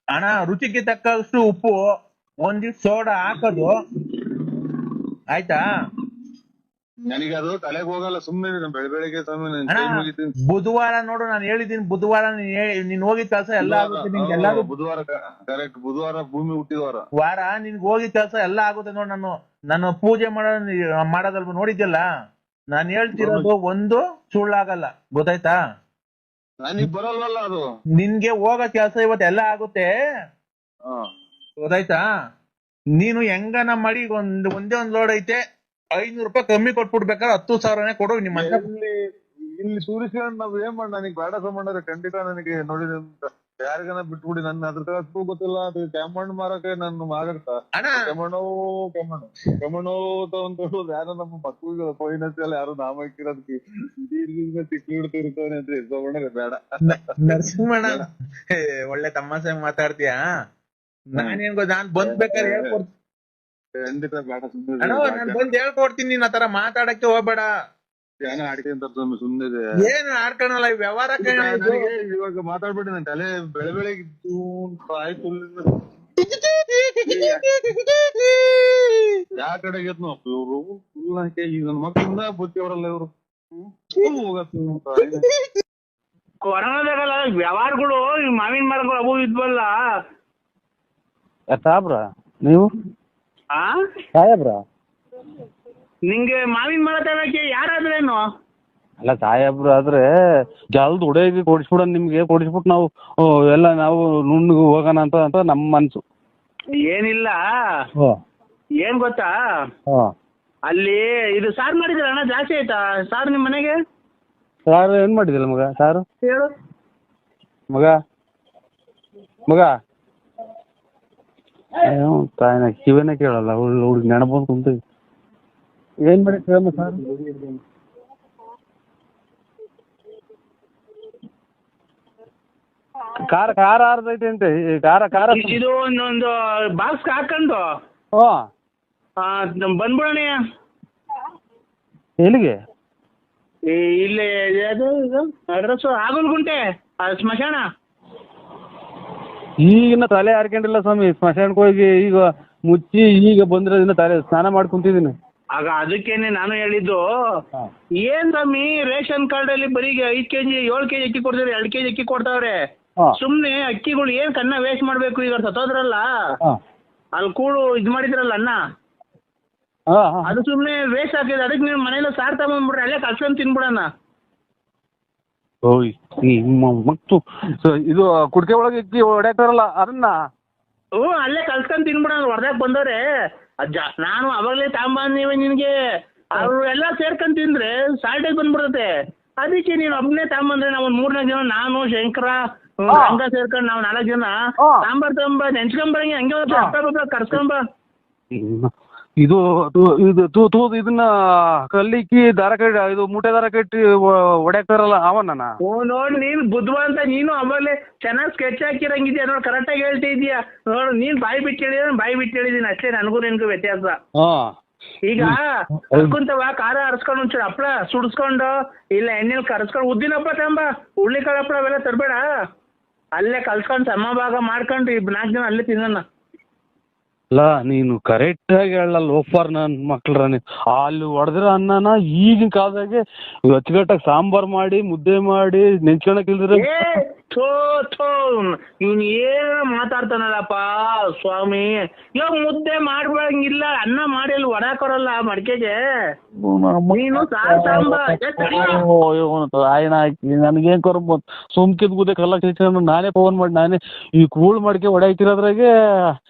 ಅಣ್ಣ ರುಚಿಗೆ ತಕ್ಕಷ್ಟು ಉಪ್ಪು, ಒಂದಿಷ್ಟು ಸೋಡಾ ಹಾಕೋದು, ಆಯ್ತಾ? ನನಗೆ ಅದು ತಲೆಗೆ ಹೋಗಲ್ಲ. ಸುಮ್ಮನೆ ಬೆಳಗ್ಗೆ ಬುಧವಾರ ನೋಡು, ನಾನು ಹೇಳಿದೀನಿ ಬುಧವಾರ ನೀನ್ ಹೋಗಿದ ಕೆಲಸ ಎಲ್ಲ ಆಗುತ್ತೆ ನಿನ್ಗೆ. ಎಲ್ಲಾರು ಬುಧವಾರ ಕರೆಕ್ಟ್, ಬುಧವಾರ ಭೂಮಿ ಹುಟ್ಟಿದವಾರ ವಾರ ನಿನ್ಗೆ ಹೋಗಿದ ಕೆಲಸ ಎಲ್ಲ ಆಗುತ್ತೆ ನೋಡು. ನಾನು ಪೂಜೆ ಮಾಡೋದಲ್ವ ನೋಡಿದ್ಯಲ್ಲ, ನಾನ್ ಹೇಳ್ತಿರೋದು ಒಂದು ಸುಳ್ಳಾಗಲ್ಲ, ಗೊತ್ತಾಯ್ತಾ? ನನಗ್ ಬರಲ್ವಲ್ಲ ಅದು. ನಿನ್ಗೆ ಹೋಗೋ ಕೆಲಸ ಇವತ್ತೆಲ್ಲ ಆಗುತ್ತೆ, ಗೊತ್ತಾಯ್ತಾ? ನೀನು ಹೆಂಗನ ಮಾಡಿ ಒಂದೇ ಒಂದ್ ಲೋಡ್ ಐತೆ, 500 ರೂಪಾಯಿ ಕಮ್ಮಿ ಕೊಟ್ಬಿಡ್ಬೇಕಾದ್ರೆ 10,000ನೇ ಕೊಡು. ಇಲ್ಲಿ ಸೂರ್ಯಸ್ಕೊಂಡು ನಾವ್ ಏನ್ ಮಾಡಿ, ನನಗೆ ಬೇಡ ಸಂಬಂಧ ಖಂಡಿತ ನನಗೆ ನೋಡಿದ ಯಾರಿಗನ ಬಿಟ್ಬಿಡಿ ನನ್ ಅದ್ರ ಗೊತ್ತಿಲ್ಲ ಅದು ಕೆಮ್ಮಣ್ಣು ಮಾರಕ್ಕೆ ನನ್ನ ಆಗತ್ತ ಕೆಮ್ಮಣ್ಣು ತಗೊಂಡು ಯಾರೋ ನಮ್ಮ ಮಕ್ಳಿಗೆ ಫೈನಾನ್ಸಿಯಲ್ ಯಾರು ನಾಮ ಹಾಕಿರೋದಕ್ಕೆ ತಿಕ್ಕಿ ಹಿಡ್ತಿರ್ತಾನೆ ಅಂತ ಇಸ್ಕೊಂಡ್ರೆ ಬೇಡ. ನರಸಿಂಹಣ್ಣ ಒಳ್ಳೆ ತಮಾಷೆ ಮಾತಾಡ್ತೀಯಾ. ನಾನೇನ್ ನಾನ್ ಬಂದ್ ಬೇಕಾದ್ರೆ ಹೇಳ್ಕೊಡ್ತೀನಿ. ಖಂಡಿತ ಬೇಡ ಸುಮ್ಮನೆ ನಾನ್ ಬಂದ್ ಹೇಳ್ಕೊಡ್ತೀನಿ. ನೀನ್ ಆತರ ಮಾತಾಡಕ್ಕೆ ಹೋಗ್ಬೇಡ. ಏನೋ ಆಡ್ಕೊಂತ ಸುಮ್ಮನೆ ಏನು ಆಡ್ಕೊಳಲ್ಲ ವ್ಯವಹಾರ. ಇವಾಗ ಮಾತಾಡ್ಬಿಡಿ ನನ್ ತಲೆ ಬೆಳಗ್ಗೆ ಆಯ್ತು ಯಾವ ಕಡೆಗೆ ಇವ್ರು ಈಗ ನನ್ನ ಮಕ್ಕಳಿಂದ ಬುತ್ತಿ ಅವರಲ್ಲ ಇವ್ರು ಕೊರೋನಾದಾಗಲ್ಲ ವ್ಯವಹಾರಗಳು ಮಾವಿನ ಮರಗಳು ಅವು ಇದ್ವಲ್ಲ ಸಾಬ್ರ ನೀವು ಸಾಹೇಬ್ರ ನಿಂಗೆ ಮಾವಿನ ಮರ ತಗೊಳಕ್ಕೆ ಯಾರಾದ್ರೇನು ಅಲ್ಲ ಸಾಹೇಬ್ರು ಆದ್ರೆ ಜಲ್ದ್ ಹುಡುಗಿ ಕೊಡಿಸ್ಬಿಡ ನಿಮ್ಗೆ ಕೊಡಿಸ್ಬಿಟ್ಟು ನಾವು ಎಲ್ಲ ನಾವು ನುಣ್ಣಗೆ ಹೋಗೋಣ ಅಂತ ನಮ್ಮ ಮನ್ಸು. ಏನಿಲ್ಲ ಏನ್ ಗೊತ್ತಾ ಅಲ್ಲಿ ಇದು ಸಾರು ಮಾಡಿದ್ರ ಅಣ್ಣ ಜಾಸ್ತಿ ಆಯ್ತಾ ಸಾರು ನಿಮ್ ಮನೆಗೆ? ಸಾರು ಏನ್ ಮಾಡಿದಿಲ್ಲ ಮಗ? ಸಾರು ಹೇಳು ಮಗ ಮಗ ತಾಯಿನ ಕಿವಿನ ಕೇಳಲ್ಲ ಹುಡುಗಿ ನೆನಪಂದು ಕುಂತ ಏನ್ ಮಾಡಿ ಸಾರು ಖಾರ ಖಾರ ಆರ್ದೈತೆ ಅಂತೆ ಖಾರ ಇದು ಒಂದೊಂದು ಬಾಕ್ಸ್ ಹಾಕೊಂಡು ಬಂದ್ಬಿಡೋಣ. ಎಲ್ಲಿಗೆ? ಇಲ್ಲಿ ಅಡ್ರೆಸ್ ಆಗಲ್ಗುಂಟೆ ಸ್ಮಶಾನ. ಈಗಿನ ತಲೆ ಹಾರ್ಕೊಂಡಿಲ್ಲ ಸ್ವಾಮಿ. ಸ್ಮಶಾನಕ್ಕೆ ಹೋಗಿ ಈಗ ಮುಚ್ಚಿ ಈಗ ಬಂದಿರೋದಿನ ತಲೆ ಸ್ನಾನ ಮಾಡಿ ಕುಂತಿದ್ದೀನಿ. ಆಗ ಅದಕ್ಕೇನೆ ನಾನು ಹೇಳಿದ್ದು ಏನ್ ಸ್ವಾಮಿ ರೇಷನ್ ಕಾರ್ಡ್ ಅಲ್ಲಿ ಬರೀ 5 kg 7 kg ಅಕ್ಕಿ ಕೊಡ್ತಾರೆ, 2 kg ಅಕ್ಕಿ ಕೊಡ್ತಾವ್ರೆ. ಸುಮ್ನೆ ಅಕ್ಕಿಗಳು ಏನ್ ಕನ್ನ ವೇಸ್ಟ್ ಮಾಡ್ಬೇಕು. ಈಗ ಸತ್ತೋದ್ರಲ್ಲ ಅಲ್ಲಿ ಕೂಡು ಇದ್ ಮಾಡಿದ್ರಲ್ಲ ಅನ್ನ ಅದು ಸುಮ್ನೆ ವೇಸ್ಟ್ ಹಾಕಿದ್ರೆ ಅದಕ್ಕೆ ನೀವು ಮನೇಲಿ ಸಾರ್ ತಗೊಂಡ್ಬಿಡ್ರಿ ಅಲ್ಲೇ ಕಲ್ಸ್ಕೊಂಡ್ ತಿನ್ಬಿಡಣ. ಓಯ್ ಮತ್ತು ಇದು ಕುಡ್ಕೆ ಒಳಗೆ ಇಕ್ಕಿ ಹೊಡ್ಯಾಕ್ತಾರಲ್ಲ ಅದನ್ನ ಅಲ್ಲೇ ಕಲ್ಸ್ಕೊಂಡ್ ತಿನ್ಬಿಡಣ. ಹೊರದಾಗ ಬಂದವ್ರೆ ನಾನು ಅವಾಗಲೇ ತಗೊಂಬಂದಿವೆ ನಿನ್ಗೆ. ಅವ್ರು ಎಲ್ಲಾ ಸೇರ್ಕೊಂಡ್ ತಿಂದ್ರೆ ಸಾಲ್ಟೇಜ್ ಬಂದ್ಬಿಡತ್ತೆ. ಅದಕ್ಕೆ ನೀನು ಒಬ್ಬನೇ ತಗೊಂಬಂದ್ರೆ ನಾವು 3-4 ಜನ, ನಾನು ಶಂಕರ ಹಂಗ ಸೇರ್ಕೊಂಡ್ ನಾವ್ 4 ಜನ ಸಾಂಬಾರ್ ತಗೊಂಬ ನೆಂಚ್ಕೊಂಬರಂಗೆ ಹಂಗೆ ಕರ್ಸ್ಕೊಂಬ. ಇದು ಇದನ್ನ ಕಲ್ಲಿಕ್ಕಿ ದಾರ ಕಟ್ಟಿ ಇದು ಮೂಟೆ ದಾರ ಕಟ್ಟಿ ಹೊಡ್ಯಾಕ್ತಾರಲ್ಲ ಅವನ್ನ ನೋಡ್ ನೀನ್ ಬುದ್ಧಿವಂತ. ನೀನು ಅವಾಗಲೇ ಚೆನ್ನಾಗ್ ಸ್ಕೆಚ್ ಹಾಕಿರಂಗಿದ್ಯಾ ನೋಡ್, ಕರೆಕ್ಟ್ ಆಗಿ ಹೇಳ್ತಿದ್ಯಾ ನೋಡು. ನೀನ್ ಬಾಯಿ ಬಿಟ್ಟು ಹೇಳಿದ್ರೆ ಬಾಯಿ ಬಿಟ್ಟು ಹೇಳಿದೀನಿ ಅಷ್ಟೇ. ನನಗೂ ನಿನ್ಗೂ ವ್ಯತ್ಯಾಸ. ಈಗ ಕರ್ಕೊಂತವ ಖಾರ ಹರ್ಸ್ಕೊಂಡು ಒಂಚೂರು ಹಪ್ಳ ಸುಡ್ಸ್ಕೊಂಡು ಇಲ್ಲ ಎಣ್ಣೆಲಿ ಕರ್ಸ್ಕೊಂಡು ಉದ್ದಿನ ಹಪ್ಳ ತಗೊಂಬ, ಹುಳ್ಳಿಕಾಳು ಹಪ್ಳ ಅವೆಲ್ಲ ತರಬೇಡ. ಅಲ್ಲೇ ಕಲ್ಸ್ಕೊಂಡು ಸಮಭಾಗ ಮಾಡ್ಕೊಂಡು 4 ಜನ ಅಲ್ಲೇ ತಿನ್ನೋಣ. ಅಲ್ಲ ನೀನು ಕರೆಕ್ಟ್ ಆಗಿ ಹೇಳಲ್ಲ ಲೋಫರ್ ನನ್ ಮಕ್ಳ್ರ. ಅಲ್ಲಿ ಹೊಡೆದಿರೋ ಅನ್ನನ ಈಗಿನ ಕಾಲದಾಗೆ ಅಚ್ಚುಕಟ್ಟಾಗಿ ಸಾಂಬಾರ್ ಮಾಡಿ ಮುದ್ದೆ ಮಾಡಿ ನೆಂಚ್ಕೊಳಕ್ ಇಲ್ದ್ರೆ ಇವ್ನು ಏನ ಮಾತಾಡ್ತಾನಲ್ಲಪ್ಪ ಸ್ವಾಮಿ. ಇವಾಗ ಮುದ್ದೆ ಮಾಡ್ಬಂಗಿಲ್ಲ, ಅನ್ನ ಮಾಡಿ ಅಲ್ಲಿ ಹೊಡಾಕೊರಲ್ಲ ಮಡಿಕೆಗೆ. ನೀನು ಆಯ್ನ ಹಾಕಿ ನನ್ಗೇನ್ ಕೊರ ಸುಮ್ಕಿದ್ ಗುದ್ದೆ ಕಲ್ಲ ಕಿಚ್ಕೊಂಡು ನಾನೇ ಫೋನ್ ಮಾಡಿ ನಾನೇ ಈ ಕೂಳ್ ಮಡಿಕೆ ಹೊಡಾಯ್ತಿರೋದ್ರಾಗೆ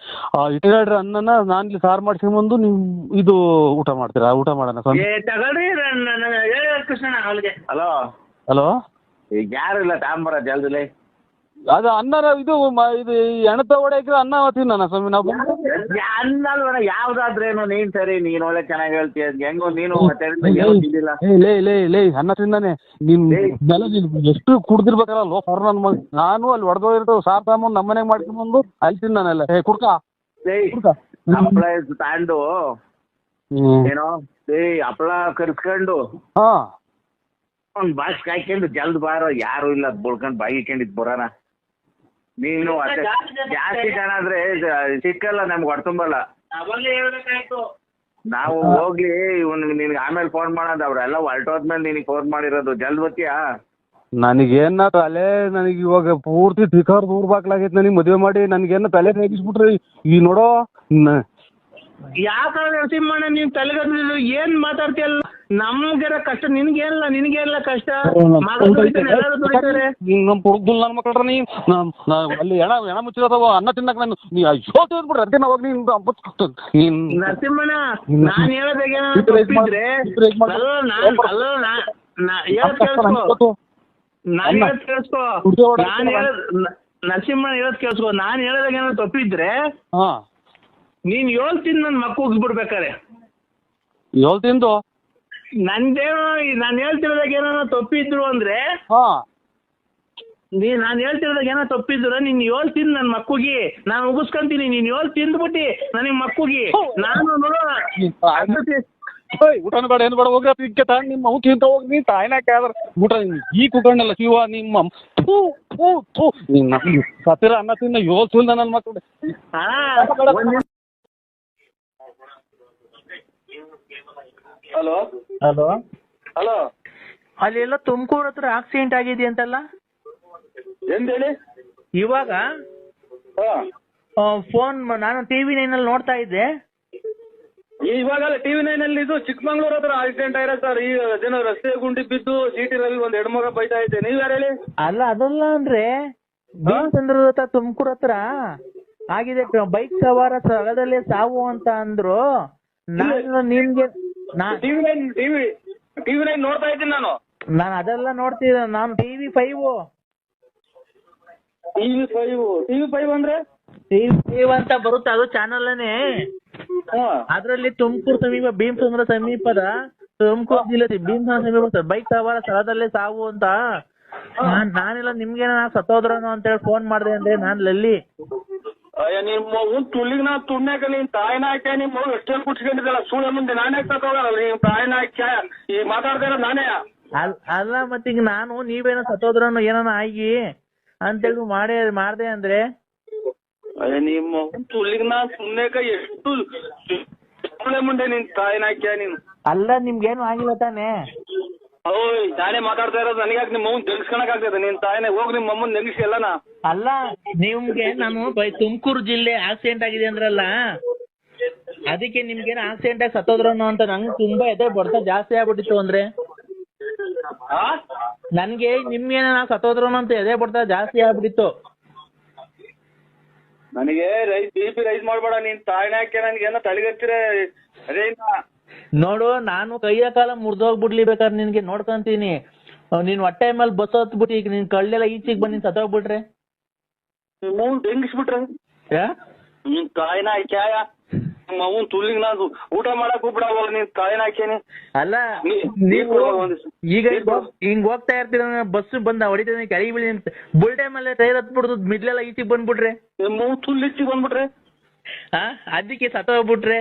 ಇಟ್ಟಾಡ್ರಿ ಅನ್ನನ ನಾನ್ ಇಲ್ಲಿ ಸಾರು ಮಾಡ್ಸ್ಕೊಂಡ್ಬಂದು ನೀವು ಇದು ಊಟ ಮಾಡ್ತೀರಾ? ಊಟ ಮಾಡೋಣ ತಗೊಳ್ರಿ ಕೃಷ್ಣ. ಹಲೋ ಹಲೋ ಈಗ ಯಾರು ಇಲ್ಲ ತಾಂಬರ ಜಲ್ದಿಲೆ. ಅದು ಅನ್ನ ಇದು ಎಣತ ಹೊಡೆಯಕ್ರೆ ಅನ್ನ ತಿನ್ನ ಸ್ವಾಮಿ ನಾವು ಅನ್ನಲ್ವಣ ಯಾವ್ದಾದ್ರೇನು. ನೀನ್ ಸರಿ, ನೀನ್ ಒಳ್ಳೆ ಚೆನ್ನಾಗಿ ಹೇಳ್ತೀಯ. ಹೆಂಗೋ ನೀನು ಲೇ ಅನ್ನ ತಿಂದಾನೆ ನೀನ್ ಎಷ್ಟು ಕುಡ್ದಿರ್ಬೇಕಲ್ಲ ಲೋ ಫರ್ ನನ್ ಮಗ. ನಾನು ಅಲ್ಲಿ ಹೊಡೆದೋಗಿರ್ತಾವ ಸಾರ್ ತಗೊಂಬಂದು ನಮ್ಮನೆಗೆ ಮಾಡ್ಕೊಂಡ್ಬಂದು ಅಲ್ಲಿ ತಿಂದಾನೆಲ್ಲ. ಕುಡ್ಕ ಹಪ್ಪಳ ತಾಂಡು ಏನೋ ಹಪ್ಪಳ ಕರ್ಸ್ಕೊಂಡು ಒಂದ್ ಬಾಕ್ಸ್ ಹಾಕೊಂಡು ಜಲ್ದ್ ಬಾರೋ. ಯಾರು ಇಲ್ಲ ಬಳ್ಕೊಂಡ್ ಬಾಯಿ ಇಟ್ಕೊಂಡಿದ್ ಬರೋಣ. ನೀನು ಜಾಸ್ತಿ ಜನ ಆದ್ರೆ ಸಿಕ್ಕಲ್ಲ ನಮ್ಗೆ ಹೊಡ್ತುಂಬಲ್ಲ. ನಾವು ಹೋಗ್ಲಿ ನಿನ್ಗೆ ಆಮೇಲೆ ಫೋನ್ ಮಾಡೋದು. ಅವ್ರೆಲ್ಲ ಹೊರಟೋದ್ಮೇಲೆ ನಿನಗೆ ಫೋನ್ ಮಾಡಿರೋದು. ಜಲ್ದ್ ಬರ್ತೀಯಾ? ನನಗೇನ ತಲೆ ನನಗೆ ಇವಾಗ ಪೂರ್ತಿ ತಿಖಾರ್ ದೂರ್ ಬಾಕ್ಲಾಗೈತೆ. ನನಗೆ ಮದುವೆ ಮಾಡಿ ನನಗೇನ ತಲೆ ರೇಗಿಸ್ಬಿಟ್ರಿ ಈ ನೋಡೋ. ಯಾಕ ನರಸಿಂಹಣ್ಣ ನೀನ್ ತಲೆಗದ್ದಿದ್ರು ಏನ್ ಮಾತಾಡ್ತೀಯಲ್ಲ? ನಮ್ಗೆಲ್ಲ ಕಷ್ಟ, ನಿನ್ಗೇನಿಲ್ಲ ಕಷ್ಟ. ನಮ್ ಹುಡುಗಲ್ ನನ್ ಮಕ್ಳ್ರ ನೀ ಅಲ್ಲಿ ಎಣ ಮುಚ್ಚಿರೋದವ ಅನ್ನ ತಿನ್ನಕ್ ನಾನು ನೀ ಅಯ್ಯೋ ಬಿಡ್ರಿ ಅದೇ ಹೋಗಿ ನೀನ್ ನರಸಿಂಹಣ್ಣ ನಾನ್ ಹೇಳೋದಾಗೆ ನರಸಿಂಹ ಹೇಳೋದ್ ಕೇಳಿಸ್ಕೊ, ನಾನ್ ಹೇಳೋದಾಗ ಏನಾದ್ರು ತಪ್ಪಿದ್ರೆ ನೀನ್ ಹೇಳ್ತೀನಿ ನನ್ ಮಕ್ಕ ಹೋಗ್ಬಿಡ್ಬೇಕಾರೆ ಹೇಳ್ತಿಂದು ನಂದೇನೋ ನಾನ್ ಹೇಳ್ತಿರೋದಾಗ ಏನಾರ ತಪ್ಪಿದ್ರು ಅಂದ್ರೆ ನಾನ್ ಹೇಳ್ತಿರೋದಾಗ ಏನೋ ತಪ್ಪಿದ್ರು ನೀನ್ ಹೇಳ್ತೀನಿ ನನ್ ಮಕ್ಕಳಿಗೆ ನಾನು ಮುಗಿಸ್ಕೊಂತೀನಿ. ನೀನ್ ತಿಂದ್ಬಿಟ್ಟಿ ನನಗ್ ಮಕ್ಕಳಿಗೆ ನಾನು ಊಟನ ಬೇಡ ಏನು ಬೇಡ ಹೋಗ್ರ ಇದಕ್ಕೆ ತಾಯಿ ನಿಮ್ಮ ಅವು ತಿಂತ ಹೋಗಿ ನೀ ತಾಯಿನ ಕೇಳ್ರ ಊಟ ಈ ಕುತ್ಕೊಂಡಲ್ಲ ಶಿವ ನಿಮ್ಮ ಸತ್ತಿರ ಅನ್ನ ತಿನ್ನ ಯೋಳ್ತಿಂದ ನನ್ನ ಮಕ್ಕಳು. ಹಲೋ ಹಲೋ ಹಲೋ, ಅಲ್ಲೆಲ್ಲ ತುಮಕೂರು ಹತ್ರ ಆಕ್ಸಿಡೆಂಟ್ ಆಗಿದೆಯಂತಲ್ಲ ಹೇಳಿ. ಇವಾಗ ಫೋನ್ ನಾನು TV9 ಅಲ್ಲಿ ನೋಡ್ತಾ ಇದ್ದೆ. ಇವಾಗಲ್ಲ TV9 ಅಲ್ಲಿ ಇದು ಚಿಕ್ಕಮಂಗ್ಳೂರ್ ಹತ್ರ ಆಕ್ಸಿಡೆಂಟ್ ಆಗಿರೋ ಸರ್. ಈ ಜನ ರಸ್ತೆ ಗುಂಡಿ ಬಿದ್ದು ಚೀಟಿರಲ್ಲಿ ಒಂದ್ ಹೆಣ್ಮಗ ಬೈತಾ ಇದ್ದೆ. ನೀವ್ ಯಾರು ಹೇಳಿ? ಅಲ್ಲ ಅದಲ್ಲ ಅಂದ್ರೆ ಭೀಮಸಂದ್ರದ ಹತ್ರ ತುಮಕೂರು ಹತ್ರ ಆಗಿದೆ, ಬೈಕ್ ಸವಾರ ಸ್ಥಳದಲ್ಲೇ ಸಾವು ಅಂತ ಅಂದ್ರು. ನಾನು ನಿಮ್ಗೆ TV9 ನೋಡ್ತಾ ಇದ್ದೀನಿ ನಾನು ಅದೆಲ್ಲ ನೋಡ್ತಿದ್ದೆ. ನಾನು TV5 ಅಂದ್ರೆ TV5 ಅಂತ ಬರುತ್ತೆ, ಅದು ಚಾನಲ್ನೇ. ಅದ್ರಲ್ಲಿ ತುಮಕೂರು ಸಮೀಪ ಭೀಮಸಂದ್ರ ಸಮೀಪದ ತುಮಕೂರು ಜಿಲ್ಲೆ ಭೀಮಸಂದ್ರ ಸಮೀಪ ಬೈಕ್ ಸವಾರ ಸ್ಥಳದಲ್ಲೇ ಸಾವು ಅಂತ. ನಾನೆಲ್ಲ ನಿಮ್ಗೆ ಸತ್ತೋದ್ರನು ಅಂತ ಹೇಳಿ ಫೋನ್ ಮಾಡಿದೆ ಅಂದ್ರೆ ನಾನು ಲಲ್ಲಿ. ನಿಮ್ಮ ತುಳಿಗ್ ನಾ ತುಣ್ಯಾಕ ನೀನ್ ತಾಯಿನ ಹಾಕ್ಯ ನಿಮ್ಮ ಮಗು ಎಷ್ಟೊಂದು ಕುಟ್ಸ್ಕೊಂಡಿದ್ದಲ್ಲ ಸುಳ್ಳ ಮುಂದೆ ನಾನೇ ಸತ್ತೋಗಲ್ಲ. ನೀನ್ ತಾಯಿನ ಹಾಕ್ಯ ಈ ಮಾತಾಡ್ತಾ ಇರೋ ನಾನೇ ಅಲ್ಲ. ಮತ್ತೀಗ ನಾನು ನೀವೇನೋ ಸತ್ತೋದ್ರನು ಏನಾನ ಆಗಿ ಅಂತೇಳಿ ಮಾಡ್ದೆ ಅಂದ್ರೆ ನಿಮ್ಮ ತುಳಿಗ್ ನಾ ಸುಮ್ನೆಕ ಎಷ್ಟು ಸುಳ್ಳೆ ಮುಂದೆ ನಿನ್ ತಾಯಿನ ಹಾಕ್ಯ ನೀನು. ಅಲ್ಲ ನಿಮ್ಗೇನು ಆಗಿಲ್ಲ ತಾನೇ? ಓಯ್ ನಾನೇ ಮಾತಾಡ್ತಾ ಇರೋದು. ನನಗ್ಯಾಕೆ ನಿಮ್ಮ ಮಮ್ಮನ್ ತೆಗಿಸ್ಕೊಳಕ್ ಆಗ್ತದೆ? ನಿನ್ ತಾಯಿನೇ ಹೋಗಿ ನಿಮ್ಮ ಮಮ್ಮನ್ ನೆಗಿಸಿ ಎಲ್ಲನ. ಅಲ್ಲ ನಿಮ್ಗೆ ನಾನು ತುಮಕೂರು ಜಿಲ್ಲೆ ಆಕ್ಸಿಡೆಂಟ್ ಆಗಿದೆ ಅಂದ್ರಲ್ಲ, ಅದಕ್ಕೆ ನಿಮ್ಗೇನು ಆಕ್ಸಿಡೆಂಟ್ ಆಗಿ ಸತ್ತೋದ್ರನು ಅಂತ ನಂಗೆ ತುಂಬಾ ಎದೆ ಬಡ್ತ ಜಾಸ್ತಿ ಆಗ್ಬಿಟ್ಟಿತ್ತು. ಅಂದ್ರೆ ನನ್ಗೆ ನಿಮ್ಗೇನ ಸತ್ತೋದ್ರನು ಅಂತ ಎದೆ ಬಡ್ತ ಜಾಸ್ತಿ ಆಗ್ಬಿಟ್ಟಿತ್ತು. ನನಗೆ BP ರೈಸ್ ಮಾಡ್ಬೇಡ. ನೀನ್ ತಾಯಿನ ಹಾಕ್ಯ ನನ್ಗೇನೋ ತಲೆಗತ್ತಿರ ಅದೇ ನೋಡು. ನಾನು ಕೈಯ ಕಾಲ ಮುರಿದೋಗ್ಬಿಡ್ಲಿ ಬೇಕಾದ್ರೆ ನಿನ್ಗೆ ನೋಡ್ಕೊಂತೀನಿ. ನೀನ್ ಹೊಟ್ಟೆ ಮೇಲೆ ಬಸ್ ಹತ್ಬಿಟ್ಟು ಈಗ ನಿನ್ ಕಳ್ಳೆಲ್ಲ ಈಚೆಗೆ ಬಂದು ನೀನ್ ಸತ್ತೋಗ್ಬಿಟ್ರೆ ಹೆಂಗಿಸ್ಬಿಟ್ರೆ ನಿನ್ ತಾಯಿನ ಹಾಕ್ಯಾಯ ನಿಮ್ಮ ಅವನ್ ತುಲ್ಲಿಗ್ ನಾನು ಊಟ ಮಾಡಕ್ ಹೋಗ್ಬಿಡವಲ್ಲ. ನೀನ್ ತಾಯಿನ ಹಾಕ್ಯಾನಿ. ಅಲ್ಲ ನೀವು ಈಗ ಹಿಂಗ್ ಹೋಗ್ತಾ ಇರ್ತೀರ, ಬಸ್ ಬಂದ ಹೊಡಿತೀನಿ ಕೆಳಗೆ ಬೀಳಿ ಬುಲ್ಟೆ ಮೇಲೆ ಟೈರ್ ಹತ್ಬಿಡ್ದು ಮಿಡ್ಲೆಲ್ಲ ಈಚೆಗೆ ಬಂದ್ಬಿಟ್ರೆ ನಿಮ್ಮ ತುಲ್ಲಿಚ್ಚಿಗೆ ಬಂದ್ಬಿಟ್ರೆ ಅದಕ್ಕೆ ಸತ್ತೋಗ್ಬಿಟ್ರೆ